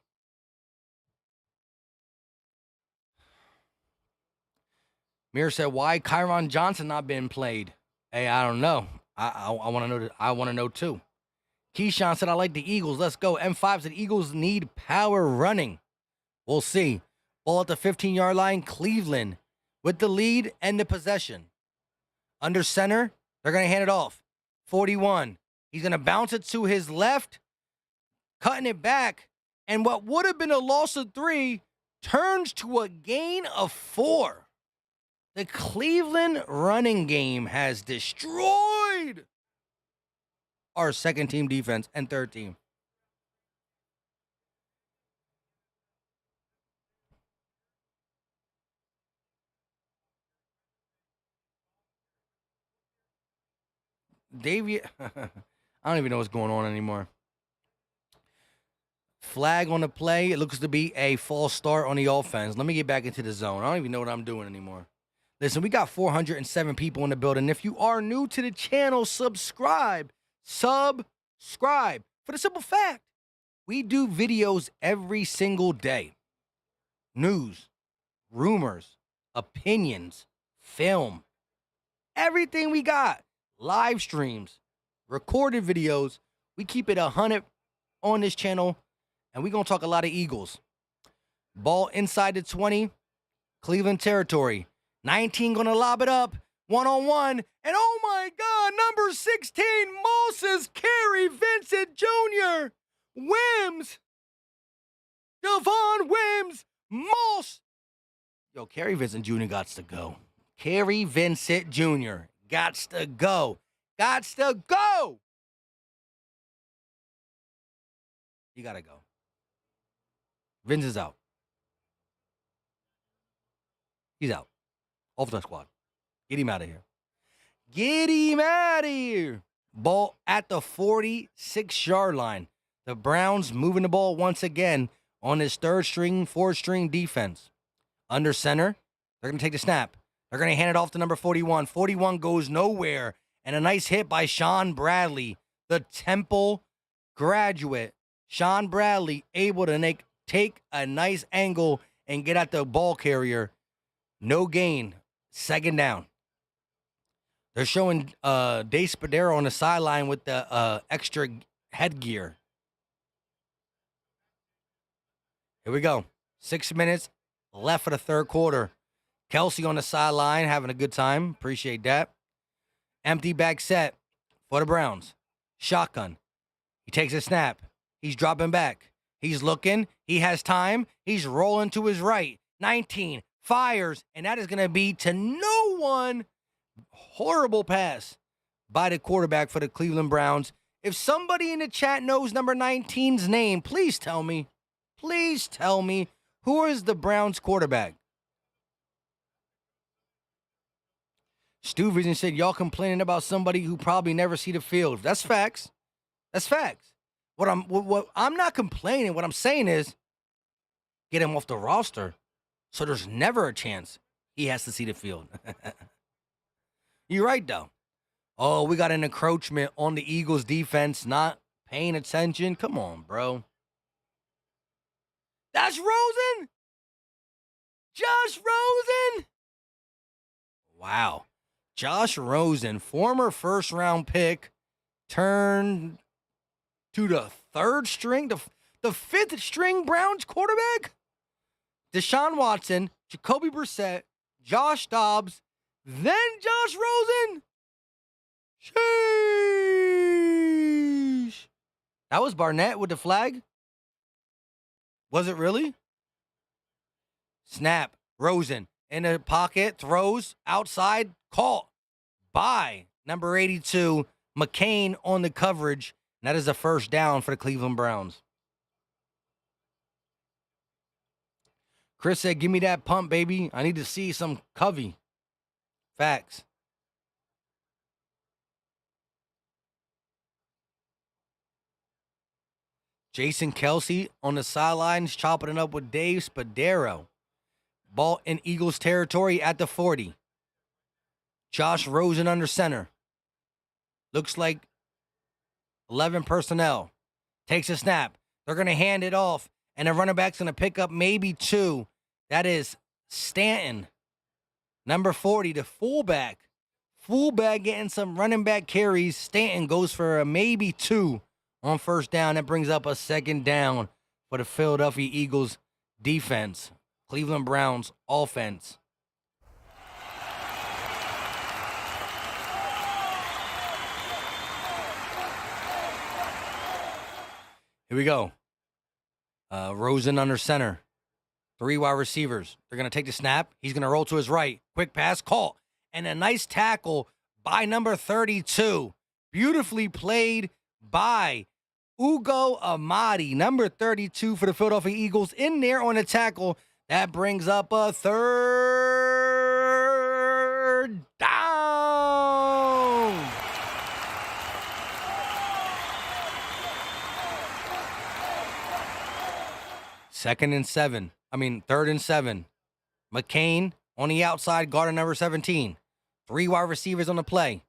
Mir said, why Kyron Johnson not been played? Hey, I don't know. I want to know. I want to know too. Keyshawn said, I like the Eagles. Let's go. M5 said, Eagles need power running. We'll see. Ball at the 15-yard line. Cleveland with the lead and the possession. Under center, they're going to hand it off. 41. He's going to bounce it to his left, cutting it back. And what would have been a loss of 3 turns to a gain of 4. The Cleveland running game has destroyed our second team defense and third team. Davey, I don't even know what's going on anymore. Flag on the play. It looks to be a false start on the offense. Let me get back into the zone. I don't even know what I'm doing anymore. Listen, we got 407 people in the building. If you are new to the channel, subscribe. Subscribe. For the simple fact, we do videos every single day. News, rumors, opinions, film, everything we got. Live streams, recorded videos. We keep it 100 on this channel, and we're going to talk a lot of Eagles. Ball inside the 20, Cleveland territory. 19 going to lob it up, one-on-one, and oh my God, number 16, Moses Carey Vincent Jr., Wims, Devon Wims, Moss. Yo, Carey Vincent Jr. gots to go. Carey Vincent Jr. gots to go. Gots to go. You got to go. Vince is out. He's out. Off the squad. Get him out of here. Get him out of here. Ball at the 46-yard line. The Browns moving the ball once again on this third string, fourth string defense. Under center, they're going to take the snap. They're going to hand it off to number 41. 41 goes nowhere. And a nice hit by Sean Bradley, the Temple graduate. Sean Bradley able to take a nice angle and get at the ball carrier. No gain. Second down. They're showing Dave Spadero on the sideline with the extra headgear. Here we go. 6 minutes left for the third quarter. Kelsey on the sideline having a good time. Appreciate that. Empty back set for the Browns. Shotgun. He takes a snap. He's dropping back. He's looking. He has time. He's rolling to his right. 19. Fires. And that is going to be to no one. Horrible pass by the quarterback for the Cleveland Browns. If somebody in the chat knows number 19's name, please tell me. Please tell me. Who is the Browns quarterback? Stu Vision said, y'all complaining about somebody who probably never see the field. That's facts. That's facts. What I'm not complaining. What I'm saying is get him off the roster so there's never a chance he has to see the field. You're right, though. Oh, we got an encroachment on the Eagles defense, not paying attention. Come on, bro. That's Rosen? Josh Rosen? Wow. Josh Rosen, former first-round pick, turned to the third string, the fifth-string Browns quarterback? Deshaun Watson, Jacoby Brissett, Josh Dobbs, then Josh Rosen? Sheesh. That was Barnett with the flag? Was it really? Snap. Rosen in the pocket, throws outside, caught by number 82, McCain on the coverage. And that is a first down for the Cleveland Browns. Chris said, give me that pump, baby. I need to see some Covey. Facts. Jason Kelsey on the sidelines chopping it up with Dave Spadero. Ball in Eagles territory at the 40. Josh Rosen under center. Looks like 11 personnel. Takes a snap. They're going to hand it off. And the running back's going to pick up maybe 2. That is Stanton. Number 40, the fullback. Fullback getting some running back carries. Stanton goes for a maybe 2 on first down. That brings up a second down for the Philadelphia Eagles defense. Cleveland Browns offense. Here we go. Rosen under center. Three wide receivers. They're going to take the snap. He's going to roll to his right. Quick pass, caught. And a nice tackle by number 32. Beautifully played by Ugo Amadi, number 32 for the Philadelphia Eagles, in there on the tackle. That brings up a third down. Third and 7. McCain on the outside, guarding number 17. Three wide receivers on the play.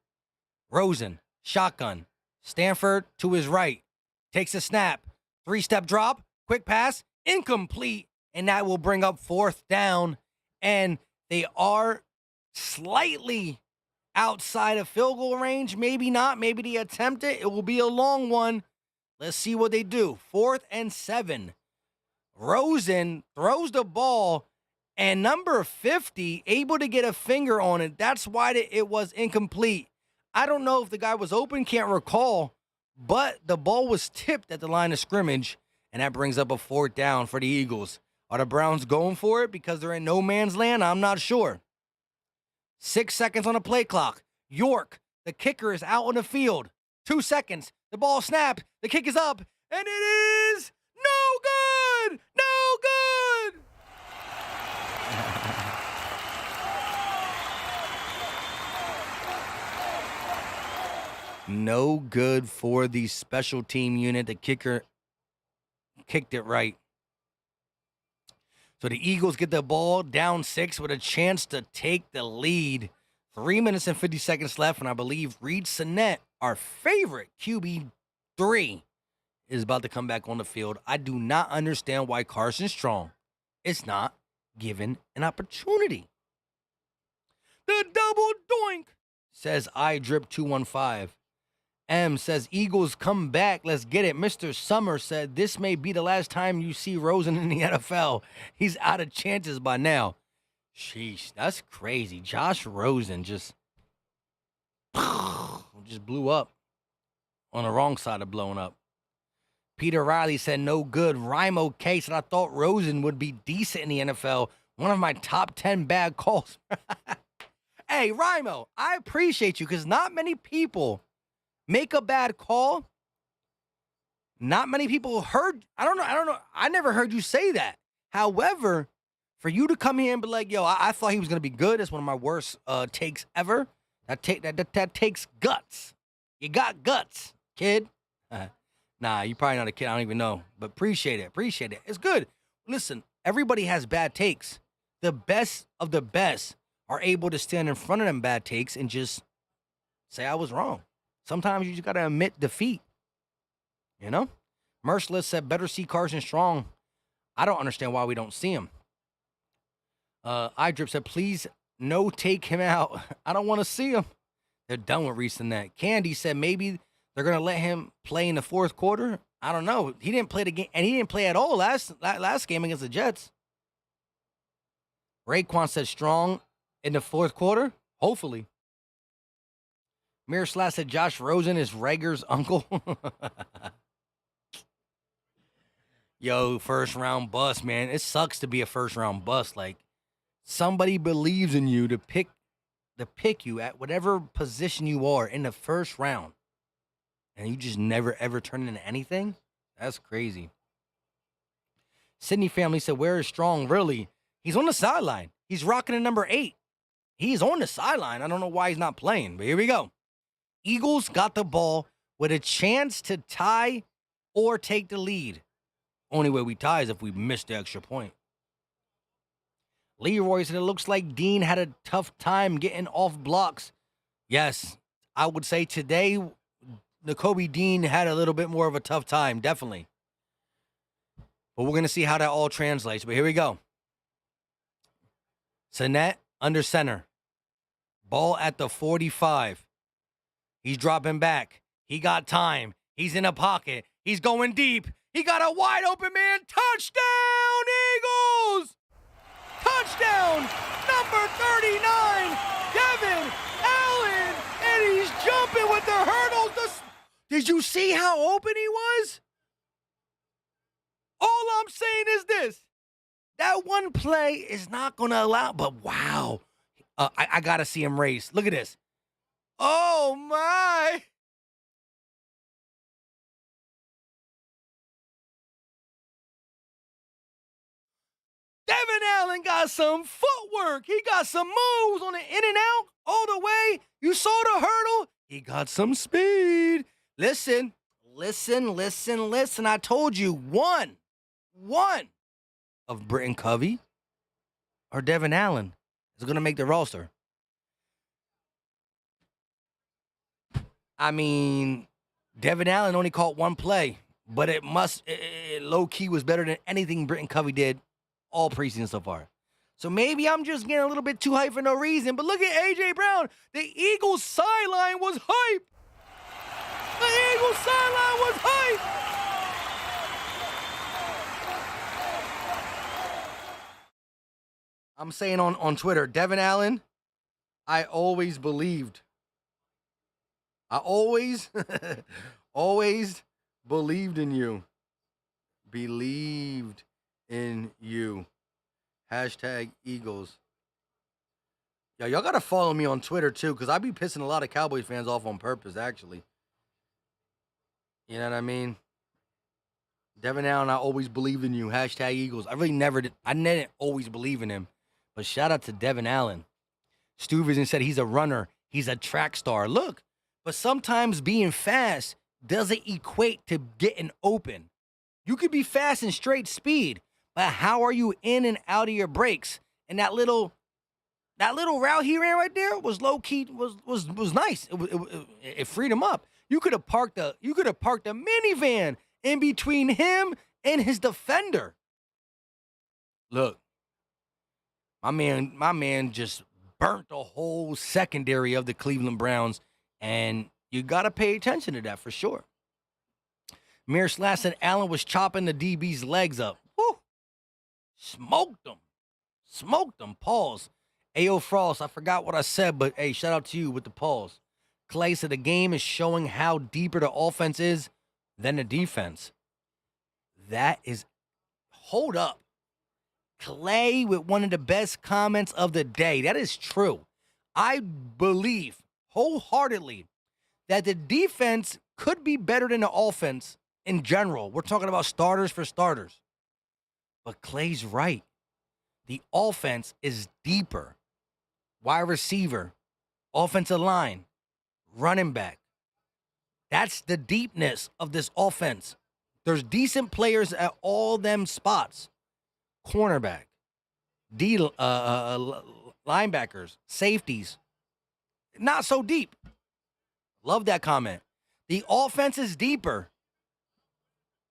Rosen, shotgun. Stanford to his right. Takes a snap. Three-step drop. Quick pass. Incomplete. And that will bring up fourth down. And they are slightly outside of field goal range. Maybe not. Maybe they attempt it. It will be a long one. Let's see what they do. 4th and 7. Rosen throws the ball, and number 50 able to get a finger on it. That's why it was incomplete. I don't know if the guy was open, can't recall, but the ball was tipped at the line of scrimmage, and that brings up a fourth down for the Eagles. Are the Browns going for it because they're in no man's land? I'm not sure. 6 seconds on the play clock. York, the kicker, is out on the field. 2 seconds. The ball snapped. The kick is up, and it is no good. No good. No good for the special team unit. The kicker kicked it right. So the Eagles get the ball down 6 with a chance to take the lead. 3 minutes and 50 seconds left, and I believe Reed Sinnett, our favorite QB3, is about to come back on the field. I do not understand why Carson Strong is not given an opportunity. The double doink, says iDrip215. M says, Eagles come back. Let's get it. Mr. Summer said, this may be the last time you see Rosen in the NFL. He's out of chances by now. Sheesh, that's crazy. Josh Rosen just blew up on the wrong side of blowing up. Peter Riley said, no good. Rimo K said, I thought Rosen would be decent in the NFL. One of my top 10 bad calls. Hey, Rimo, I appreciate you because not many people make a bad call. Not many people heard. I don't know. I never heard you say that. However, for you to come here and be like, yo, I thought he was going to be good. That's one of my worst takes ever. That takes guts. You got guts, kid. Nah, you're probably not a kid. I don't even know. But appreciate it. It's good. Listen, everybody has bad takes. The best of the best are able to stand in front of them bad takes and just say I was wrong. Sometimes you just got to admit defeat. You know? Merciless said, better see Carson Strong. I don't understand why we don't see him. iDrip said, please no take him out. I don't want to see him. They're done with Reese and that. Candy said maybe they're going to let him play in the fourth quarter. I don't know. He didn't play the game, and he didn't play at all last game against the Jets. Raekwon said Strong in the fourth quarter. Hopefully. Miroslav said Josh Rosen is Rager's uncle. Yo, first round bust, man. It sucks to be a first round bust. Like, somebody believes in you to pick you at whatever position you are in the first round, and you just never ever turn into anything. That's crazy. Sydney family said, where is Strong really? He's on the sideline. He's rocking a number 8. He's on the sideline. I don't know why he's not playing, but here we go. Eagles got the ball with a chance to tie or take the lead. Only way we tie is if we miss the extra point. Leroy said it looks like Dean had a tough time getting off blocks. Yes, I would say today, Nakobe Dean had a little bit more of a tough time, definitely. But we're going to see how that all translates. But here we go. Sinnett under center. Ball at the 45. He's dropping back. He got time. He's in a pocket. He's going deep. He got a wide open man. Touchdown, Eagles! Touchdown, number 39, Devin Allen. And he's jumping with the hurdles. Did you see how open he was? All I'm saying is this. That one play is not going to allow, but wow. I got to see him race. Look at this. Oh, my. Devin Allen got some footwork. He got some moves on the in and out all the way. You saw the hurdle. He got some speed. Listen. I told you one of Britton Covey or Devin Allen is going to make the roster. I mean, Devin Allen only caught one play, but it low-key was better than anything Britton Covey did all preseason so far. So maybe I'm just getting a little bit too hype for no reason, but look at A.J. Brown. The Eagles sideline was hype. The Eagles sideline was hype. I'm saying on Twitter, Devin Allen, I always believed. I always believed in you. Believed in you. Hashtag Eagles. Yo, y'all got to follow me on Twitter, too, because I be pissing a lot of Cowboys fans off on purpose, actually. You know what I mean? Devin Allen, I always believed in you. Hashtag Eagles. I really never did. I didn't always believe in him. But shout out to Devin Allen. Stu Vision said he's a runner. He's a track star. Look, but sometimes being fast doesn't equate to getting open. You could be fast in straight speed, but how are you in and out of your breaks? And that little route he ran right there was low key, was nice. It freed him up. You could have parked a minivan in between him and his defender. Look, my man just burnt the whole secondary of the Cleveland Browns, and you got to pay attention to that for sure. Mir Slash said Allen was chopping the DB's legs up. Woo! Smoked them. Pause. Ayo Frost, I forgot what I said, but hey, shout out to you with the pause. Clay said the game is showing how deeper the offense is than the defense. That is, hold up. Clay with one of the best comments of the day. That is true. I believe wholeheartedly that the defense could be better than the offense in general. We're talking about starters for starters. But Clay's right. The offense is deeper. Wide receiver, offensive line, running back. That's the deepness of this offense. There's decent players at all them spots. Cornerback, linebackers, safeties. Not so deep. Love that comment. The offense is deeper,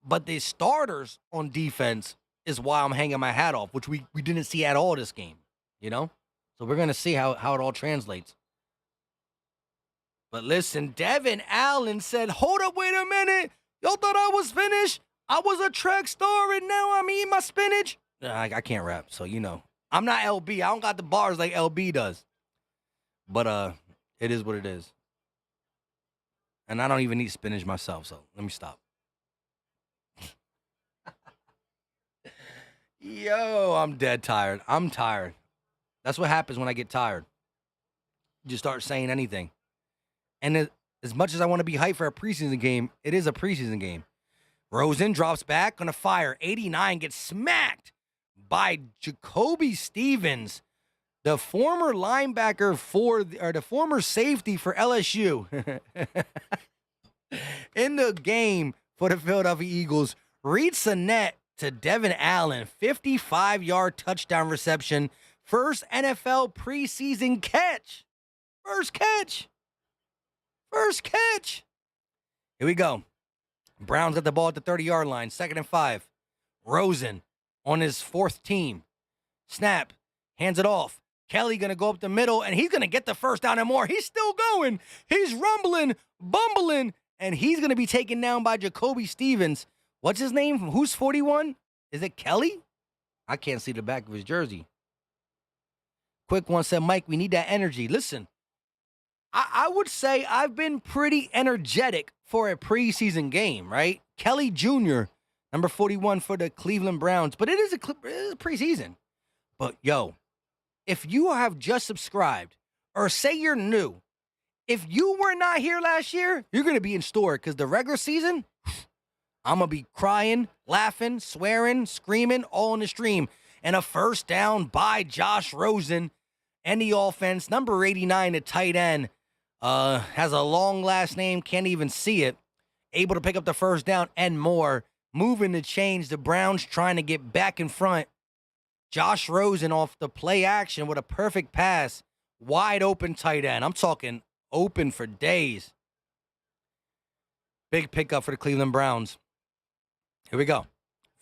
but the starters on defense is why I'm hanging my hat off, which we didn't see at all this game, you know? So we're going to see how it all translates. But listen, Devin Allen said, hold up, wait a minute. Y'all thought I was finished? I was a track star and now I'm eating my spinach? I can't rap, so you know. I'm not LB. I don't got the bars like LB does. But it is what it is. And I don't even eat spinach myself, so let me stop. Yo, I'm dead tired. I'm tired. That's what happens when I get tired. You just start saying anything. And as much as I want to be hyped for a preseason game, it is a preseason game. Rosen drops back, gonna fire. 89 gets smacked by Jacoby Stevens, the former linebacker the former safety for LSU. In the game for the Philadelphia Eagles, reads the net to Devin Allen, 55-yard touchdown reception, first NFL preseason catch. First catch. Here we go. Browns got the ball at the 30-yard line, 2nd and 5. Rosen on his 4th team. Snap, hands it off. Kelly going to go up the middle, and he's going to get the first down and more. He's still going. He's rumbling, bumbling, and he's going to be taken down by Jacoby Stevens. What's his name? Who's 41? Is it Kelly? I can't see the back of his jersey. Quick one said, Mike, we need that energy. Listen, I would say I've been pretty energetic for a preseason game, right? Kelly Jr. Number 41 for the Cleveland Browns. But it is a preseason. But, yo, if you have just subscribed or say you're new, if you were not here last year, you're going to be in store because the regular season, I'm going to be crying, laughing, swearing, screaming, all in the stream. And a first down by Josh Rosen and the offense. Number 89, the tight end, has a long last name, can't even see it. Able to pick up the first down and more. Moving the chains. The Browns trying to get back in front. Josh Rosen off the play action with a perfect pass. Wide open tight end. I'm talking open for days. Big pickup for the Cleveland Browns. Here we go.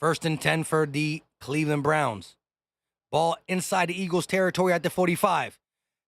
1st and 10 for the Cleveland Browns. Ball inside the Eagles' territory at the 45.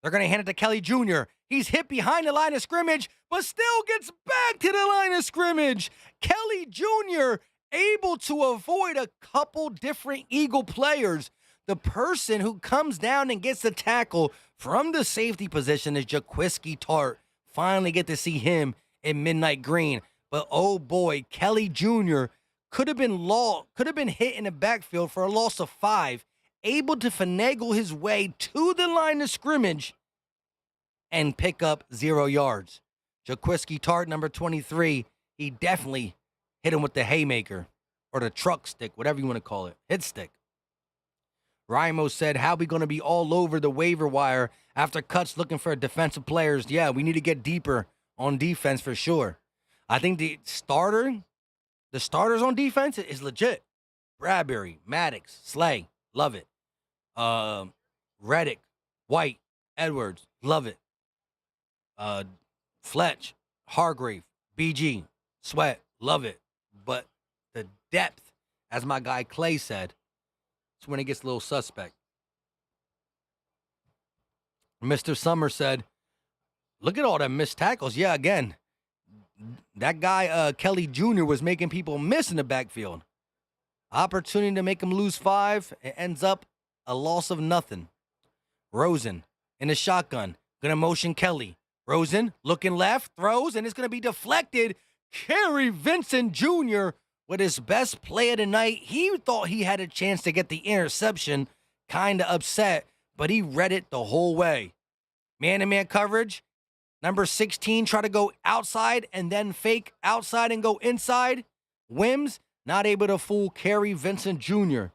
They're going to hand it to Kelly Jr. He's hit behind the line of scrimmage, but still gets back to the line of scrimmage. Kelly Jr. able to avoid a couple different Eagle players. The person who comes down and gets the tackle from the safety position is Jaquiski Tart. Finally get to see him in midnight green. But oh boy, Kelly Jr. could have been hit in the backfield for a loss of 5. Able to finagle his way to the line of scrimmage and pick up 0 yards. Jaquiski Tart, number 23, he definitely hit him with the haymaker or the truck stick, whatever you want to call it, hit stick. Rimo said, how we going to be all over the waiver wire after cuts looking for defensive players? Yeah, we need to get deeper on defense for sure. I think the starters on defense is legit. Bradbury, Maddox, Slay, love it. Reddick, White, Edwards, love it. Fletch, Hargrave, BG, Sweat, love it. But the depth, as my guy Clay said, it's when it gets a little suspect. Mr. Summer said, look at all them missed tackles. Yeah, again, that guy Kelly Jr. was making people miss in the backfield. Opportunity to make him lose 5. It ends up a loss of nothing. Rosen in the shotgun. Gonna motion Kelly. Rosen looking left, throws, and it's gonna be deflected. Kerry Vincent Jr. with his best play of the night. He thought he had a chance to get the interception. Kinda upset, but he read it the whole way. Man-to-man coverage. Number 16 try to go outside and then fake outside and go inside. Wims not able to fool Kerry Vincent Jr.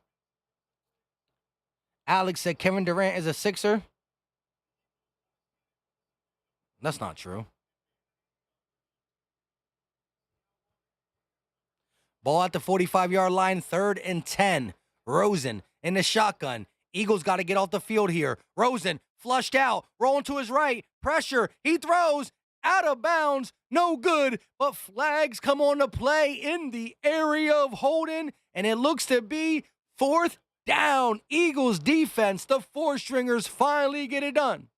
Alex said Kevin Durant is a Sixer. That's not true. Ball at the 45-yard line, 3rd and 10. Rosen in the shotgun. Eagles got to get off the field here. Rosen flushed out, rolling to his right. Pressure. He throws out of bounds. No good, but flags come on to play in the area of holding, and it looks to be 4th down. Eagles defense, the 4-stringers finally get it done.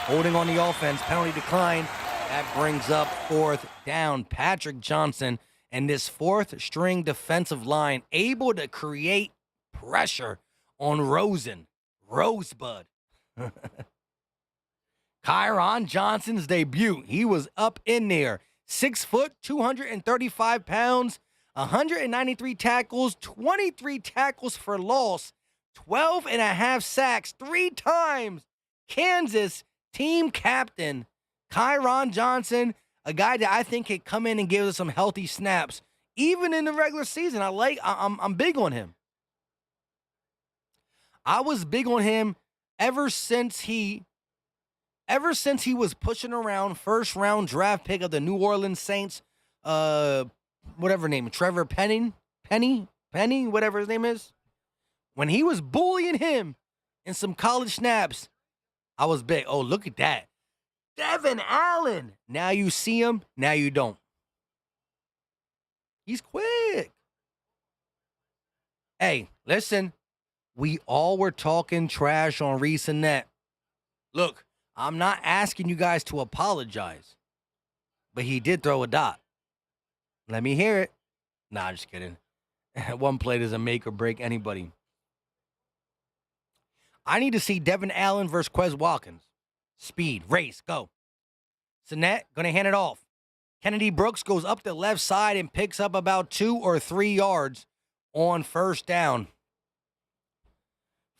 Holding on the offense, penalty decline. That brings up 4th down. Patrick Johnson and this 4th-string defensive line able to create pressure on Rosen. Rosebud. Kyron Johnson's debut. He was up in there. 6 foot, 235 pounds, 193 tackles, 23 tackles for loss, 12 and a half sacks, 3 times. Kansas team captain, Kyron Johnson, a guy that I think could come in and give us some healthy snaps. Even in the regular season, I'm big on him. I was big on him ever since he was pushing around 1st-round draft pick of the New Orleans Saints, whatever name, Trevor Penny, whatever his name is. When he was bullying him in some college snaps, I was big. Oh, look at that. Devin Allen. Now you see him, now you don't. He's quick. Hey, listen. We all were talking trash on Reese and Net. Look, I'm not asking you guys to apologize, but he did throw a dot. Let me hear it. Nah, just kidding. One play doesn't make or break anybody. I need to see Devin Allen versus Quez Watkins. Speed, race, go. Sinet, gonna hand it off. Kennedy Brooks goes up the left side and picks up about 2 or 3 yards on first down.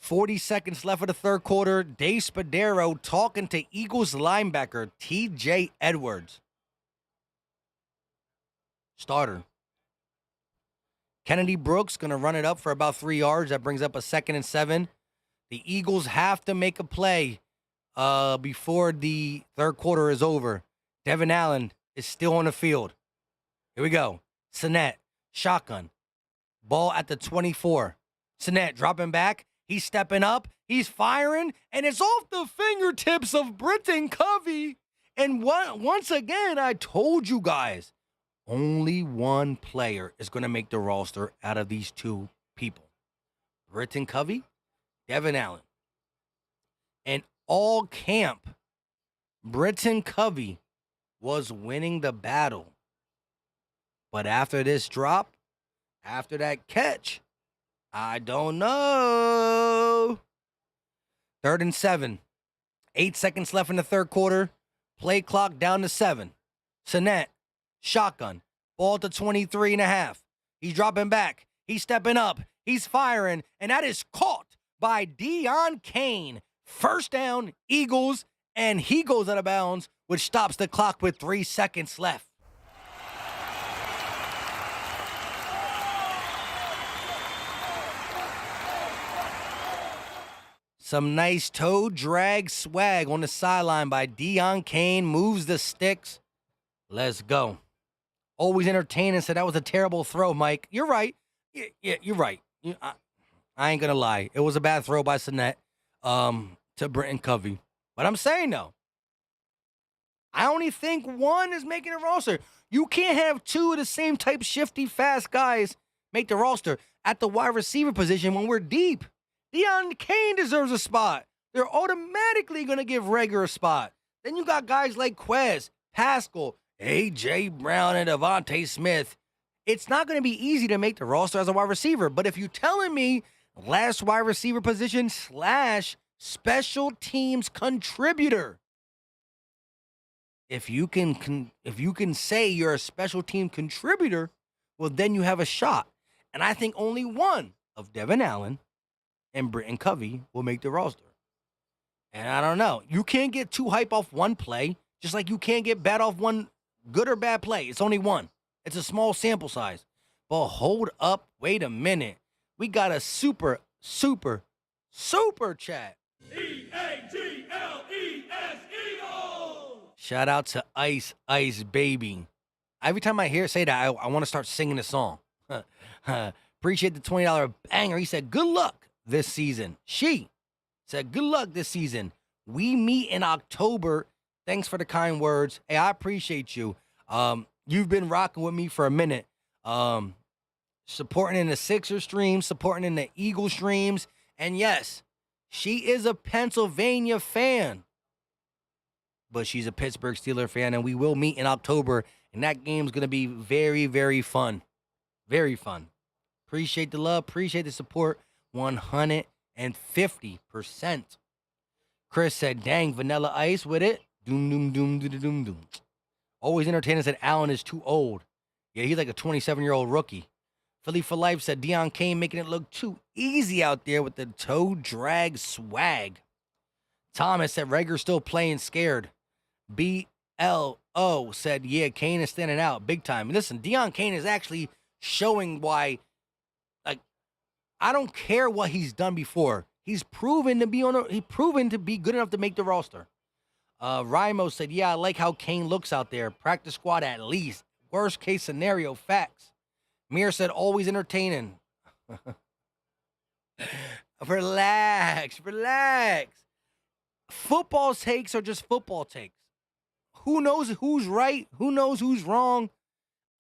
40 seconds left of the third quarter. Dave Spadaro talking to Eagles linebacker T.J. Edwards. Starter. Kennedy Brooks going to run it up for about 3 yards. That brings up a 2nd and 7. The Eagles have to make a play before the third quarter is over. Devin Allen is still on the field. Here we go. Sinnett, shotgun. Ball at the 24. Sinnett dropping back. He's stepping up. He's firing. And it's off the fingertips of Britton Covey. And once again, I told you guys, only one player is going to make the roster out of these two people. Britton Covey, Devin Allen. And all camp, Britton Covey was winning the battle. But after this drop, after that catch, I don't know. 3rd and 7. 8 seconds left in the third quarter. Play clock down to 7. Sinnett, shotgun. Ball to 23.5. He's dropping back. He's stepping up. He's firing. And that is caught by Deon Cain. First down, Eagles. And he goes out of bounds, which stops the clock with 3 seconds left. Some nice toe drag swag on the sideline by Deon Cain. Moves the sticks. Let's go. Always entertaining. Said that was a terrible throw, Mike. You're right. Yeah, you're right. I ain't going to lie. It was a bad throw by Sinnett to Britton Covey. But I'm saying, though, I only think one is making a roster. You can't have two of the same type shifty, fast guys make the roster at the wide receiver position when we're deep. Deon Cain deserves a spot. They're automatically going to give Rager a spot. Then you got guys like Quez, Pascal, A.J. Brown, and Devontae Smith. It's not going to be easy to make the roster as a wide receiver. But if you're telling me last wide receiver position / special teams contributor, if you can say you're a special team contributor, well, then you have a shot. And I think only one of Devin Allen and Britton Covey will make the roster. And I don't know. You can't get too hype off one play, just like you can't get bad off one good or bad play. It's only one. It's a small sample size. But hold up. Wait a minute. We got a super chat. E-A-G-L-E-S Eagles! Shout out to Ice Baby. Every time I hear it say that, I want to start singing the song. Appreciate the $20 banger. He said, good luck this season. She said, good luck this season. We meet in October. Thanks for the kind words. Hey, I appreciate you. You've been rocking with me for a minute. Supporting in the Sixers streams, supporting in the Eagles streams. And yes, she is a Pennsylvania fan. But she's a Pittsburgh Steelers fan, and we will meet in October. And that game's going to be very, very fun. Very fun. Appreciate the love. Appreciate the support. 150%. Chris said, dang, Vanilla Ice with it. Doom, doom, doom, doom, doom, doom. Always entertaining said Allen is too old. Yeah, he's like a 27-year-old rookie. Philly for Life said Deon Cain making it look too easy out there with the toe drag swag. Thomas said Rager's still playing scared. BLO said, yeah, Cain is standing out big time. Listen, Deon Cain is actually showing why, like, I don't care what he's done before. He's proven to be good enough to make the roster. Rimo said, yeah, I like how Cain looks out there. Practice squad at least. Worst case scenario, facts. Mir said, always entertaining. Relax. Football takes are just football takes. Who knows who's right? Who knows who's wrong?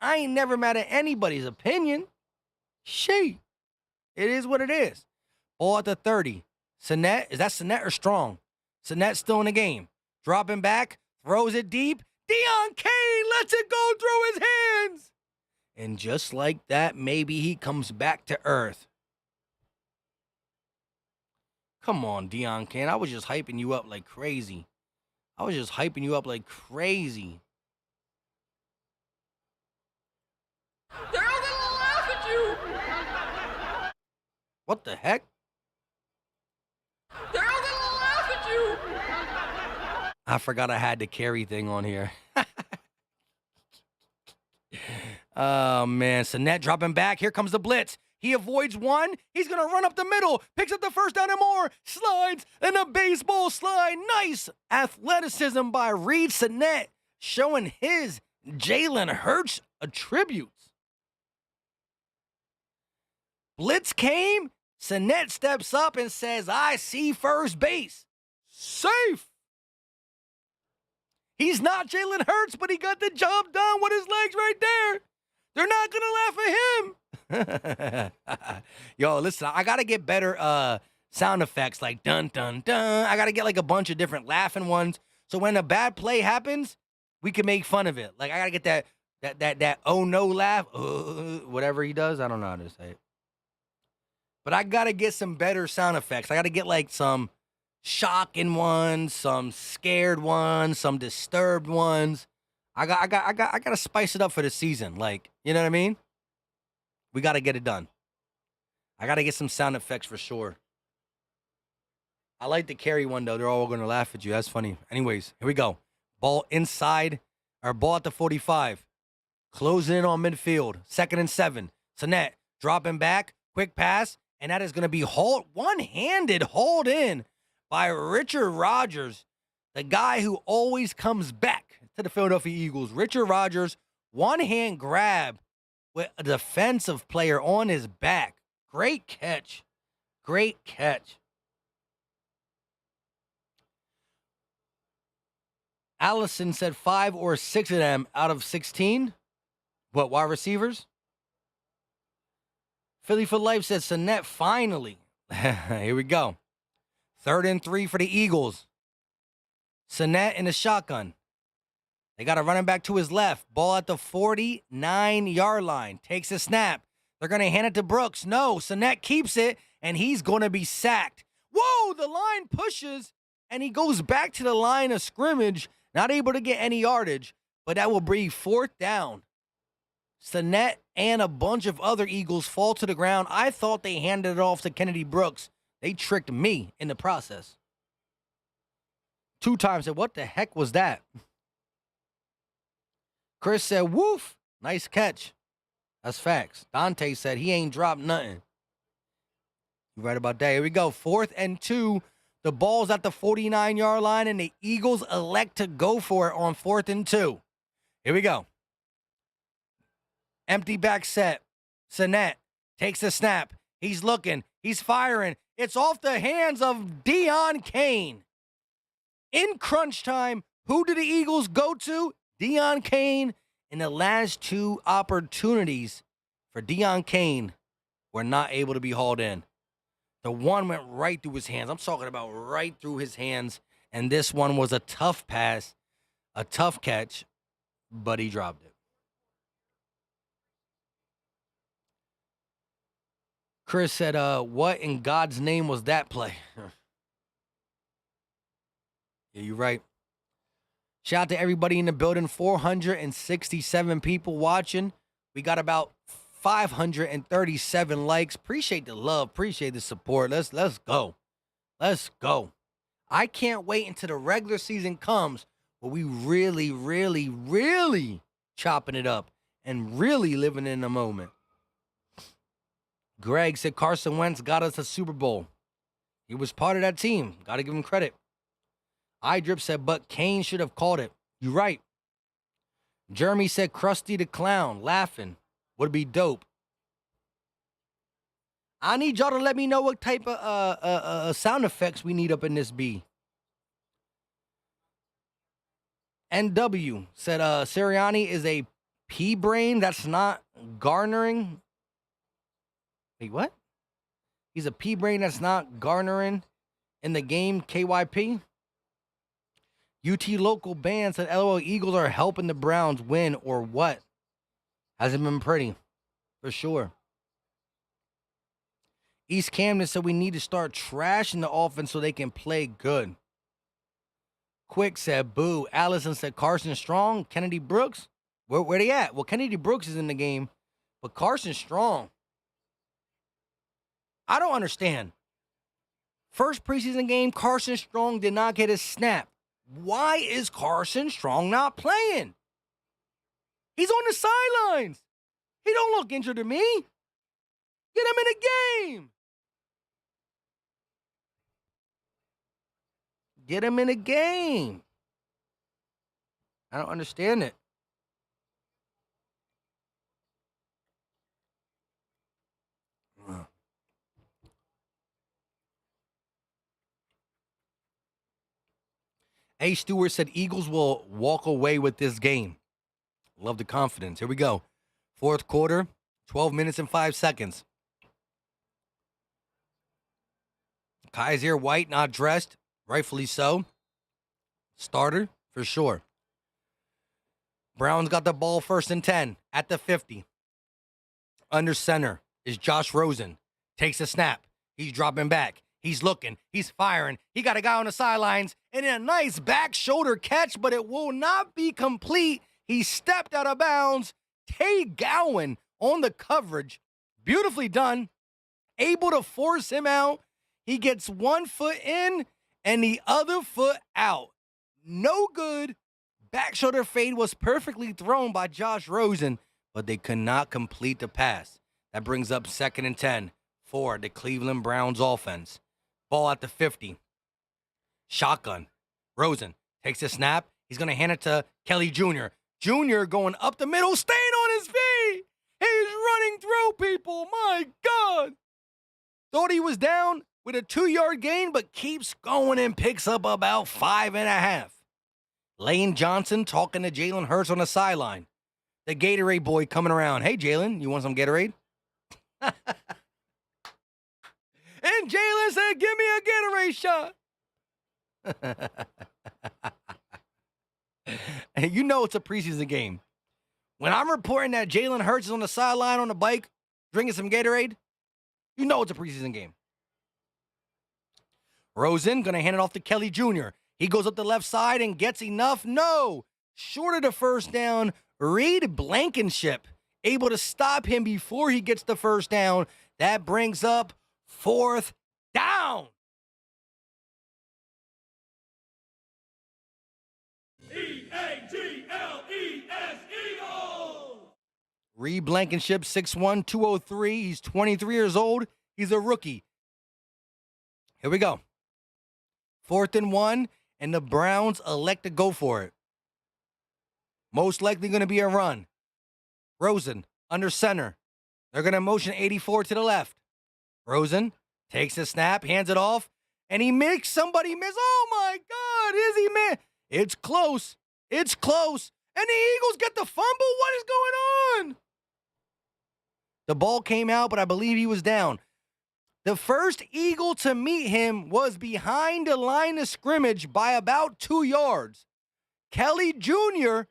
I ain't never mad at anybody's opinion. Shit. It is what it is. Ball at the 30. Sinnett, is that Sinnett or Strong? Sinnett still in the game. Dropping back, throws it deep. Deon Cain lets it go through his hands. And just like that, maybe he comes back to earth. Come on, Deon Cain. I was just hyping you up like crazy. What the heck? They're all gonna laugh at you. I forgot I had the carry thing on here. Oh, man. Sinet dropping back. Here comes the blitz. He avoids one. He's going to run up the middle. Picks up the first down and more. Slides and a baseball slide. Nice athleticism by Reed Sinet, showing his Jalen Hurts attributes. Blitz came. Sinet steps up and says, I see first base. Safe. He's not Jalen Hurts, but he got the job done with his legs right there. They're not going to laugh at him. Yo, listen, I got to get better sound effects like dun, dun, dun. I got to get like a bunch of different laughing ones. So when a bad play happens, we can make fun of it. Like I got to get that oh no laugh, whatever he does. I don't know how to say it. But I got to get some better sound effects. I got to get like some shocking ones, some scared ones, some disturbed ones. I got to spice it up for the season. Like, you know what I mean? We got to get it done. I got to get some sound effects for sure. I like the carry one, though. They're all going to laugh at you. That's funny. Anyways, here we go. Ball inside, or ball at the 45. Closing in on midfield. 2nd and 7. Sinet dropping back. Quick pass. And that is going to be one-handed hauled in by Richard Rodgers, the guy who always comes back to the Philadelphia Eagles. Richard Rodgers, one-hand grab with a defensive player on his back. Great catch. Great catch. Allison said 5 or 6 of them out of 16. What, wide receivers? Philly for Life says Sinet finally. Here we go. 3rd and 3 for the Eagles. Sinet in the shotgun. They got a running back to his left. Ball at the 49-yard line. Takes a snap. They're going to hand it to Brooks. No, Sinet keeps it, and he's going to be sacked. Whoa, the line pushes, and he goes back to the line of scrimmage, not able to get any yardage, but that will bring 4th down. Sinet and a bunch of other Eagles fall to the ground. I thought they handed it off to Kennedy Brooks. They tricked me in the process. 2 times. Said, what the heck was that? Chris said, woof. Nice catch. That's facts. Dante said he ain't dropped nothing. You right about that. Here we go. 4th and 2. The ball's at the 49-yard line, and the Eagles elect to go for it on 4th and 2. Here we go. Empty back set. Sinet takes a snap. He's looking. He's firing. It's off the hands of Deion Kane. In crunch time, who did the Eagles go to? Deion Kane. And the last 2 opportunities for Deion Kane were not able to be hauled in. The one went right through his hands. I'm talking about right through his hands. And this one was a tough pass, a tough catch, but he dropped it. Chris said, what in God's name was that play? Yeah, you're right. Shout out to everybody in the building. 467 people watching. We got about 537 likes. Appreciate the love. Appreciate the support. Let's go. Let's go. I can't wait until the regular season comes where we really, really, really chopping it up and really living in the moment. Greg said Carson Wentz got us a Super Bowl. He was part of that team. Got to give him credit. iDrip said, but Kane should have called it. You're right. Jeremy said Krusty the Clown, laughing. Would be dope. I need y'all to let me know what type of sound effects we need up in this B. NW said Sirianni is a pea brain that's not garnering. Wait, what? He's a pea brain that's not garnering in the game, KYP. UT local band said LOL Eagles are helping the Browns win or what? Hasn't been pretty, for sure. East Camden said we need to start trashing the offense so they can play good. Quick said boo. Allison said Carson Strong, Kennedy Brooks. Where they at? Well, Kennedy Brooks is in the game, but Carson Strong. I don't understand. First preseason game, Carson Strong did not get a snap. Why is Carson Strong not playing? He's on the sidelines. He don't look injured to me. Get him in the game. Get him in the game. I don't understand it. A. Stewart said Eagles will walk away with this game. Love the confidence. Here we go. Fourth quarter, 12 minutes and 5 seconds. Kaiser White not dressed, rightfully so. Starter, for sure. Browns got the ball 1st and 10 at the 50. Under center is Josh Rosen. Takes a snap. He's dropping back. He's looking. He's firing. He got a guy on the sidelines. And a nice back shoulder catch, but it will not be complete. He stepped out of bounds. Tay Gowan on the coverage. Beautifully done. Able to force him out. He gets one foot in and the other foot out. No good. Back shoulder fade was perfectly thrown by Josh Rosen, but they could not complete the pass. That brings up 2nd and 10 for the Cleveland Browns offense. Ball at the 50. Shotgun. Rosen takes a snap. He's going to hand it to Kelly Jr. Jr. going up the middle, staying on his feet. He's running through people. My God. Thought he was down with a 2-yard gain, but keeps going and picks up about 5.5. Lane Johnson talking to Jalen Hurts on the sideline. The Gatorade boy coming around. Hey, Jalen, you want some Gatorade? And Jalen said, give me a Gatorade shot. And you know it's a preseason game. When I'm reporting that Jalen Hurts is on the sideline on the bike drinking some Gatorade, you know it's a preseason game. Rosen going to hand it off to Kelly Jr. He goes up the left side and gets enough. No. Short of the first down, Reed Blankenship able to stop him before he gets the first down. That brings up 4th down. E-A-G-L-E-S, Eagles! Reed Blankenship, 6'1", 203. He's 23 years old. He's a rookie. Here we go. 4th and 1, and the Browns elect to go for it. Most likely going to be a run. Rosen under center. They're going to motion 84 to the left. Rosen takes a snap, hands it off, and he makes somebody miss. Oh, my God, is he miss? It's close. It's close. And the Eagles get the fumble. What is going on? The ball came out, but I believe he was down. The first Eagle to meet him was behind the line of scrimmage by about 2 yards. Kelly Jr.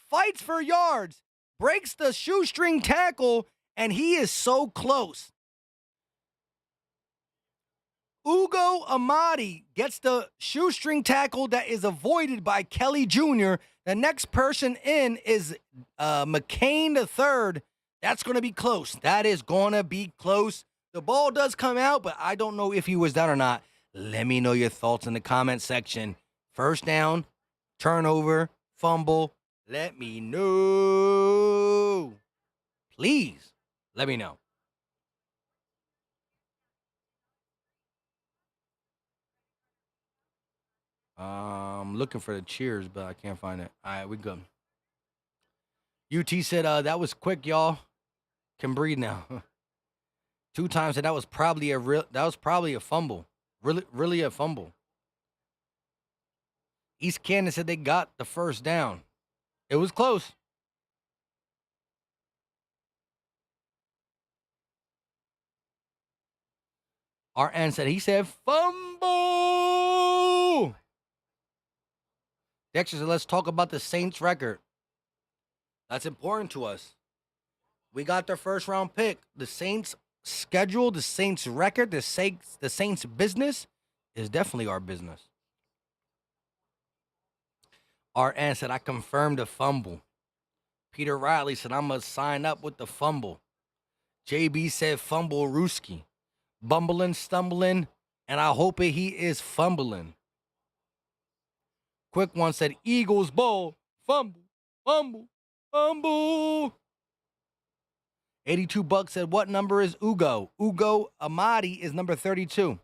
fights for yards, breaks the shoestring tackle, and he is so close. Ugo Amadi gets the shoestring tackle that is avoided by Kelly Jr. The next person in is McCain III. That's going to be close. That is going to be close. The ball does come out, but I don't know if he was down or not. Let me know your thoughts in the comment section. First down, turnover, fumble. Let me know. Please, let me know. I'm looking for the cheers, but I can't find it. All right, we good. UT said, that was quick, y'all. Can breathe now. 2 times said that was probably a fumble. Really a fumble. East Canton said they got the first down. It was close. RN said he said fumble. Dexter said, let's talk about the Saints record. That's important to us. We got their first round pick. The Saints schedule, the Saints record, the Saints business is definitely our business. RN said, I confirmed the fumble. Peter Riley said, I'm going to sign up with the fumble. JB said, fumble Ruski. bumbling, stumbling, and I hope he is fumbling. Quick one said, Eagles ball, fumble, fumble, fumble. 82 bucks said, what number is Ugo? Ugo Amadi is number 32.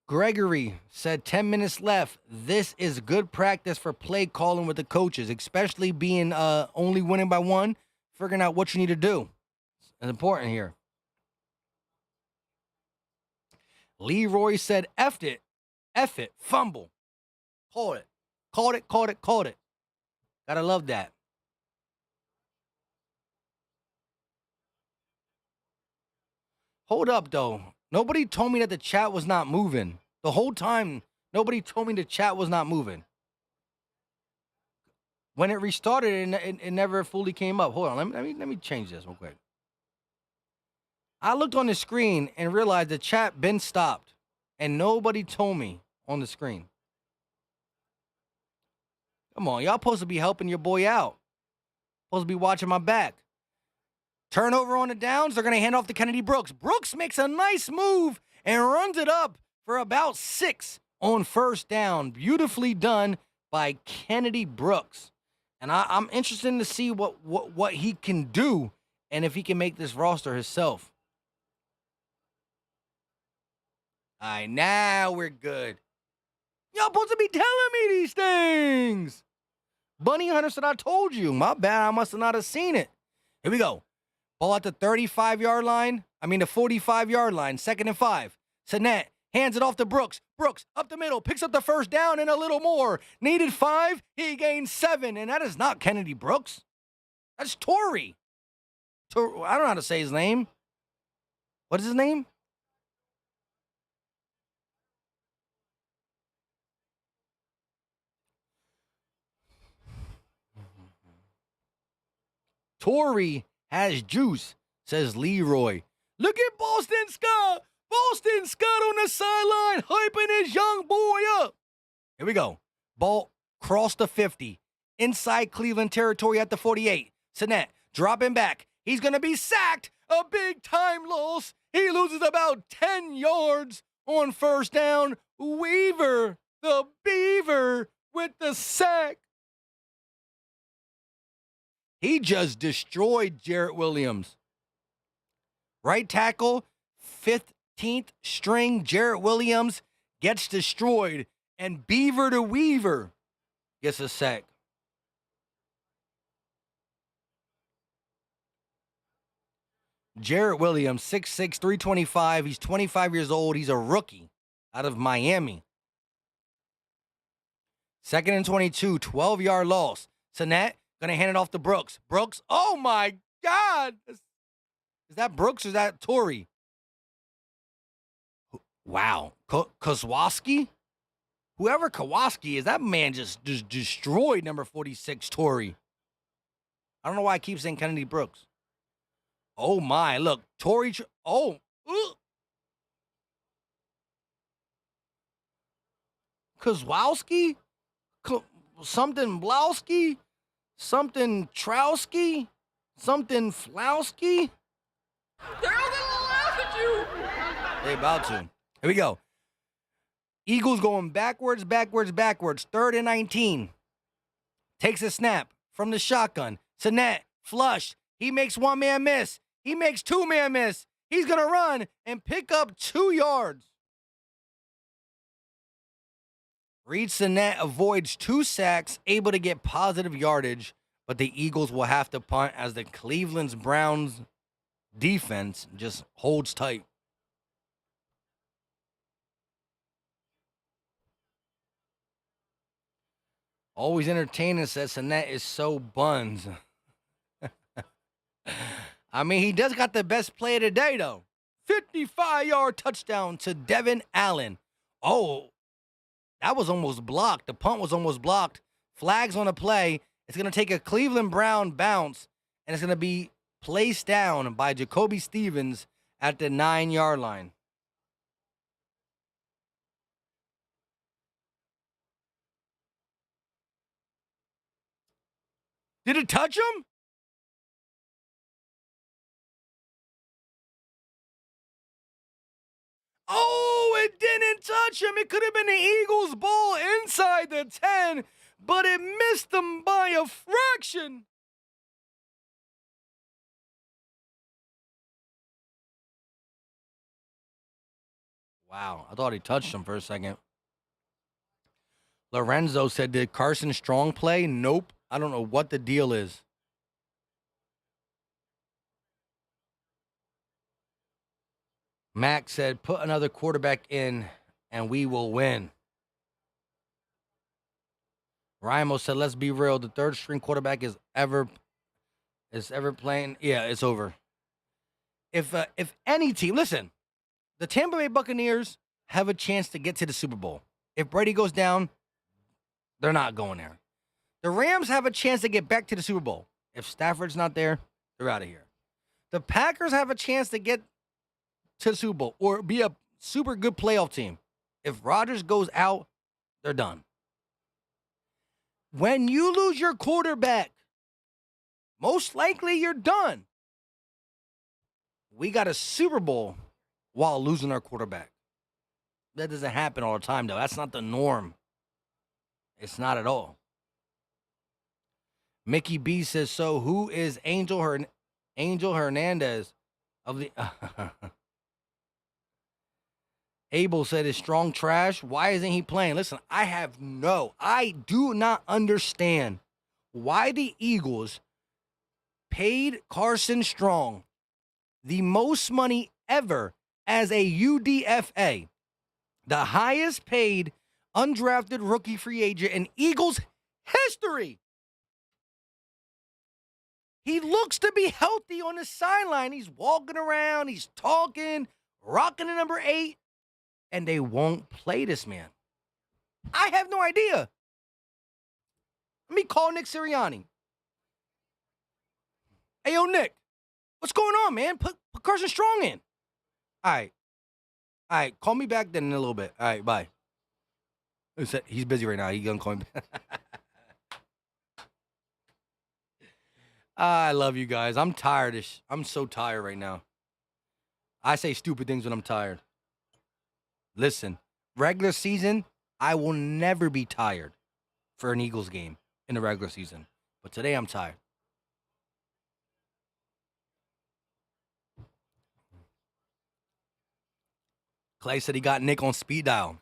Gregory said 10 minutes left. This is good practice for play calling with the coaches, especially being only winning by one, figuring out what you need to do. It's important here. Leroy said, F it, fumble. Called it. Gotta love that. Hold up, though. Nobody told me that the chat was not moving. The whole time, nobody told me the chat was not moving. When it restarted, it never fully came up. Hold on, let me change this real quick. I looked on the screen and realized the chat been stopped, and nobody told me on the screen. Come on, y'all supposed to be helping your boy out. Supposed to be watching my back. Turnover on the downs. They're going to hand off to Kennedy Brooks. Brooks makes a nice move and runs it up for about 6 on first down. Beautifully done by Kennedy Brooks. And I'm interested to see what he can do and if he can make this roster himself. All right, now we're good. Y'all supposed to be telling me these things. Bunny Hunter said, I told you. My bad. I must have not have seen it. Here we go. Ball at the 35-yard line. The 45-yard line. 2nd and 5. Sinet hands it off to Brooks. Brooks up the middle. Picks up the first down and a little more. Needed 5. He gained 7. And that is not Kennedy Brooks. That's Torrey. I don't know how to say his name. What is his name? Torrey has juice, says Leroy. Look at Boston Scott. Boston Scott on the sideline, hyping his young boy up. Here we go. Ball crossed the 50. Inside Cleveland territory at the 48. Sinet dropping back. He's going to be sacked. A big time loss. He loses about 10 yards on first down. Weaver, the Beaver, with the sack. He just destroyed Jarrett Williams. Right tackle, 15th string, Jarrett Williams gets destroyed. And Beaver to Weaver gets a sack. Jarrett Williams, 6'6", 325. He's 25 years old. He's a rookie out of Miami. 2nd and 22, 12-yard loss. Sinet going to hand it off to Brooks. Brooks, oh my God. Is that Brooks or is that Torrey? Wow. Kozłowski? Whoever Kowalski is, that man just destroyed number 46, Torrey. I don't know why I keep saying Kennedy Brooks. Oh my, look. Torrey, Kozłowski? Something Blowski? Something Trowski? Something Flowski? They're all gonna laugh at you! They about to. Here we go. Eagles going backwards. 3rd and 19. Takes a snap from the shotgun. Sinet, flush. He makes 1-man miss. He makes 2-man miss. He's going to run and pick up 2 yards. Reed Sinet avoids 2 sacks, able to get positive yardage, but the Eagles will have to punt as the Cleveland Browns defense just holds tight. Always entertaining, says Sinet is so buns. He does got the best play of the day, though. 55-yard touchdown to Devin Allen. Oh, that was almost blocked. The punt was almost blocked. Flags on the play. It's going to take a Cleveland Brown bounce, and it's going to be placed down by Jacoby Stevens at the 9-yard line. Did it touch him? Oh, it didn't touch him. It could have been the Eagles' ball inside the 10, but it missed them by a fraction. Wow, I thought he touched him for a second. Lorenzo said, did Carson Strong play? Nope. I don't know what the deal is. Max said, put another quarterback in and we will win. Rimo said, let's be real. The third string quarterback is ever playing. Yeah, it's over. If any team, listen, the Tampa Bay Buccaneers have a chance to get to the Super Bowl. If Brady goes down, they're not going there. The Rams have a chance to get back to the Super Bowl. If Stafford's not there, they're out of here. The Packers have a chance to get to the Super Bowl or be a super good playoff team. If Rodgers goes out, they're done. When you lose your quarterback, most likely you're done. We got a Super Bowl while losing our quarterback. That doesn't happen all the time, though. That's not the norm. It's not at all. Mickey B says, so who is Angel Hernandez of the... Abel said, is Strong trash? Why isn't he playing? Listen, I do not understand why the Eagles paid Carson Strong the most money ever as a UDFA, the highest paid undrafted rookie free agent in Eagles history. He looks to be healthy on the sideline. He's walking around, he's talking, rocking the number 8, and they won't play this man. I have no idea. Let me call Nick Sirianni. Hey, yo, Nick, what's going on, man? Put Carson Strong in. All right, call me back then in a little bit. All right, bye. He's busy right now. He's going to call me back. I love you guys. I'm tired. I'm so tired right now. I say stupid things when I'm tired. Listen, regular season, I will never be tired for an Eagles game in the regular season. But today I'm tired. Clay said he got Nick on speed dial.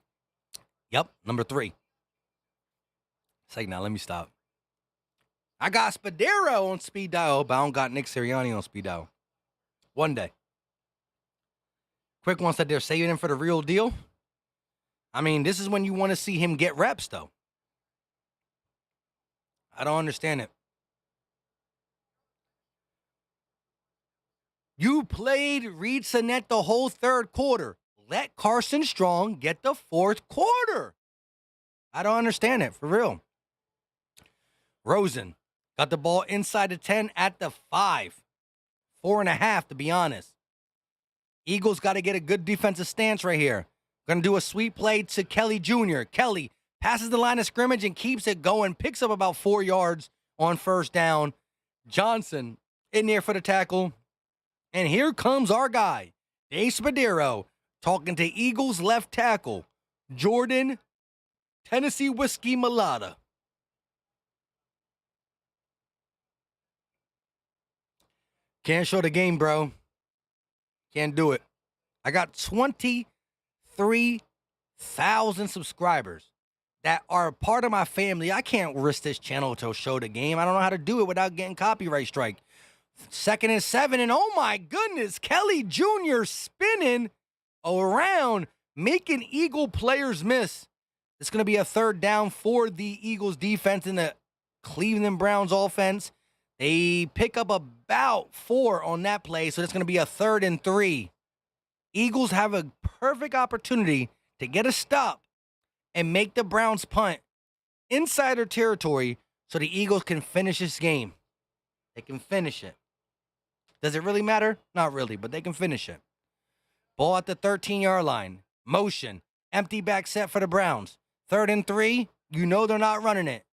Yep, number 3. It's like, now let me stop. I got Spadero on speed dial, but I don't got Nick Sirianni on speed dial. One day. Quick one said they're saving him for the real deal. I mean, this is when you want to see him get reps, though. I don't understand it. You played Reed Sinnett the whole third quarter. Let Carson Strong get the fourth quarter. I don't understand it, for real. Rosen got the ball inside the 10 at the 5. 4.5, to be honest. Eagles got to get a good defensive stance right here. Going to do a sweep play to Kelly Jr. Kelly passes the line of scrimmage and keeps it going. Picks up about 4 yards on first down. Johnson in there for the tackle. And here comes our guy, Dave Spadero, talking to Eagles left tackle, Jordan Tennessee Whiskey Mulata. Can't show the game, bro. Can't do it. I got 23,000 subscribers that are part of my family. I can't risk this channel to show the game. I don't know how to do it without getting copyright strike. 2nd and 7, and oh my goodness, Kelly Jr. spinning around, making Eagle players miss. It's going to be a third down for the Eagles defense and the Cleveland Browns offense. They pick up about 4 on that play, so it's going to be a 3rd and 3. Eagles have a perfect opportunity to get a stop and make the Browns punt inside their territory so the Eagles can finish this game. They can finish it. Does it really matter? Not really, but they can finish it. Ball at the 13-yard line. Motion. Empty back set for the Browns. 3rd and 3. You know they're not running it.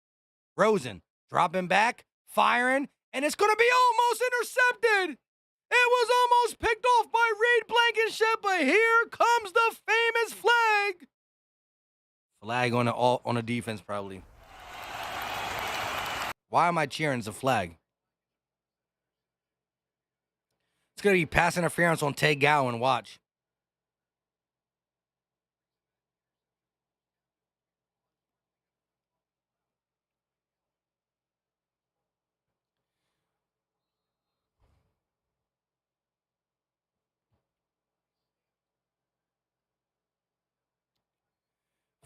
Rosen dropping back, firing, and it's going to be almost intercepted. It was almost picked off by Reed Blankenship, but here comes the famous flag. Flag on a defense, probably. Why am I cheering? It's a flag. It's going to be pass interference on Tay Gowan. Watch.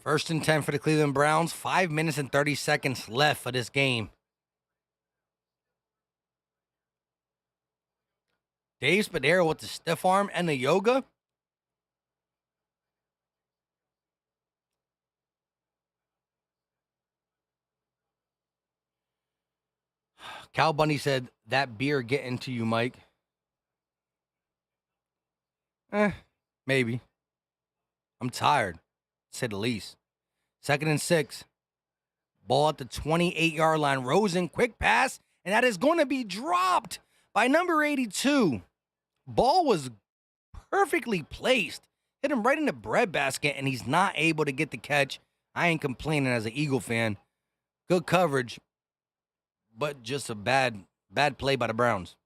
First and 10 for the Cleveland Browns. 5 minutes and 30 seconds left for this game. Dave Spadaro with the stiff arm and the yoga. Cal Bundy said, that beer getting to you, Mike. Maybe. I'm tired, to say the least. 2nd and 6. Ball at the 28-yard line. Rosen, quick pass, and that is going to be dropped by number 82. Ball was perfectly placed. Hit him right in the breadbasket, and he's not able to get the catch. I ain't complaining as an Eagle fan. Good coverage, but just a bad play by the Browns.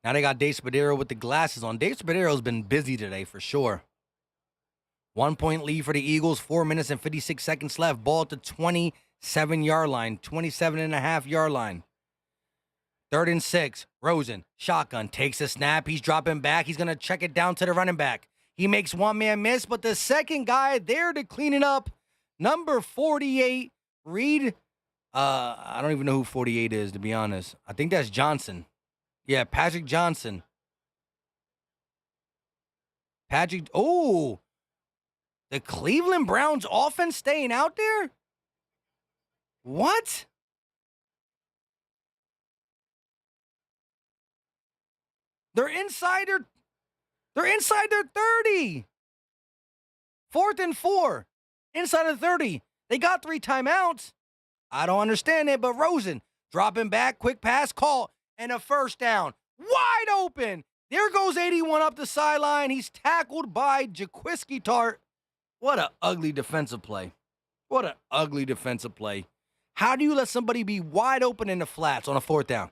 Now they got Dave Spadaro with the glasses on. Dave Spadaro's been busy today for sure. 1 point lead for the Eagles. 4 minutes and 56 seconds left. Ball at the 27-yard line. 27.5-yard line. 3rd and 6. Rosen, shotgun, takes a snap. He's dropping back. He's going to check it down to the running back. He makes one-man miss, but the second guy there to clean it up, number 48, Reed. I don't even know who 48 is, to be honest. I think that's Johnson. Yeah, Patrick Johnson. The Cleveland Browns offense staying out there? What? They're inside their 30. 4th and 4. Inside of 30. They got 3 timeouts. I don't understand it, but Rosen dropping back, quick pass, call, and a first down. Wide open. There goes 81 up the sideline. He's tackled by Jaquiski Tart. What an ugly defensive play. How do you let somebody be wide open in the flats on a 4th down?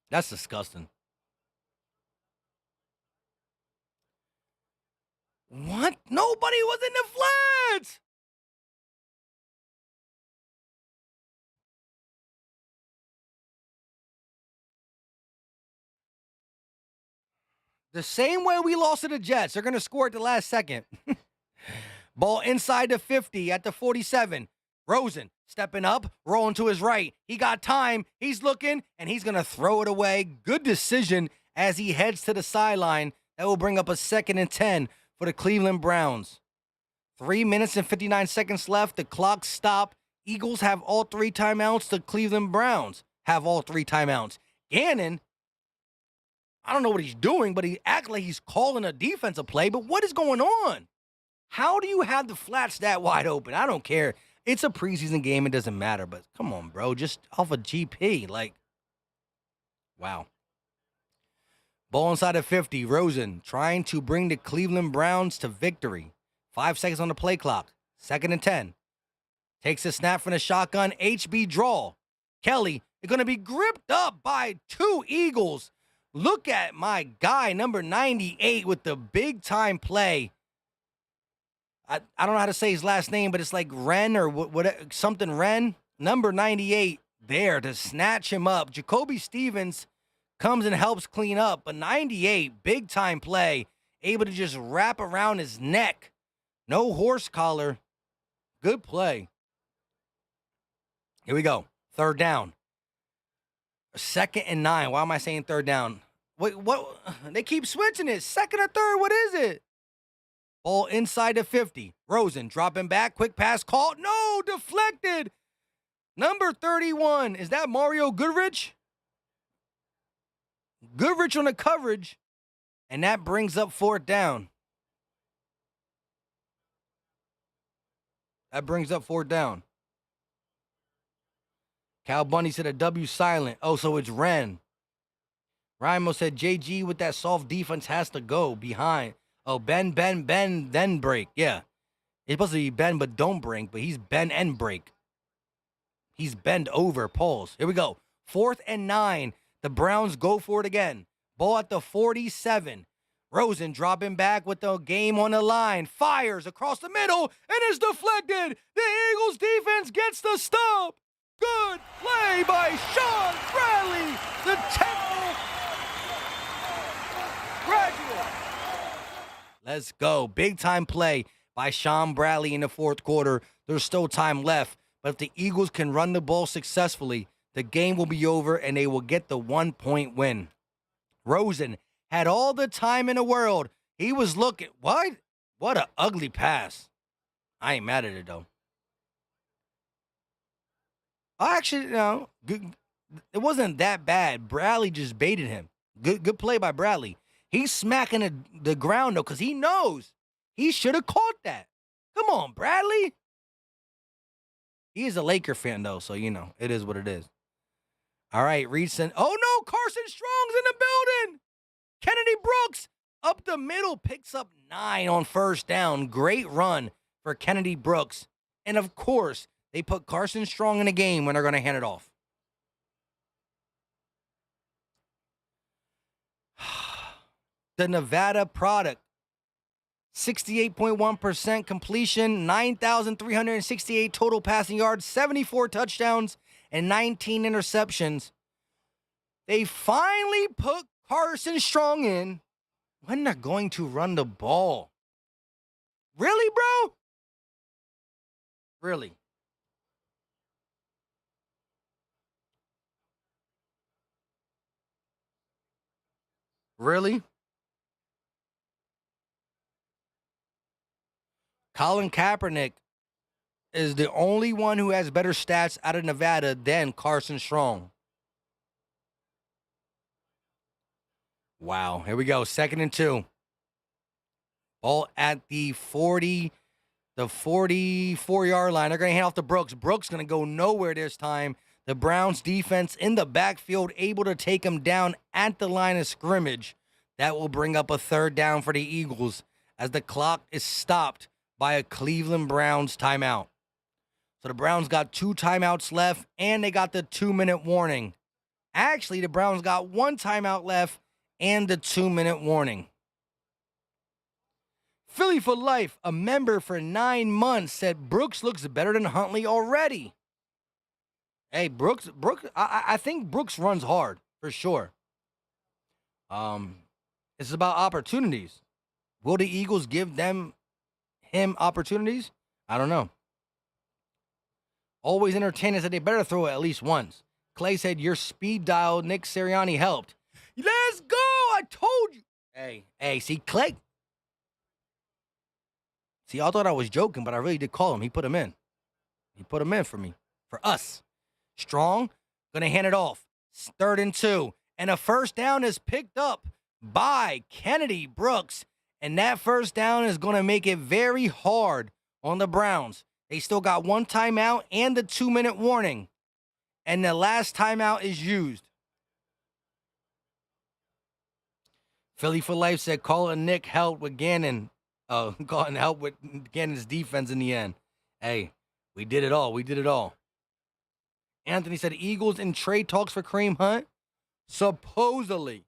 That's disgusting. What? Nobody was in the flats. The same way we lost to the Jets. They're going to score at the last second. Ball inside the 50 at the 47. Rosen stepping up, rolling to his right. He got time. He's looking, and he's going to throw it away. Good decision as he heads to the sideline. That will bring up a 2nd and 10 for the Cleveland Browns. 3 minutes and 59 seconds left. The clock stopped. Eagles have all 3 timeouts. The Cleveland Browns have all 3 timeouts. Gannon, I don't know what he's doing, but he acts like he's calling a defensive play. But what is going on? How do you have the flats that wide open? I don't care. It's a preseason game. It doesn't matter. But come on, bro. Just off a GP. Wow. Ball inside of 50. Rosen trying to bring the Cleveland Browns to victory. 5 seconds on the play clock. 2nd and 10. Takes a snap from the shotgun. HB draw. Kelly is going to be gripped up by 2 Eagles. Look at my guy, number 98, with the big-time play. I don't know how to say his last name, but it's like Wren or what something Wren. Number 98 there to snatch him up. Jacoby Stevens comes and helps clean up. But 98, big-time play, able to just wrap around his neck. No horse collar. Good play. Here we go. 3rd down. 2nd and 9. Why am I saying 3rd down? Wait, what? They keep switching it. 2nd or 3rd? What is it? Ball inside the 50. Rosen dropping back. Quick pass called. No, deflected. Number 31. Is that Mario Goodrich? Goodrich on the coverage. And that brings up 4th down. Cal Bunny said a W silent. Oh, so it's Ren. Rimo said JG with that soft defense has to go behind. Oh, bend, then break. Yeah. It's supposed to be bend, but don't break. But he's bend and break. He's bend over. Pause. Here we go. 4th and 9. The Browns go for it again. Ball at the 47. Rosen dropping back with the game on the line. Fires across the middle and is deflected. The Eagles defense gets the stop. Good play by Sean Bradley, the Temple graduate. Let's go. Big time play by Sean Bradley in the 4th quarter. There's still time left, but if the Eagles can run the ball successfully, the game will be over and they will get the 1-point win. Rosen had all the time in the world. He was looking. What? What an ugly pass. I ain't mad at it, though. Actually, no. It wasn't that bad. Bradley just baited him. Good play by Bradley. He's smacking the ground, though, because he knows he should have caught that. Come on, Bradley. He is a Laker fan, though, so, it is what it is. All right, recent. Oh, no, Carson Strong's in the building. Kennedy Brooks up the middle picks up 9 on 1st down. Great run for Kennedy Brooks. And, of course, they put Carson Strong in the game when they're going to hand it off. The Nevada product. 68.1% completion, 9,368 total passing yards, 74 touchdowns, and 19 interceptions. They finally put Carson Strong in when they're going to run the ball. Really, bro? Really? Really? Colin Kaepernick is the only one who has better stats out of Nevada than Carson Strong. Wow. Here we go. 2nd and 2. Ball at the 44-yard line. They're going to hand off to Brooks. Brooks going to go nowhere this time. The Browns defense in the backfield able to take him down at the line of scrimmage. That will bring up a 3rd down for the Eagles as the clock is stopped by a Cleveland Browns timeout. So the Browns got 2 timeouts left, and they got the 2-minute warning. Actually, the Browns got 1 timeout left and the 2-minute warning. Philly for Life, a member for 9 months, said Brooks looks better than Huntley already. Hey, Brooks, I think Brooks runs hard, for sure. It's about opportunities. Will the Eagles give him opportunities? I don't know. Always entertaining said they better throw it at least once. Clay said your speed dial Nick Sirianni helped. Let's go! I told you. Hey, see, Clay. See, I thought I was joking, but I really did call him. He put him in. He put him in for me. For us. Strong, gonna hand it off. 3rd and 2. And a 1st down is picked up by Kennedy Brooks. And that 1st down is going to make it very hard on the Browns. They still got 1 timeout and the 2-minute warning. And the last timeout is used. Philly for Life said Colin Nick helped with Gannon. Colin helped with Gannon's defense in the end. Hey, we did it all. Anthony said Eagles in trade talks for Kareem Hunt. Supposedly.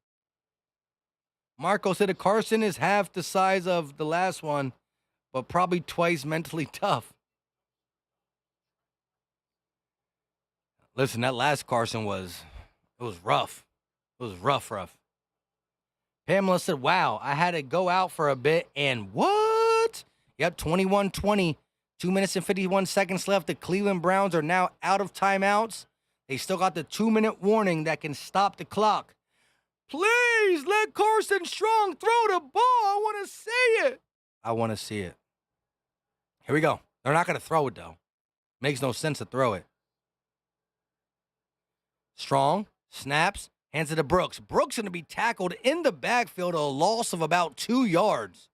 Marco said that Carson is half the size of the last one, but probably twice mentally tough. Listen, that last Carson was rough. It was rough. Pamela said, wow, I had to go out for a bit, and what? Yep, 21-20, 2 minutes and 51 seconds left. The Cleveland Browns are now out of timeouts. They still got the 2-minute warning that can stop the clock. Please let Carson Strong throw the ball. I want to see it. Here we go. They're not going to throw it, though. Makes no sense to throw it. Strong snaps, hands it to Brooks. Brooks going to be tackled in the backfield, a loss of about 2 yards.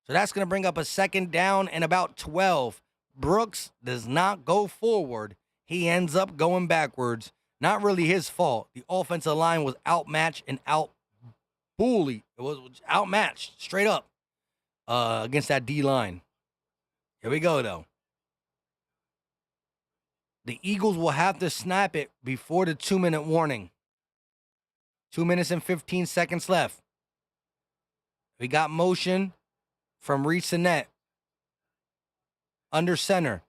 So that's going to bring up a 2nd down and about 12. Brooks does not go forward. He ends up going backwards. Not really his fault. The offensive line was outmatched and out-bullied. It was outmatched, straight up, against that D-line. Here we go, though. The Eagles will have to snap it before the 2-minute warning. 2 minutes and 15 seconds left. We got motion from Reed Sinnett. Under center.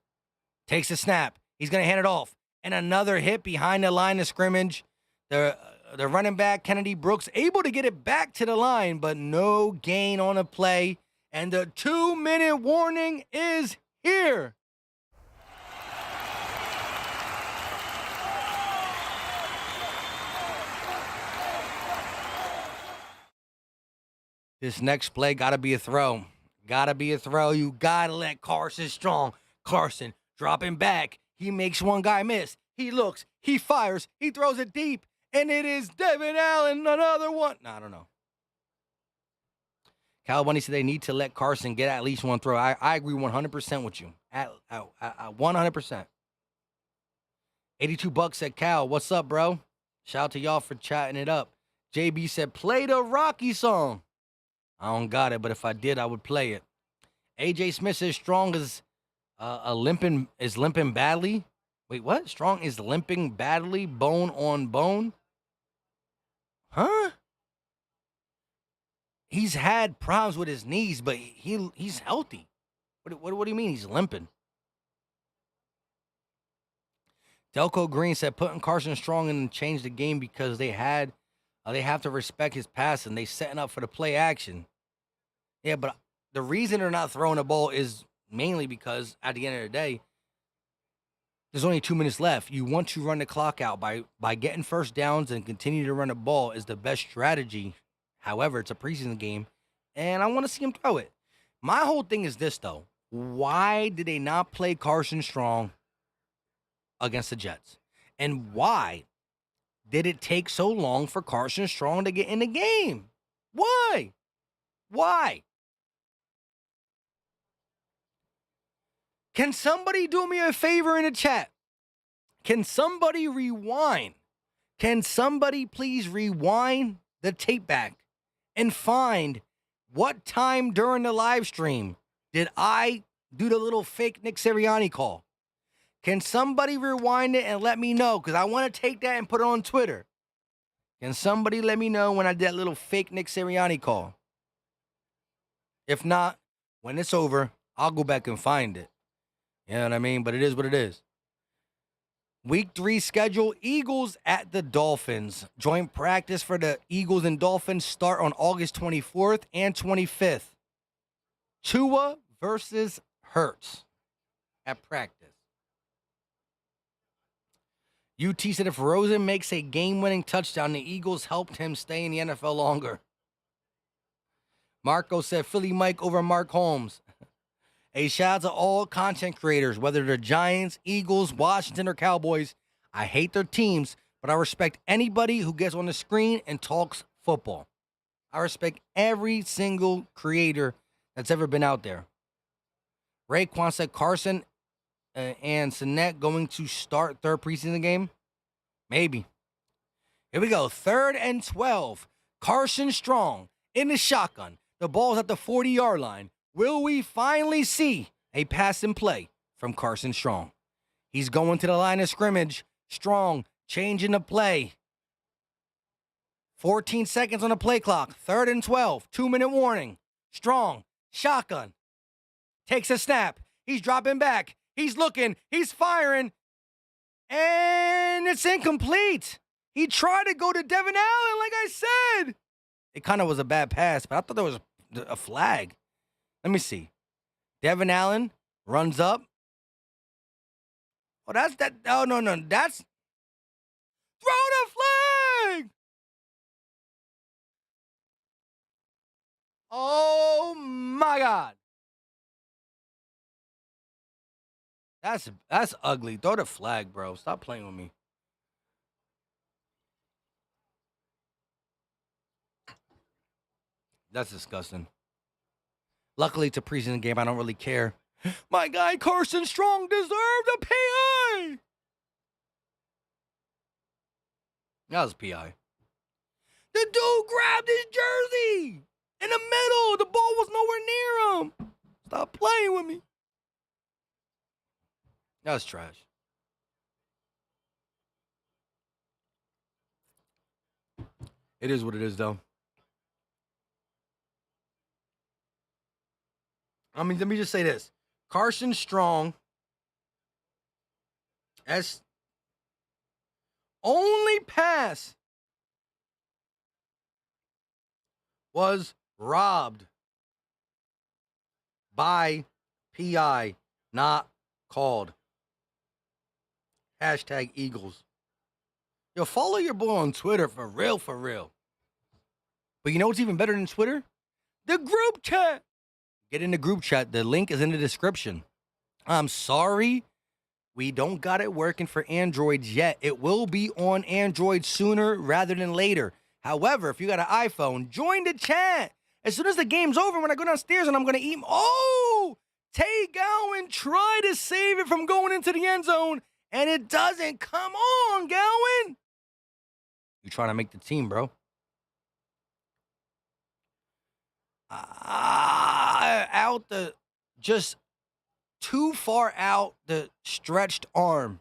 Takes a snap. He's going to hand it off. And another hit behind the line of scrimmage. The running back, Kennedy Brooks, able to get it back to the line, but no gain on the play. And the 2-minute warning is here. This next play got to be a throw. Got to be a throw. You got to let Carson Strong. Carson dropping back. He makes one guy miss. He looks. He fires. He throws it deep. And it is Devin Allen, another one. No, I don't know. Cal Bundy said they need to let Carson get at least one throw. I agree 100% with you. At 100%. 82 bucks said, Cal, what's up, bro? Shout out to y'all for chatting it up. JB said, play the Rocky song. I don't got it, but if I did, I would play it. AJ Smith says Strong is limping badly. Wait, what? Strong is limping badly, bone on bone? Huh? He's had problems with his knees, but he's healthy. What do you mean he's limping? Delco Green said putting Carson Strong in changed the game because they have to respect his passing. They setting up for the play action. Yeah, but the reason they're not throwing the ball is mainly because at the end of the day, there's only 2 minutes left. You want to run the clock out by getting first downs and continue to run the ball is the best strategy. However, it's a preseason game, and I want to see him throw it. My whole thing is this, though. Why did they not play Carson Strong against the Jets? And why did it take so long for Carson Strong to get in the game? Why? Why? Can somebody do me a favor in the chat? Can somebody rewind? Can somebody please rewind the tape back and find what time during the live stream did I do the little fake Nick Sirianni call? Can somebody rewind it and let me know? Because I want to take that and put it on Twitter. Can somebody let me know when I did that little fake Nick Sirianni call? If not, when it's over, I'll go back and find it. You know what I mean? But it is what it is. Week 3 schedule, Eagles at the Dolphins. Joint practice for the Eagles and Dolphins start on August 24th and 25th. Tua versus Hurts at practice. UT said if Rosen makes a game-winning touchdown, the Eagles helped him stay in the NFL longer. Marco said Philly Mike over Mark Holmes. A shout out to all content creators, whether they're Giants, Eagles, Washington, or Cowboys. I hate their teams, but I respect anybody who gets on the screen and talks football. I respect every single creator that's ever been out there. Raekwon said Carson and Sinnett going to start third preseason game? Maybe. Here we go. 3rd and 12. Carson Strong in the shotgun. The ball's at the 40-yard line. Will we finally see a pass and play from Carson Strong? He's going to the line of scrimmage. Strong changing the play. 14 seconds on the play clock. 3rd and 12. 2-minute warning. Strong. Shotgun. Takes a snap. He's dropping back. He's looking. He's firing. And it's incomplete. He tried to go to Devin Allen, like I said. It kind of was a bad pass, but I thought there was a flag. Let me see. Devin Allen runs up. Oh, that's that. Oh, no. That's. Throw the flag! Oh, my God. That's ugly. Throw the flag, bro. Stop playing with me. That's disgusting. Luckily, it's a preseason game. I don't really care. My guy Carson Strong deserved a PI. That was PI. The dude grabbed his jersey in the middle. The ball was nowhere near him. Stop playing with me. That was trash. It is what it is, though. I mean, let me just say this. Carson Strong as only pass was robbed by PI, not called. Hashtag Eagles. Yo, follow your boy on Twitter for real, for real. But you know what's even better than Twitter? The group chat. Get in the group chat. The link is in the description. I'm sorry we don't got it working for Androids yet. It will be on Android sooner rather than later. However, if you got an iPhone, join the chat. As soon as the game's over, when I go downstairs and I'm going to eat, Tay Gowan tried to save it from going into the end zone, and it doesn't. Come on, Gowan. You trying to make the team, bro. Just too far out the stretched arm.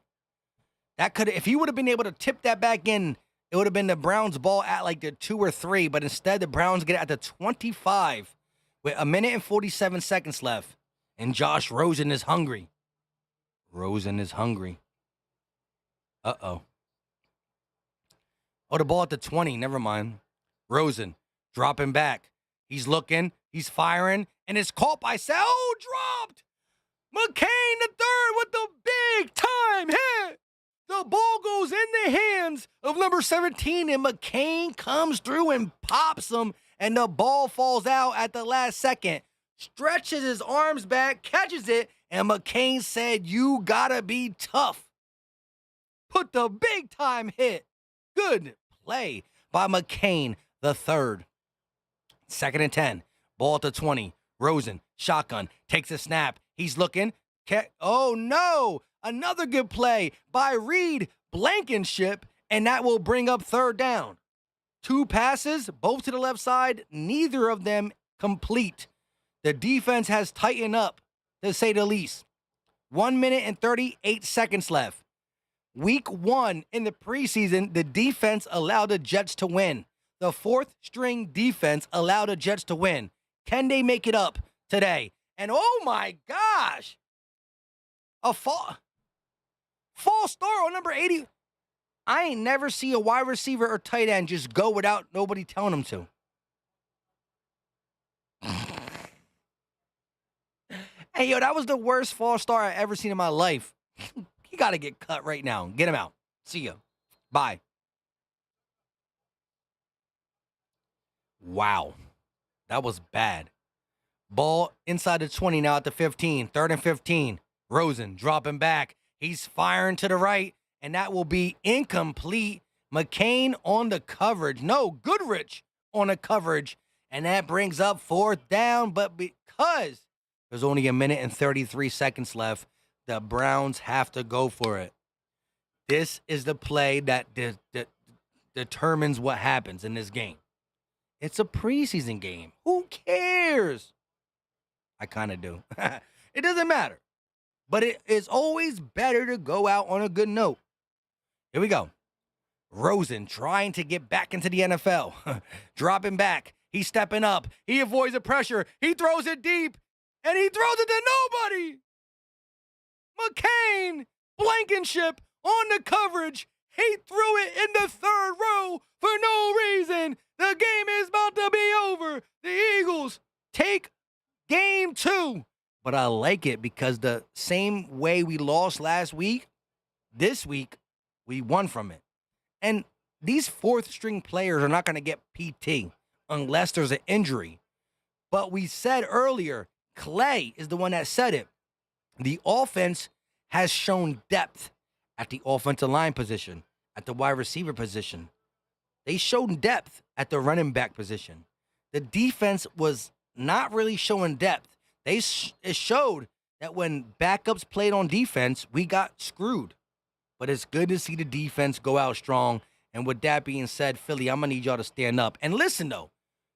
That could, if he would have been able to tip that back in, it would have been the Browns' ball at like the 2 or 3, but instead the Browns get it at the 25 with 1 minute and 47 seconds left. And Josh Rosen is hungry. Rosen is hungry. Uh-oh. Oh, the ball at the 20. Never mind. Rosen dropping back. He's looking. He's firing. And it's caught by dropped. McCain the third with the big time hit. The ball goes in the hands of number 17, and McCain comes through and pops him, and the ball falls out at the last second. Stretches his arms back, catches it, and McCain said, "You gotta be tough." Put the big time hit. Good play by McCain the third. 2nd and 10. Ball at the 20. Rosen, shotgun, takes a snap. He's looking. Oh, no. Another good play by Reed Blankenship, and that will bring up 3rd down. 2 passes, both to the left side, neither of them complete. The defense has tightened up, to say the least. 1 minute and 38 seconds left. Week 1 in the preseason, the defense allowed the Jets to win. The 4th-string defense allowed the Jets to win. Can they make it up today? And oh my gosh, a false start on number 80. I ain't never see a wide receiver or tight end just go without nobody telling them to. Hey, yo, that was the worst false start I ever seen in my life. He got to get cut right now. Get him out. See ya. Bye. Wow. That was bad. Ball inside the 20 now at the 15. 3rd and 15. Rosen dropping back. He's firing to the right, and that will be incomplete. McCain on the coverage. No, Goodrich on the coverage, and that brings up 4th down. But because there's only 1 minute and 33 seconds left, the Browns have to go for it. This is the play that determines what happens in this game. It's a preseason game. Who cares? I kind of do. It doesn't matter. But it is always better to go out on a good note. Here we go. Rosen trying to get back into the NFL. Dropping back. He's stepping up. He avoids the pressure. He throws it deep. And he throws it to nobody. McCain, Blankenship on the coverage. He threw it in the 3rd row for no reason. The game is about to be over. The Eagles take game 2. But I like it because the same way we lost last week, this week, we won from it. And these 4th-string players are not going to get PT unless there's an injury. But we said earlier, Clay is the one that said it. The offense has shown depth at the offensive line position, at the wide receiver position. They showed depth at the running back position. The defense was not really showing depth. It showed that when backups played on defense, we got screwed. But it's good to see the defense go out strong And with that being said, Philly, I'm going to need y'all to stand up. And listen, though,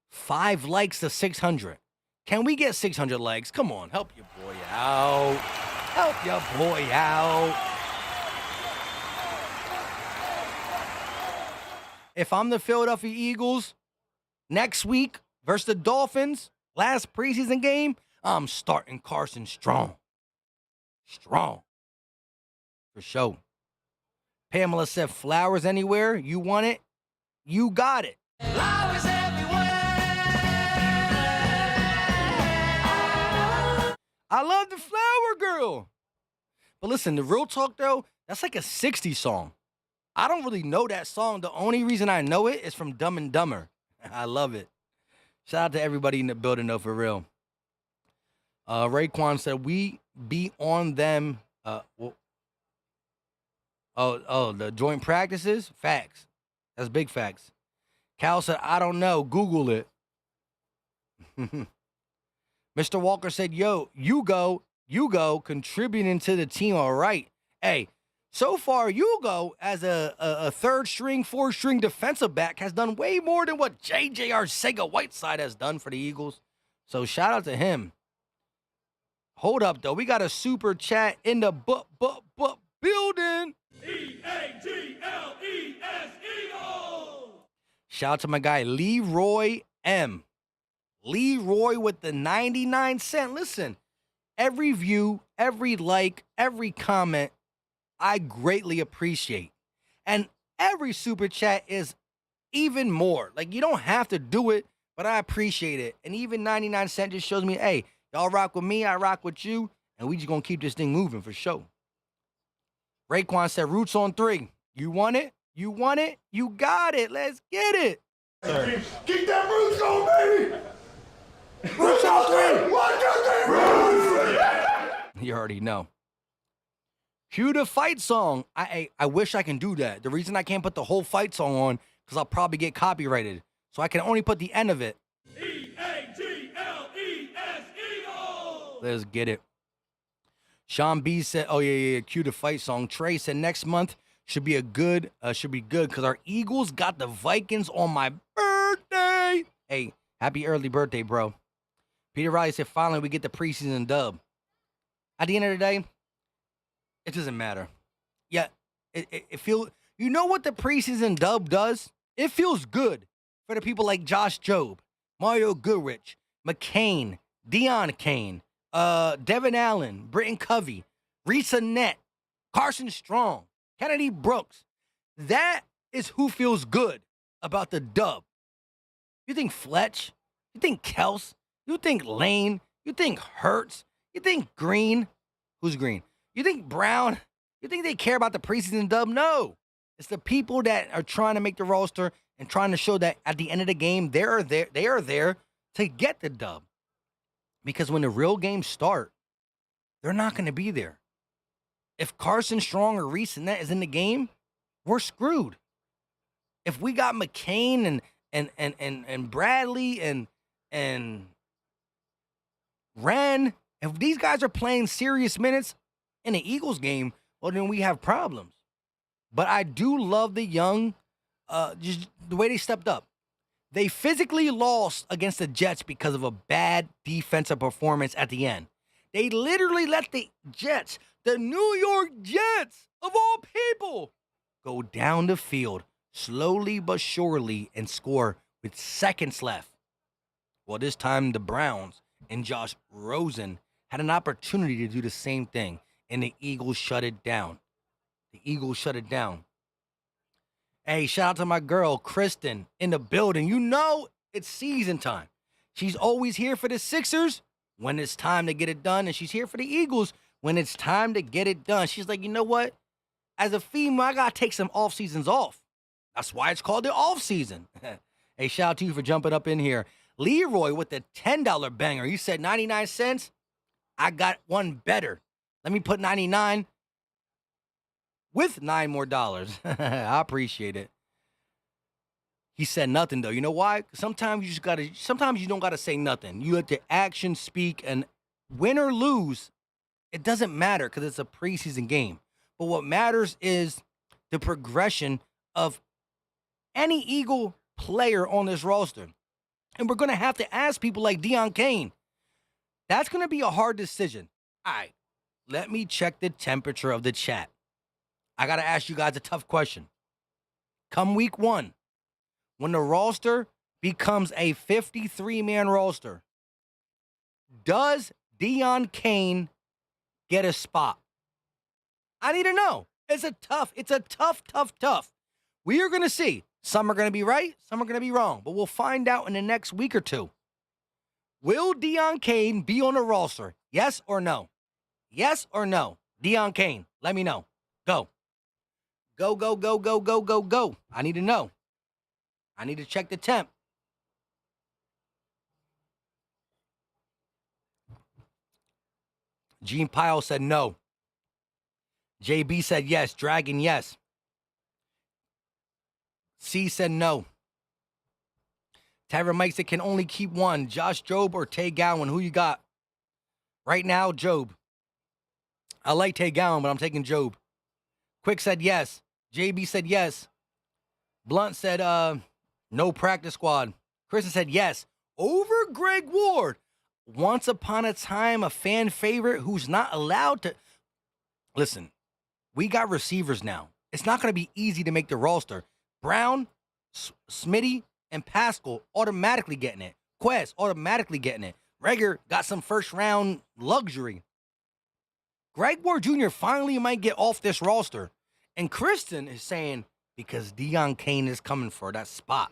5 likes to 600. Can we get 600 likes? Come on, help your boy out. Help your boy out. If I'm the Philadelphia Eagles next week versus the Dolphins, last preseason game, I'm starting Carson strong. Strong. For sure. Pamela said, flowers anywhere, you want it, you got it. Flowers everywhere. I love the flower girl. But listen, the real talk, though, that's like a 60s song. I don't really know that song. The only reason I know it is from Dumb and Dumber. I love it. Shout out to everybody in the building, though, for real. Raekwon said, we be on them. The joint practices? Facts. That's big facts. Cal said, I don't know. Google it. Mr. Walker said, yo, you go, contributing to the team, all right. Hey, so far, Hugo, as a third string, fourth string defensive back, has done way more than what J.J. Arcega-Whiteside has done for the Eagles. So shout out to him. Hold up, though. We got a super chat in the building. E-A-G-L-E-S Eagles! Shout out to my guy, Leroy M. Leroy with the 99 cent. Listen, every view, every like, every comment, I greatly appreciate. And every super chat is even more. Like, you don't have to do it, but I appreciate it. And even 99 cent just shows me, hey, y'all rock with me, I rock with you, and we just gonna keep this thing moving for sure. Raekwon said, roots on 3. You want it? You want it? You got it. Let's get it. Sir. Keep that roots going, baby! Roots on 3. 1, 2, 3, roots! You already know. Cue the fight song. I wish I can do that. The reason I can't put the whole fight song on, because I'll probably get copyrighted. So I can only put the end of it. E-A-G-L-E-S Eagles! Let's get it. Sean B said, oh, yeah, cue the fight song. Trey said, next month should be good because our Eagles got the Vikings on my birthday. Hey, happy early birthday, bro. Peter Riley said, finally, we get the preseason dub. At the end of the day, it doesn't matter. Yeah, it feels, you know what the preseason dub does? It feels good for the people like Josh Jobe, Mario Goodrich, McCain, Deion Kane, Devin Allen, Britton Covey, Risa Nett, Carson Strong, Kennedy Brooks. That is who feels good about the dub. You think Fletch? You think Kels? You think Lane? You think Hurts? You think Green? Who's Green? You think Brown? You think they care about the preseason dub? No. It's the people that are trying to make the roster and trying to show that at the end of the game, they are there to get the dub. Because when the real games start, they're not going to be there. If Carson Strong or Reese and that is in the game, we're screwed. If we got McCain and Bradley and Wren, if these guys are playing serious minutes in the Eagles game, well, then we have problems. But I do love the young, just the way they stepped up. They physically lost against the Jets because of a bad defensive performance at the end. They literally let the Jets, the New York Jets of all people, go down the field slowly but surely and score with seconds left. Well, this time the Browns and Josh Rosen had an opportunity to do the same thing, and the Eagles shut it down. Hey, shout out to my girl, Kristen, in the building. You know it's season time. She's always here for the Sixers when it's time to get it done, and she's here for the Eagles when it's time to get it done. She's like, you know what? As a female, I got to take some off seasons off. That's why it's called the off season. Hey, shout out to you for jumping up in here. Leroy with the $10 banger. You said 99 cents. I got one better. Let me put 99 with $9 more. I appreciate it. He said nothing, though. You know why? Sometimes you don't gotta say nothing. You let the action speak, and win or lose, it doesn't matter because it's a preseason game. But what matters is the progression of any Eagle player on this roster. And we're going to have to ask people like Deion Kane. That's going to be a hard decision. All right, let me check the temperature of the chat. I got to ask you guys a tough question. Come week 1, when the roster becomes a 53-man roster, does Deion Kane get a spot? I need to know. It's a tough. We are going to see. Some are going to be right, some are going to be wrong, but we'll find out in the next week or two. Will Deion Kane be on the roster? Yes or no? Yes or no? Deion Kane, let me know. Go. Go. I need to know. I need to check the temp. Gene Pyle said no. JB said yes. Dragon, yes. C said no. Tavern Mike said can only keep one. Josh Jobe or Tay Gowan? Who you got? Right now, Jobe. I like Tay Gowan, but I'm taking Jobe. Quick said yes. JB said yes. Blunt said no practice squad. Kristen said yes. Over Greg Ward. Once upon a time, a fan favorite who's not allowed to. Listen, we got receivers now. It's not going to be easy to make the roster. Brown, Smitty, and Pascal automatically getting it. Quez automatically getting it. Reagor got some first-round luxury. Greg Ward Jr. finally might get off this roster. And Kristen is saying, because Deion Kane is coming for that spot.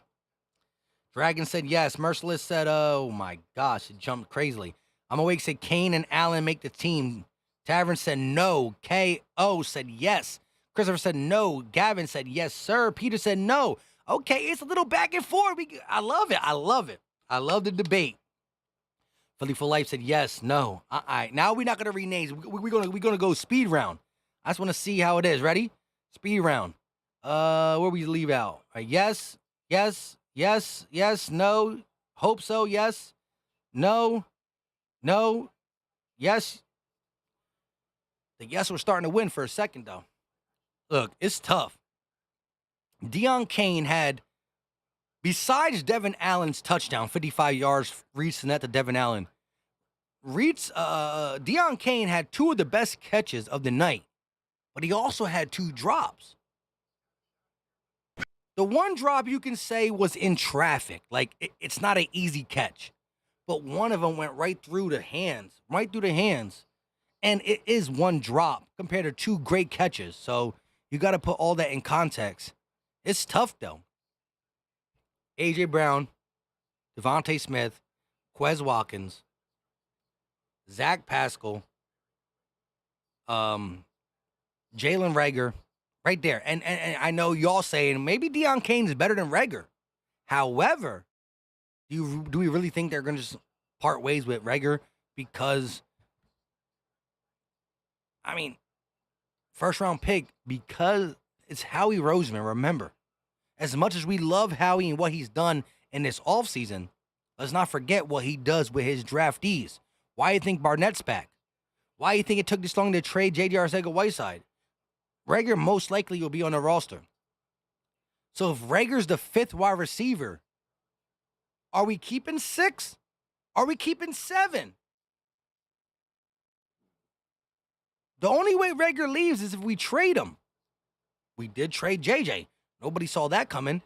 Dragon said yes. Merciless said, oh my gosh, it jumped crazily. I'm Awake said Kane and Allen make the team. Tavern said no. KO said yes. Christopher said no. Gavin said yes, sir. Peter said no. Okay, it's a little back and forth. I love it. I love the debate. Philly for Life said yes, no. Now we're not gonna rename. We're gonna go speed round. I just want to see how it is. Ready? Speed round. Where we leave out? Yes, no. Hope so. Yes, no, yes. The yes was starting to win for a second though. Look, it's tough. Deion Kane had, besides Devin Allen's touchdown, 55 yards, Reed's net to Devin Allen. Deion Kane had 2 of the best catches of the night, but he also had 2 drops. The one drop you can say was in traffic. Like, it's not an easy catch. But one of them went right through the hands. And it is one drop compared to 2 great catches. So you got to put all that in context. It's tough, though. A.J. Brown, Devontae Smith, Quez Watkins, Zach Pascal, Jalen Reagor, right there. And I know y'all saying maybe Deion Kane is better than Reagor. However, do we really think they're going to just part ways with Reagor? Because, I mean, first-round pick, because it's Howie Roseman, remember. As much as we love Howie and what he's done in this offseason, let's not forget what he does with his draftees. Why do you think Barnett's back? Why do you think it took this long to trade J.J. Arcega-Whiteside? Reagor most likely will be on the roster. So if Rager's the 5th wide receiver, are we keeping 6? Are we keeping 7? The only way Reagor leaves is if we trade him. We did trade JJ. Nobody saw that coming.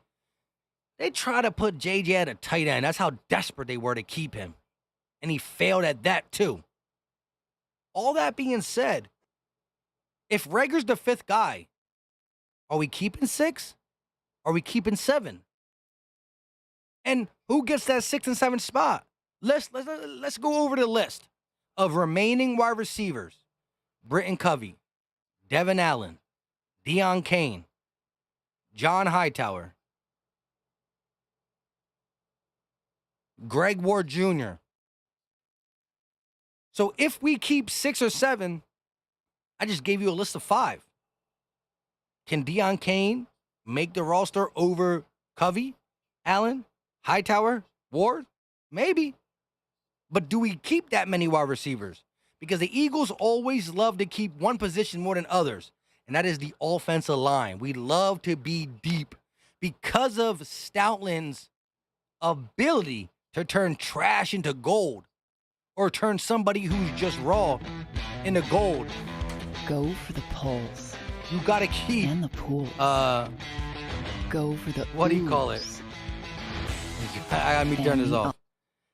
They tried to put JJ at a tight end. That's how desperate they were to keep him. And he failed at that too. All that being said, if Rager's the 5th guy, are we keeping 6? Are we keeping 7? And who gets that 6th and 7th spot? Let's go over the list of remaining wide receivers. Britton Covey, Devin Allen, Deion Kane, John Hightower, Greg Ward Jr. So if we keep 6 or 7, I just gave you a list of 5. Can Deion Kane make the roster over Covey, Allen, Hightower, Ward? Maybe. But do we keep that many wide receivers? Because the Eagles always love to keep one position more than others, and that is the offensive line. We love to be deep because of Stoutland's ability to turn trash into gold or turn somebody who's just raw into gold. Go for the poles. You got to keep And the pools. Go for the what do you call it? oohs. Let me turn this And off.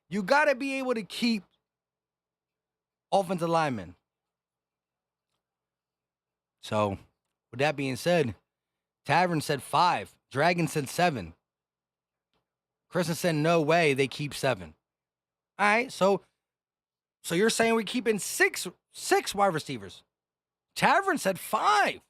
You got to be able to keep offensive linemen. So, with that being said, Tavern said 5. Dragon said 7. Kristen said no way they keep 7. All right, so you're saying we're keeping six wide receivers. Tavern said 5.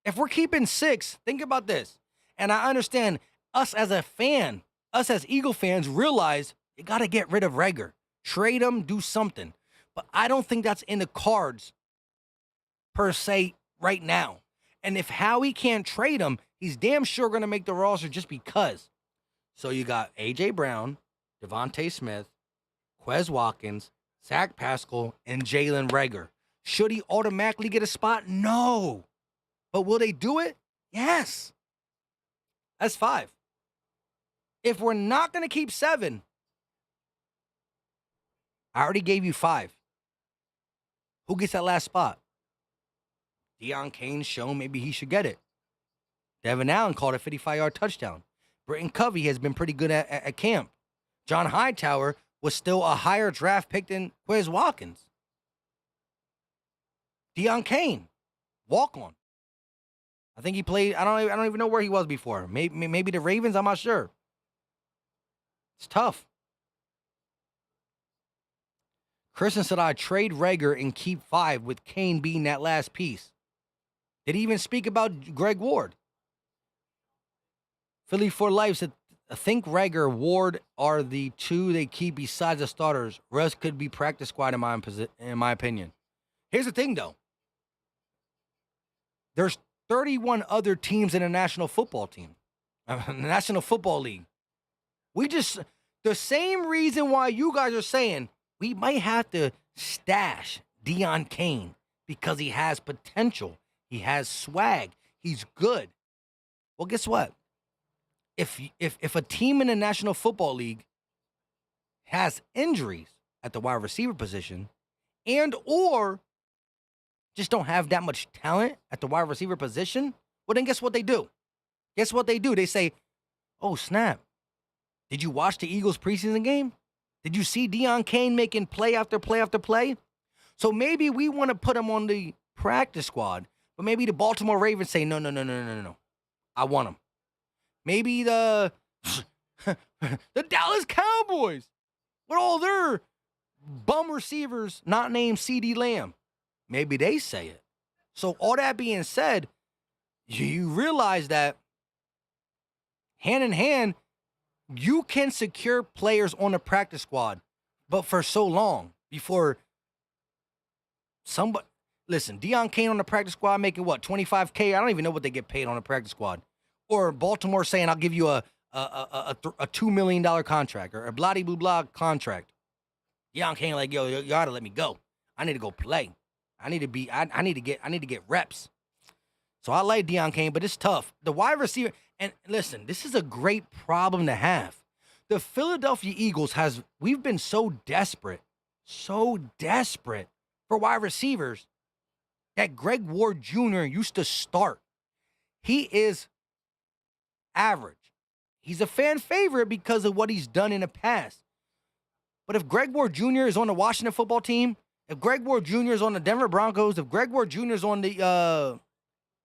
If we're keeping 6, think about this. And I understand us as a fan, us as Eagle fans realize you got to get rid of Reagor. Trade him, do something. But I don't think that's in the cards per se right now. And if Howie can't trade him, he's damn sure going to make the roster just because. So you got A.J. Brown, Devontae Smith, Quez Watkins, Zach Pascal, and Jalen Reagor. Should he automatically get a spot? No. But will they do it? Yes. That's 5. If we're not going to keep 7, I already gave you 5. Who gets that last spot? Deion Kane's shown maybe he should get it. Devin Allen called a 55-yard touchdown. Britton Covey has been pretty good at camp. John Hightower was still a higher draft pick than Quez Watkins. Deion Kane, walk on. I think he played. I don't even know where he was before. Maybe the Ravens. I'm not sure. It's tough. Kristen said, I trade Reagor and keep 5 with Kane being that last piece. Did he even speak about Greg Ward? Philly for Life said, I think Reagor, Ward are the 2 they keep besides the starters. Rest could be practice squad in my opinion. Here's the thing, though. There's 31 other teams in the National Football National Football League. The same reason why you guys are saying we might have to stash Deion Kane because he has potential. He has swag. He's good. Well, guess what? If a team in the National Football League has injuries at the wide receiver position and or just don't have that much talent at the wide receiver position, well, then guess what they do? Guess what they do? They say, oh, snap. Did you watch the Eagles preseason game? Did you see Deion Kane making play after play after play? So maybe we want to put him on the practice squad, but maybe the Baltimore Ravens say, no. I want him. Maybe the Dallas Cowboys with all their bum receivers not named CeeDee Lamb. Maybe they say it. So all that being said, you realize that hand in hand, you can secure players on the practice squad, but for so long before somebody, listen, Deion Kane on the practice squad making what, $25K? I don't even know what they get paid on the practice squad. Or Baltimore saying, I'll give you a $2 million contract or a blah-de-blah contract. Deion Kane like, yo, you ought to let me go. I need to go play. I need to get reps. So I like Deion Kane, but it's tough. The wide receiver, and listen, this is a great problem to have. The Philadelphia Eagles we've been so desperate for wide receivers that Greg Ward Jr. used to start. He is average. He's a fan favorite because of what he's done in the past. But if Greg Ward Jr. is on the Washington football team, if Greg Ward Jr. is on the Denver Broncos, if Greg Ward Jr. is on the,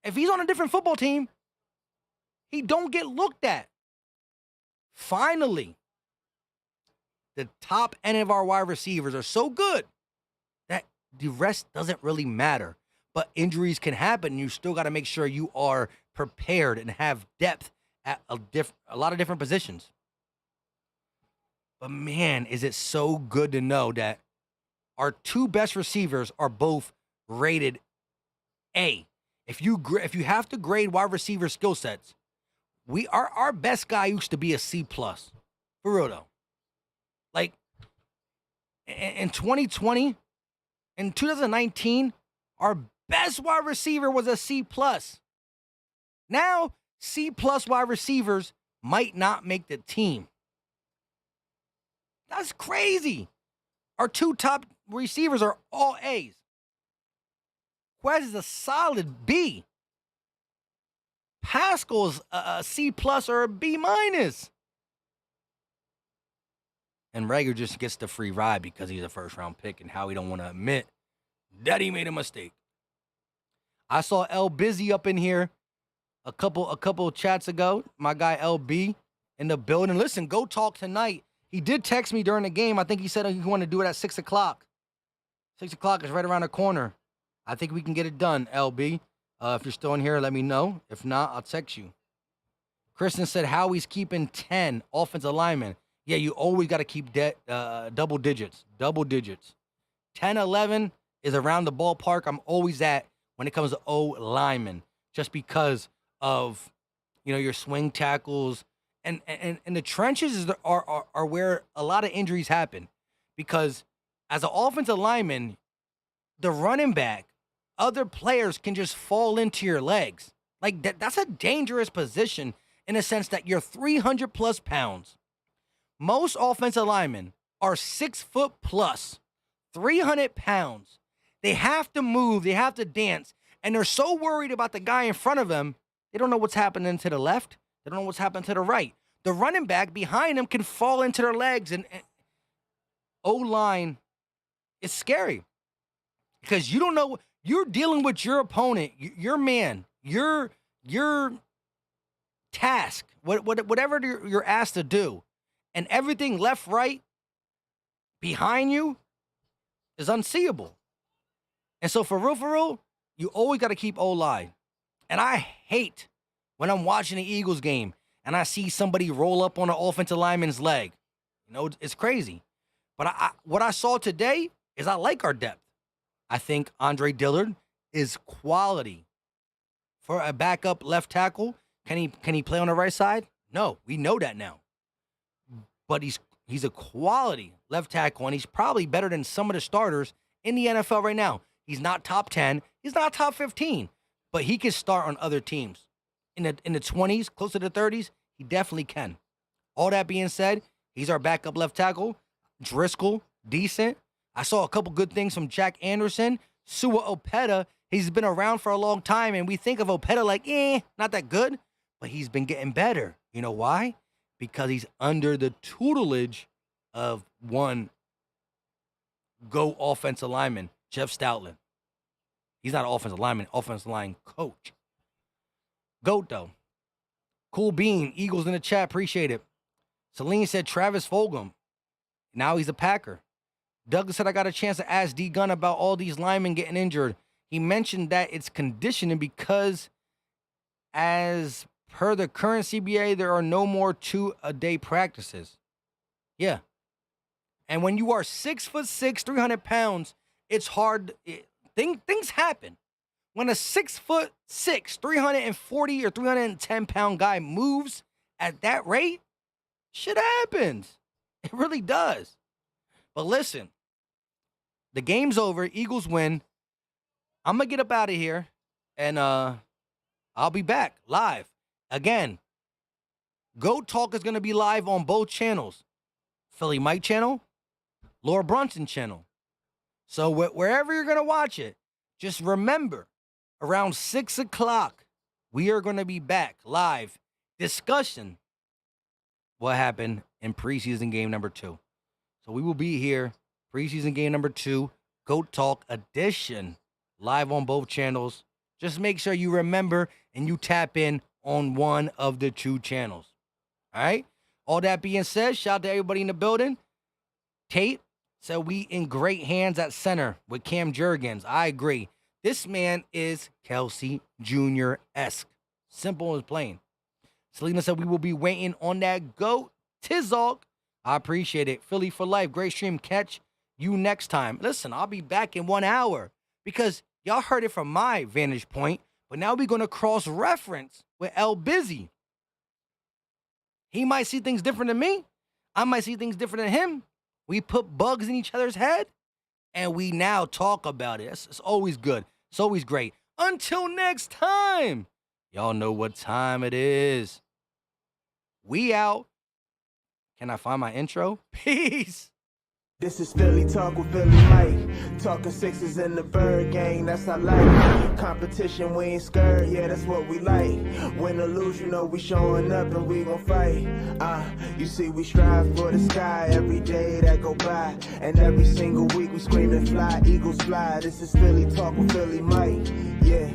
if he's on a different football team, he don't get looked at. Finally, the top end of our wide receivers are so good that the rest doesn't really matter. But injuries can happen. You still got to make sure you are prepared and have depth at a lot of different positions. But man, is it so good to know that our 2 best receivers are both rated A. If you have to grade wide receiver skill sets, our best guy used to be a C+. For real though. Like in 2020, in 2019, our best wide receiver was a C+. Now, C+ wide receivers might not make the team. That's crazy. Our 2 top receivers are all A's. Quez is a solid B. Pascal's a C+ or a B-. And Rager just gets the free ride because he's a first-round pick and how he don't want to admit that he made a mistake. I saw L Busy up in here a couple chats ago. My guy LB in the building. Listen, go talk tonight. He did text me during the game. I think he said he wanted to do it at 6 o'clock. 6 o'clock is right around the corner. I think we can get it done, LB. If you're still in here, let me know. If not, I'll text you. Kristen said Howie's keeping 10 offensive linemen. Yeah, you always got to keep double digits. 10, 11 is around the ballpark I'm always at when it comes to O linemen, just because of, your swing tackles. And the trenches are where a lot of injuries happen, because as an offensive lineman, the running back, other players can just fall into your legs. Like that's a dangerous position in a sense that you're 300 plus pounds. Most offensive linemen are 6 foot plus, 300 pounds. They have to move, they have to dance, and they're so worried about the guy in front of them, they don't know what's happening to the left. They don't know what's happening to the right. The running back behind them can fall into their legs, and O-line is scary because you don't know. You're dealing with your opponent, your man, your task, whatever you're asked to do, and everything left, right, behind you is unseeable. And so for real, you always got to keep O-line. And I hate when I'm watching the Eagles game and I see somebody roll up on an offensive lineman's leg. It's crazy. But what I saw today is I like our depth. I think Andre Dillard is quality. For a backup left tackle, can he play on the right side? No, we know that now. But he's a quality left tackle, and he's probably better than some of the starters in the NFL right now. He's not top 10. He's not top 15. But he can start on other teams. In the 20s, close to the 30s, he definitely can. All that being said, he's our backup left tackle. Driscoll, decent. I saw a couple good things from Jack Anderson. Sua Opeta, he's been around for a long time, and we think of Opeta like, not that good. But he's been getting better. You know why? Because he's under the tutelage of one GOAT offensive lineman, Jeff Stoutland. He's not an offensive lineman, offensive line coach. GOAT, though. Cool Bean, Eagles in the chat, appreciate it. Celine said Travis Fulgham. Now he's a Packer. Douglas said, I got a chance to ask D. Gunn about all these linemen getting injured. He mentioned that it's conditioning because as per the current CBA, there are no more 2-a-day practices. Yeah. And when you are 6'6", 300 pounds, it's hard. Things happen. When a 6'6", 340 or 310 pound guy moves at that rate, shit happens. It really does. But listen, the game's over. Eagles win. I'm going to get up out of here, and I'll be back live. Again, GOAT Talk is going to be live on both channels. Philly Mike channel, Laura Brunson channel. So wherever you're going to watch it, just remember, around 6 o'clock, we are going to be back live discussing what happened in preseason game number 2. So we will be here, preseason game number 2, GOAT Talk edition, live on both channels. Just make sure you remember and you tap in on one of the 2 channels. All right? All that being said, shout out to everybody in the building. Tate said we in great hands at center with Cam Jurgens. I agree. This man is Kelsey Jr.-esque. Simple as plain. Selena said we will be waiting on that GOAT Tizalk. I appreciate it. Philly for life. Great stream. Catch you next time. Listen, I'll be back in 1 hour because y'all heard it from my vantage point, but now we're going to cross-reference with L Busy. He might see things different than me. I might see things different than him. We put bugs in each other's head, and we now talk about it. It's always good. It's always great. Until next time, y'all know what time it is. We out. Can I find my intro? Peace. This is Philly Talk with Philly Mike. Talking Sixers in the Bird Gang, that's our life. Competition, we ain't scared, yeah, that's what we like. Win or lose, you know we showing up and we gon' fight. You see we strive for the sky every day that go by. And every single week we scream and fly, eagles fly. This is Philly Talk with Philly Mike, yeah.